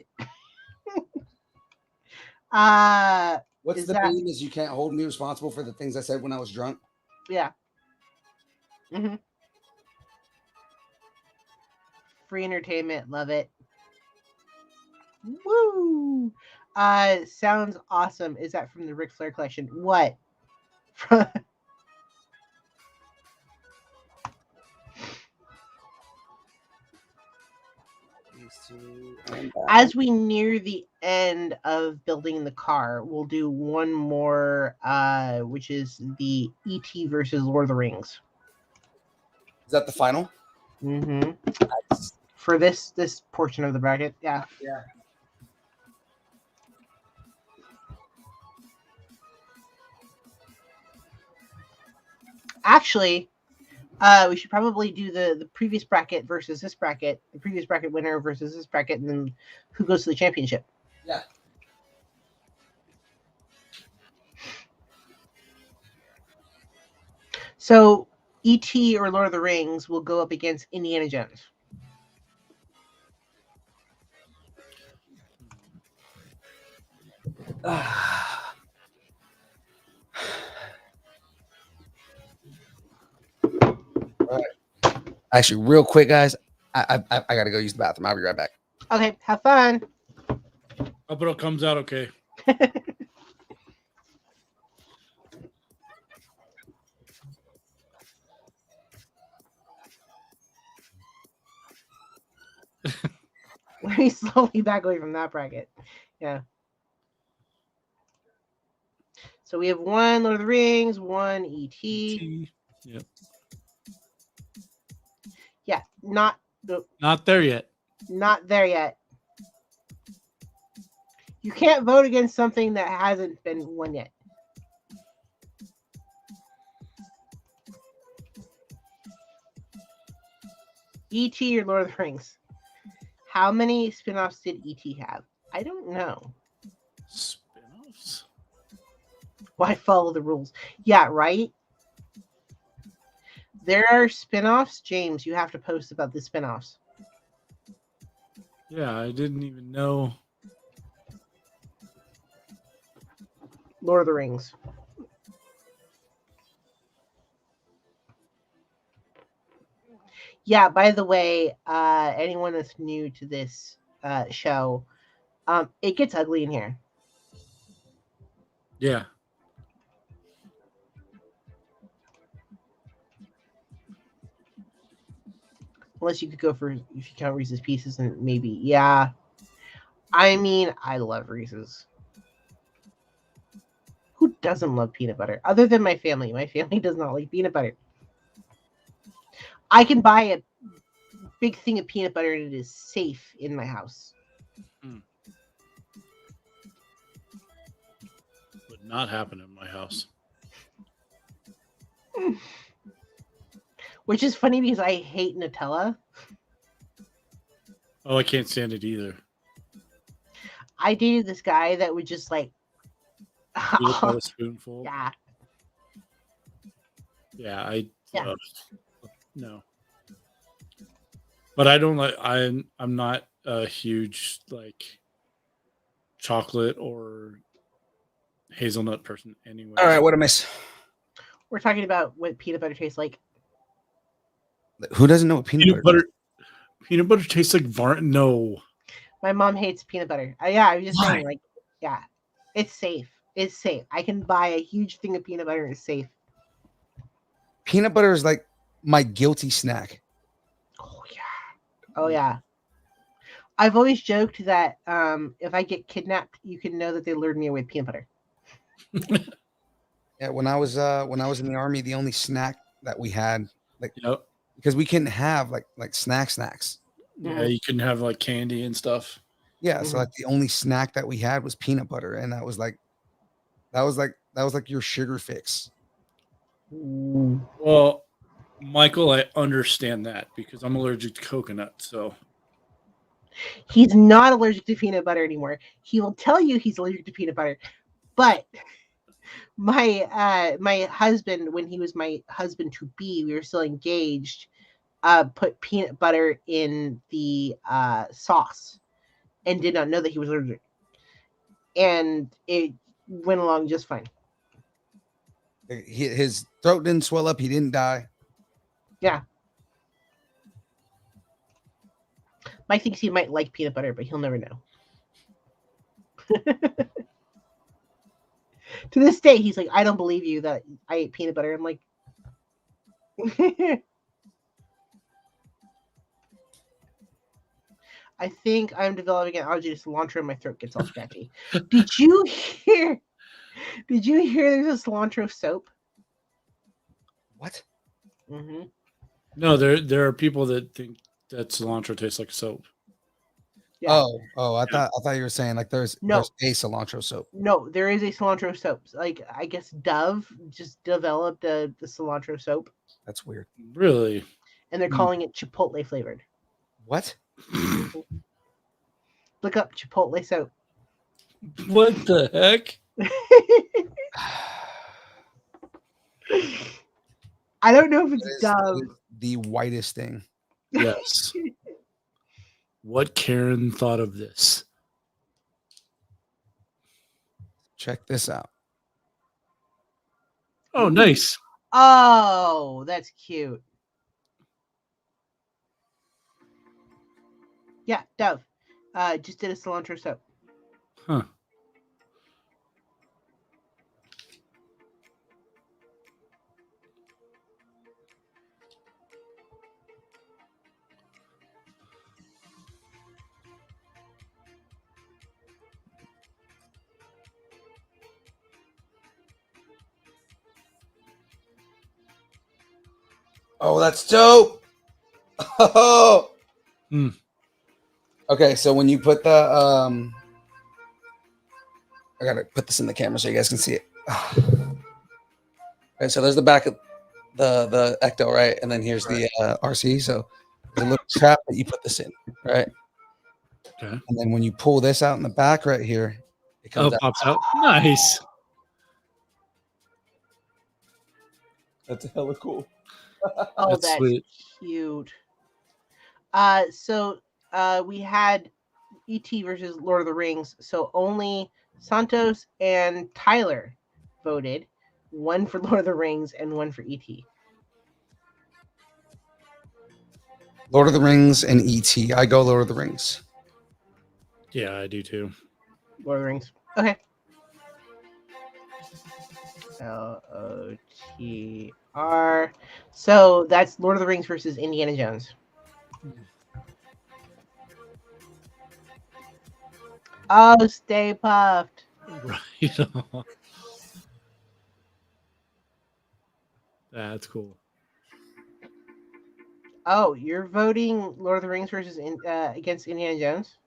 What's the meme is you can't hold me responsible for the things I said when I was drunk? Yeah. Mm-hmm. Free entertainment. Love it. Woo! Sounds awesome. Is that from the Ric Flair collection? What? As we near the end of building the car, we'll do one more, which is the E.T. versus Lord of the Rings. Is that the final? Mm-hmm. For this portion of the bracket, yeah. Yeah. Actually, we should probably do the previous bracket versus this bracket, the previous bracket winner versus this bracket, and then who goes to the championship. Yeah. So E.T. or Lord of the Rings will go up against Indiana Jones. Actually, real quick, guys, I gotta go use the bathroom. I'll be right back. Okay, have fun. Hope it all comes out okay. Let me slowly back away from that bracket. Yeah. So we have one Lord of the Rings, one E.T. Yep. Yeah, not there yet. Not there yet. You can't vote against something that hasn't been won yet. E.T. or Lord of the Rings? How many spin-offs did E.T. have? I don't know. Spin-offs? Why follow the rules? Yeah, right? There are spin-offs. James, you have to post about the spin-offs. Yeah, I didn't even know. Lord of the Rings. Yeah, by the way, anyone that's new to this show, it gets ugly in here. Yeah. Unless you could go for, if you count Reese's Pieces, and maybe, yeah. I mean, I love Reese's. Who doesn't love peanut butter? Other than my family. My family does not like peanut butter. I can buy a big thing of peanut butter and it is safe in my house. Would not happen in my house. Which is funny because I hate Nutella. Oh, I can't stand it either. I dated this guy that would just like, You look at a spoonful. yeah, Yeah, Yeah. No. But I don't like. I'm not a huge like chocolate or hazelnut person anyway. All right, what a miss. we're talking about what peanut butter tastes like. Who doesn't know what peanut butter? Peanut butter tastes like No. My mom hates peanut butter. Yeah, I was just Why? saying, like, yeah, it's safe. It's safe. I can buy a huge thing of peanut butter and it's safe. Peanut butter is like my guilty snack. Oh yeah. Oh yeah. I've always joked that if I get kidnapped, you can know that they lured me away with peanut butter. Yeah, when I was in the army, the only snack that we had, like, Yep. because we couldn't have like snacks. Yeah, you can have like candy and stuff. Yeah, so like the only snack that we had was peanut butter, and that was like your sugar fix. Well, Michael, I understand that because I'm allergic to coconut. So He's not allergic to peanut butter anymore. He will tell you he's allergic to peanut butter. But my husband, when he was my husband to be, we were still engaged, put peanut butter in the sauce and did not know that he was allergic. And it went along just fine. His throat didn't swell up. He didn't die. Yeah. Mike thinks he might like peanut butter, but he'll never know. To this day, he's like, I don't believe you that I ate peanut butter. I'm like, I think I'm developing an allergy to cilantro and my throat gets all scratchy. Did you hear there's a cilantro soap? What? Mm-hmm. no, there are people that think that cilantro tastes like soap. Yeah. Oh, I thought you were saying like there's a cilantro soap. No, there is a cilantro soap. Like, I guess Dove just developed the cilantro soap. That's weird. Really? And they're calling it Chipotle flavored. What? Look up Chipotle soap. What the heck? I don't know if it's That is Dove. the whitest thing. Yes. What Karen thought of this? Check this out. Oh, nice. Oh, that's cute. Yeah, Dove. Just did a cilantro soap. Huh. Oh, that's dope. Oh. Okay, so when you put the I gotta put this in the camera so you guys can see it. Okay, so there's the back of the Ecto, right? And then here's the RC. So the little trap that you put this in, right? Okay. And then when you pull this out in the back right here, it comes out. Pops out. Nice. That's hella cool. Oh, That's that's sweet. cute. So we had E.T. versus Lord of the Rings. So only Santos and Tyler voted. One for Lord of the Rings and one for E.T. Lord of the Rings and E.T. I go Lord of the Rings. Yeah, I do too. Lord of the Rings. Okay. LOTR. So that's Lord of the Rings versus Indiana Jones. Oh, stay puffed. Right. That's cool. Oh, you're voting Lord of the Rings versus against Indiana Jones?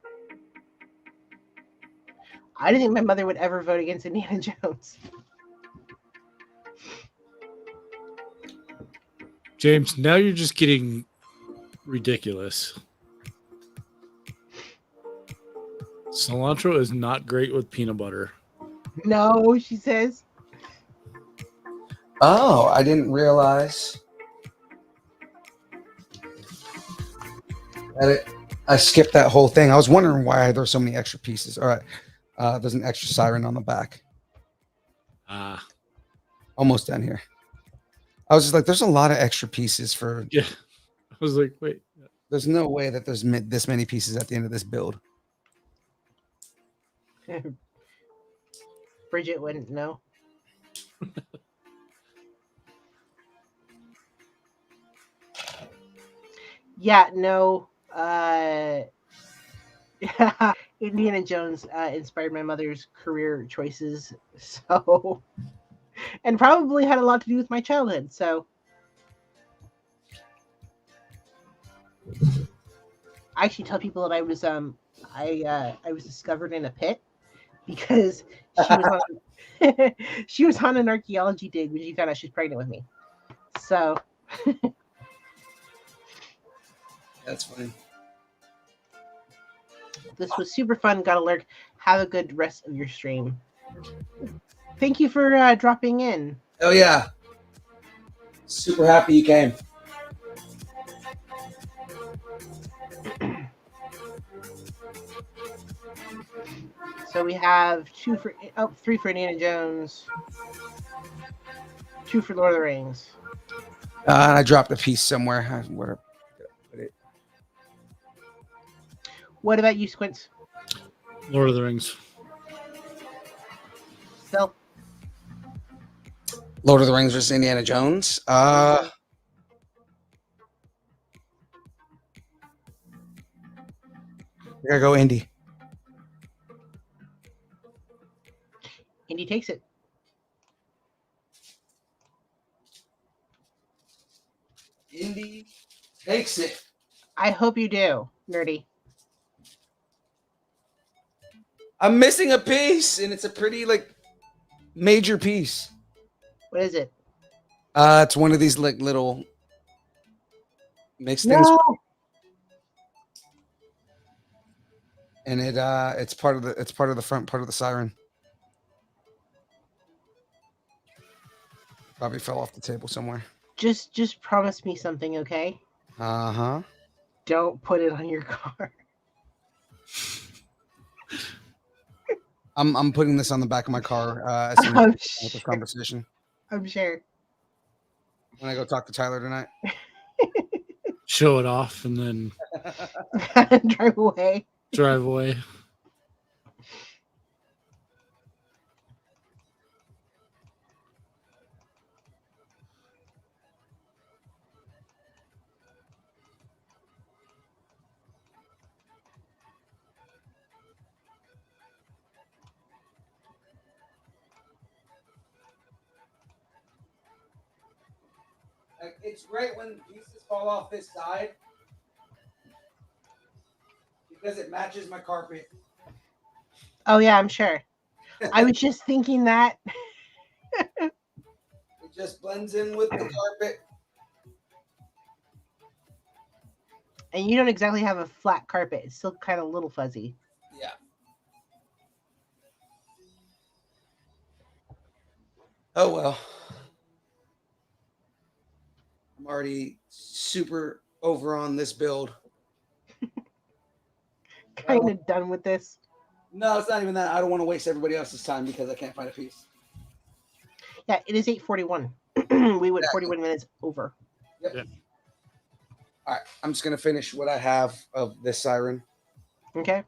I didn't think my mother would ever vote against Indiana Jones. James, now you're just getting ridiculous. Cilantro is not great with peanut butter. No, she says. Oh, I didn't realize that I skipped that whole thing. I was wondering why there's so many extra pieces. All right. There's an extra siren on the back. Ah, Almost done here. I was just like, there's a lot of extra pieces for. yeah. I was like, wait. There's no way that there's this many pieces at the end of this build. Bridget wouldn't know. Yeah, no. Indiana Jones inspired my mother's career choices, so, and probably had a lot to do with my childhood. So, I actually tell people that I was discovered in a pit because she was on she was on an archaeology dig when she found out she was pregnant with me. So That's funny. this was super fun. Gotta lurk. Have a good rest of your stream. Thank you for dropping in. Oh yeah. Super happy you came. So we have 3 for Indiana Jones, 2 for Lord of the Rings. And I dropped a piece somewhere. Where did I put it? What about you, Squints? Lord of the Rings. Phil? Lord of the Rings versus Indiana Jones. I gotta go Indy. Indy takes it. Indy takes it. I hope you do, nerdy. I'm missing a piece, and it's a pretty major piece. What is it? It's one of these little mixed things, No. and it's part of the front part of the siren. Probably fell off the table somewhere. Just promise me something, okay? Uh-huh. Don't put it on your car. I'm putting this on the back of my car as soon as we're done with this conversation. I'm sure. When I go talk to Tyler tonight. Show it off and then Drive away. drive away. It's great when pieces fall off this side because it matches my carpet. Oh yeah, I'm sure. I was just thinking that. It just blends in with the carpet. And you don't exactly have a flat carpet. It's still kind of a little fuzzy. Yeah. Oh well. I'm already super over on this build. Kind of done with this. No, it's not even that. I don't want to waste everybody else's time because I can't find a piece. Yeah, it is 8:41. We went 41 minutes over. Yep. Yeah. All right. I'm just going to finish what I have of this siren Okay.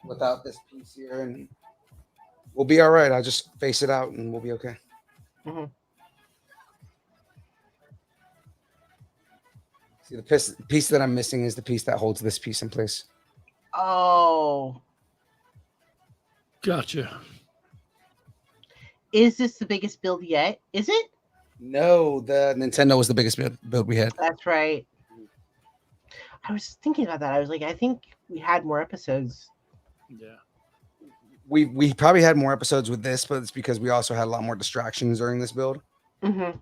without this piece here, and we'll be all right. I'll just face it out, and we'll be okay. Mm-hmm. See, the piece that I'm missing is the piece that holds this piece in place. Oh. Gotcha. Is this the biggest build yet? Is it? No, the Nintendo was the biggest build we had. That's right. I was thinking about that. I was like, I think we had more episodes. Yeah. We probably had more episodes with this, but it's because we also had a lot more distractions during this build. Mm-hmm.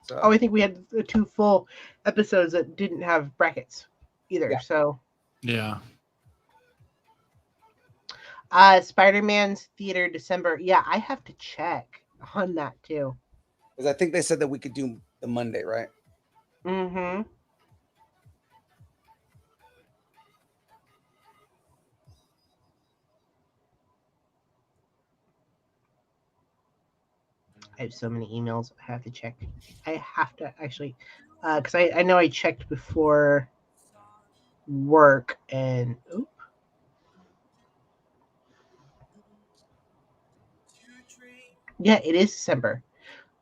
So Oh, I think we had 2 full episodes that didn't have brackets either. Yeah. So, Yeah. Spider-Man's theater December. Yeah, I have to check on that too. because I think they said that we could do the Monday, right? Mm-hmm. I have so many emails. I have to check. I have to actually, because I know I checked before work and oop. Yeah, it is December.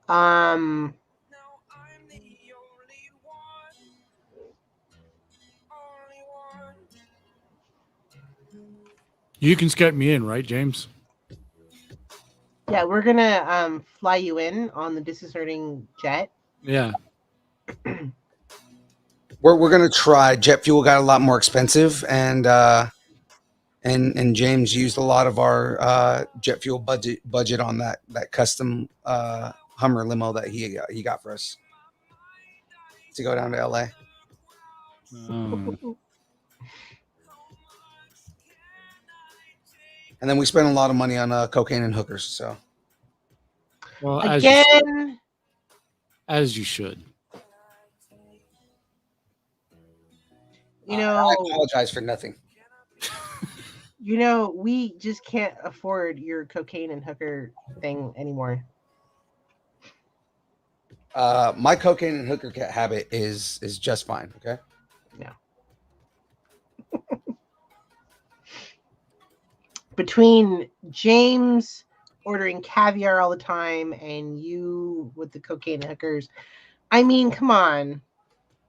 Um, You can Skype me in, right, James? yeah, we're gonna fly you in on the disconcerting jet. Yeah. We're gonna try. Jet fuel got a lot more expensive, and James used a lot of our jet fuel budget on that custom Hummer limo that he got for us to go down to LA. And then we spent a lot of money on cocaine and hookers. So Well, Again, as you should. you I know, apologize for nothing. we just can't afford your cocaine and hooker thing anymore. My cocaine and hooker habit is just fine. Okay. No. Between James ordering caviar all the time and you with the cocaine and hookers, I mean, come on.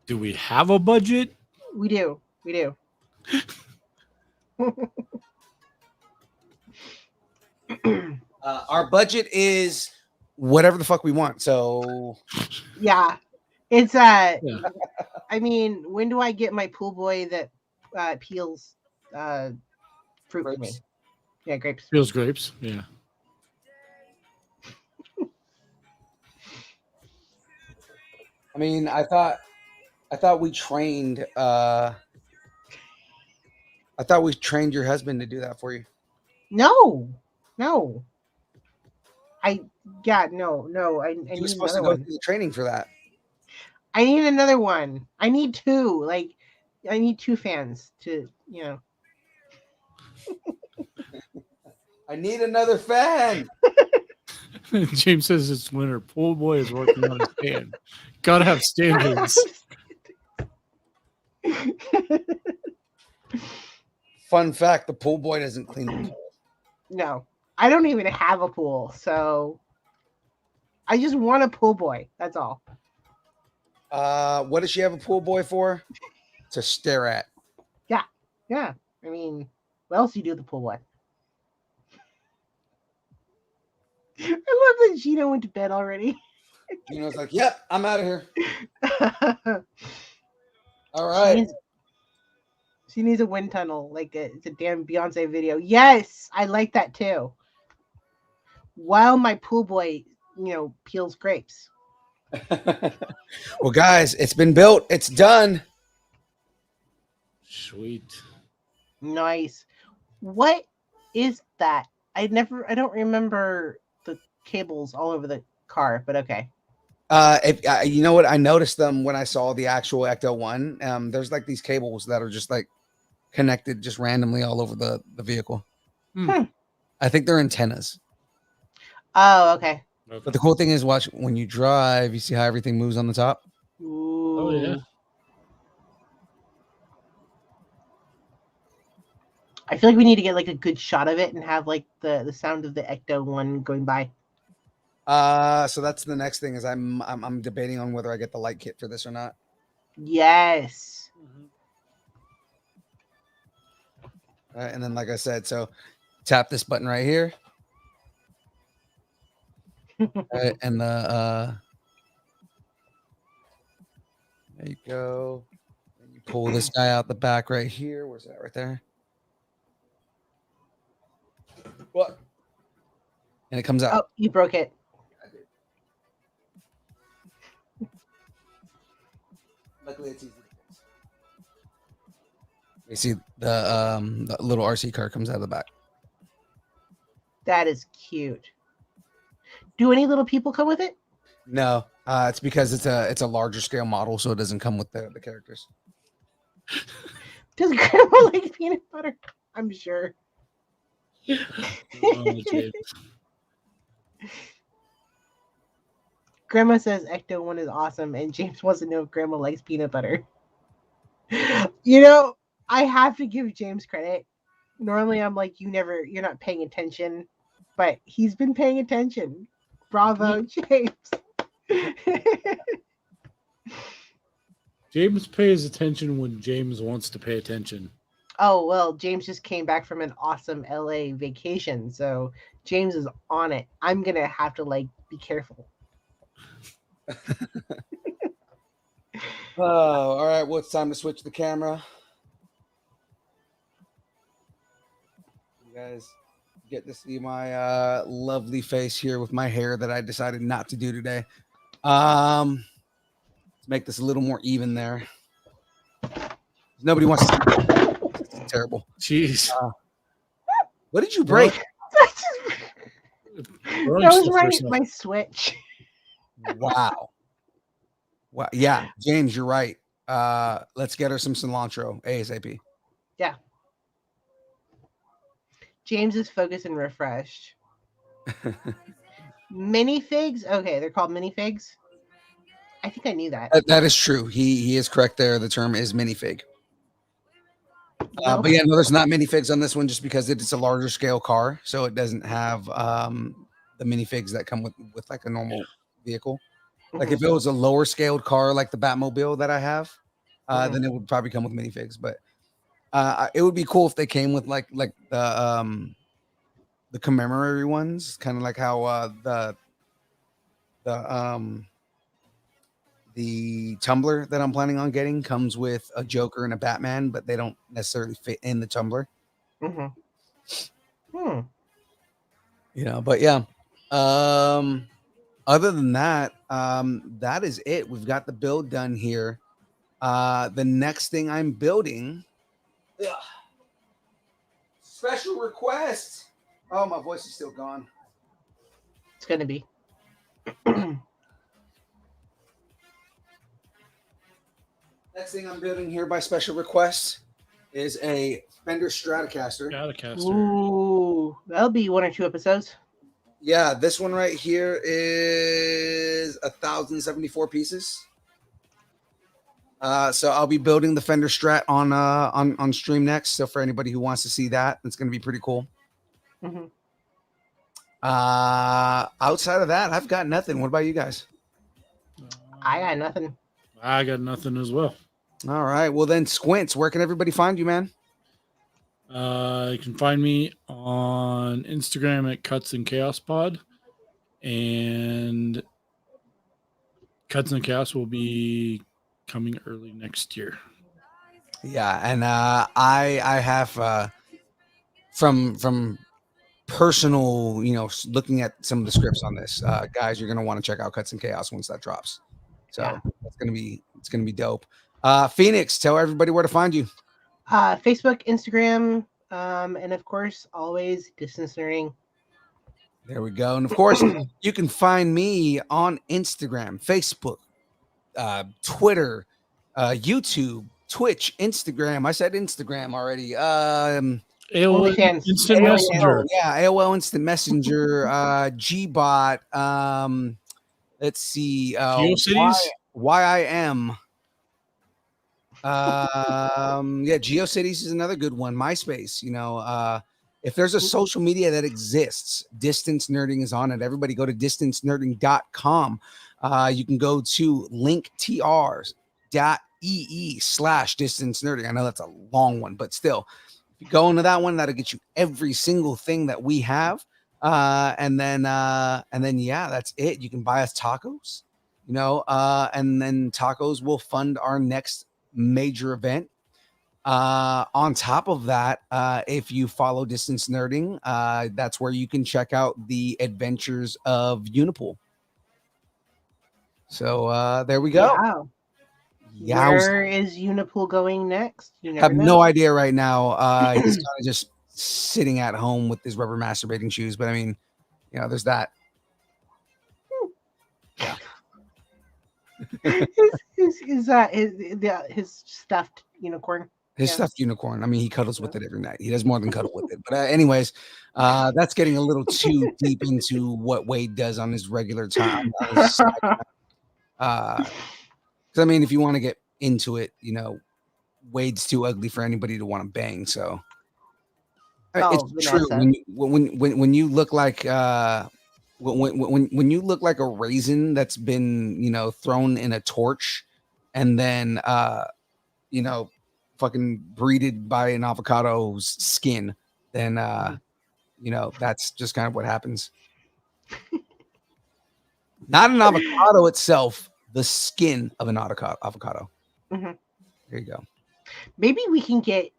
Do we have a budget? We do. We do. Our budget is whatever the fuck we want. So Yeah. It's Yeah. I mean, when do I get my pool boy that peels fruit for me? grapes. Yeah, grapes. Feels grapes. Yeah. I mean, I thought we trained. I thought we trained your husband to do that for you. No. No. I He need was supposed to another go one. through the training for that. I need another one. I need 2. Like I need 2 fans to, I need another fan. James says it's winter. Pool boy is working on his stand. Gotta have standards. Fun fact: the pool boy doesn't clean the pool. No. I don't even have a pool, so I just want a pool boy. That's all. What does she have a pool boy for? To stare at. Yeah. I mean, what else do you do with the pool boy? I love that Gino went to bed already. Gino's like, "Yep, I'm out of here." All She right. needs a wind tunnel, like it's a damn Beyonce video. Yes, I like that too. While my pool boy, peels grapes. Well, guys, it's been built. It's done. Sweet. Nice. What is that? I don't remember the cables all over the car, but okay. You know what? I noticed them when I saw the actual Ecto one. There's like these cables that are just like connected just randomly all over the vehicle. I think they're antennas. Oh, okay. But the cool thing is, watch when you drive, you see how everything moves on the top. Ooh. Oh yeah. I feel like we need to get like a good shot of it and have like the sound of the Ecto one going by. So that's the next thing is I'm debating on whether I get the light kit for this or not. Yes. And then, like I said, so tap this button right here, and the there you go. And you pull this guy out the back right here. Where's that? Right there. What? And it comes out. Oh, you broke it. Luckily, it's easy to fix. You see the little RC car comes out of the back. That is cute. Do any little people come with it? No, it's because it's a larger scale model, so it doesn't come with the characters. Does Grandma like peanut butter? I'm sure. Oh, James. Grandma says Ecto 1 is awesome, and James wants to know if Grandma likes peanut butter. You know, I have to give James credit. Normally, I'm like, you're not paying attention, but he's been paying attention. Bravo, James. James pays attention when James wants to pay attention. Oh, well, James just came back from an awesome LA vacation, so James is on it. I'm going to have to, be careful. Oh, all right. Well, it's time to switch the camera. You guys get to see my lovely face here with my hair that I decided not to do today. Let's make this a little more even there. Nobody wants to. It's terrible. Jeez. What did you break? That was my Switch. Wow. Wow. Yeah, James, you're right. Let's get her some cilantro ASAP. Yeah. James is focused and refreshed. Minifigs? Okay, they're called minifigs. I think I knew that. That is true. He is correct there. The term is minifig. But yeah, no, there's not minifigs on this one just because it's a larger scale car, so it doesn't have the minifigs that come with like a normal vehicle. Like if it was a lower scaled car like the Batmobile that I have, then it would probably come with minifigs. But it would be cool if they came with like the commemoratory ones, kind of like how the tumbler that I'm planning on getting comes with a Joker and a Batman, but they don't necessarily fit in the tumbler. You know, but yeah. Other than that, that is it. We've got the build done here. The next thing I'm building, special request. Oh, my voice is still gone. It's gonna be. Next thing I'm building here by special request is a Fender Stratocaster. Ooh, that'll be 1 or 2 episodes. Yeah, this one right here is 1,074 pieces. So I'll be building the Fender Strat on stream next. So for anybody who wants to see that, it's going to be pretty cool. Outside of that, I've got nothing. What about you guys? I got nothing. I got nothing as well. All right. Well, then, Squints, where can everybody find you, man? You can find me on Instagram at Cuts and Chaos Pod, and Cuts and Chaos will be coming early next year. Yeah, and I have from personal, looking at some of the scripts on this, guys, you're gonna want to check out Cuts and Chaos once that drops. So it's gonna be dope. Phoenix, tell everybody where to find you. Facebook, Instagram, and of course, always distance learning. There we go. And of course, you can find me on Instagram, Facebook, Twitter, YouTube, Twitch, Instagram. I said Instagram already. AOL Instant Messenger. Yeah, AOL Instant Messenger, Gbot. Let's see. GeoCities? YIM. Yeah, GeoCities is another good one. MySpace, if there's a social media that exists, Distance Nerding is on it. Everybody go to distancenerding.com. You can go to linktr.ee/distance nerding. I know that's a long one, but still, if you go into that one, that'll get you every single thing that we have. And then yeah, that's it. You can buy us tacos, and then tacos will fund our next major event. On top of that, if you follow Distance Nerding, that's where you can check out the adventures of Unipool. So there we go. Yeah. Where is Unipool going next? You never have know. no idea right now. He's kind of just sitting at home with his rubber masturbating shoes, but I mean, you know, there's that. Yeah. his stuffed unicorn. His stuffed unicorn. I mean, he cuddles with it every night. He does more than cuddle with it. But anyways, that's getting a little too deep into what Wade does on his regular time. Because I mean, if you want to get into it, you know, Wade's too ugly for anybody to want to bang. So it's true. When you look like when you look like a raisin that's been, you know, thrown in a torch and then you know, fucking breeded by an avocado's skin, then you know, that's just kind of what happens. Not an avocado itself, the skin of an avocado. Mm-hmm. There you go. Maybe we can get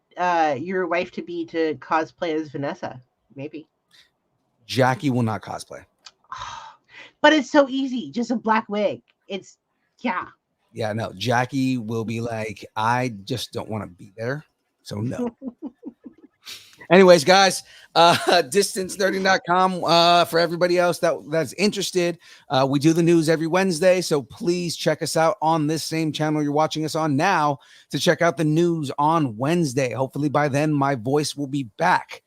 your wife to cosplay as Vanessa. Maybe Jackie will not cosplay. But it's so easy, just a black wig. It's Yeah, no, Jackie will be like, I just don't want to be there. So no. Anyways, guys, distancenerding.com for everybody else that's interested. We do the news every Wednesday, so please check us out on this same channel you're watching us on now to check out the news on Wednesday. Hopefully by then my voice will be back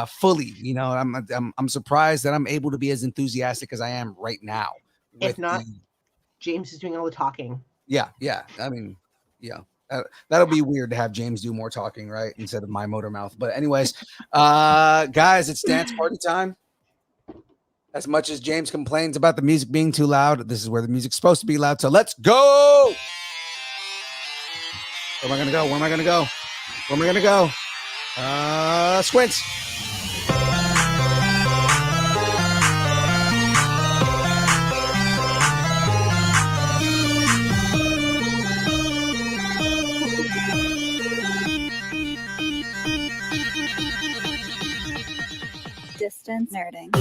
fully. You know, I'm surprised that I'm able to be as enthusiastic as I am right now. If not, James is doing all the talking. Yeah. I mean, yeah. That'll be weird to have James do more talking, right? Instead of my motor mouth. But anyways, guys, it's dance party time. As much as James complains about the music being too loud, this is where the music's supposed to be loud. So let's go. Where am I going to go? Where am I going to go? Where am I going to go? Squints. Distance nerding.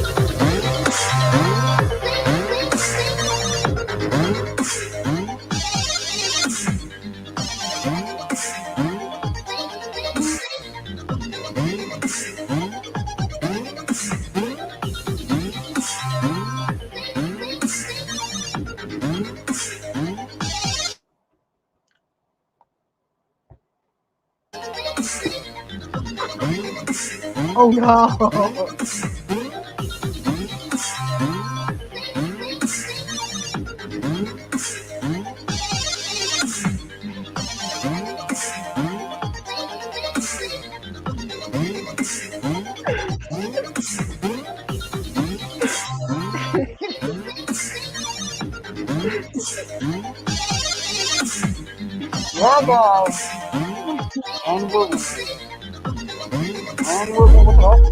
Oh no.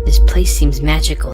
This place seems magical.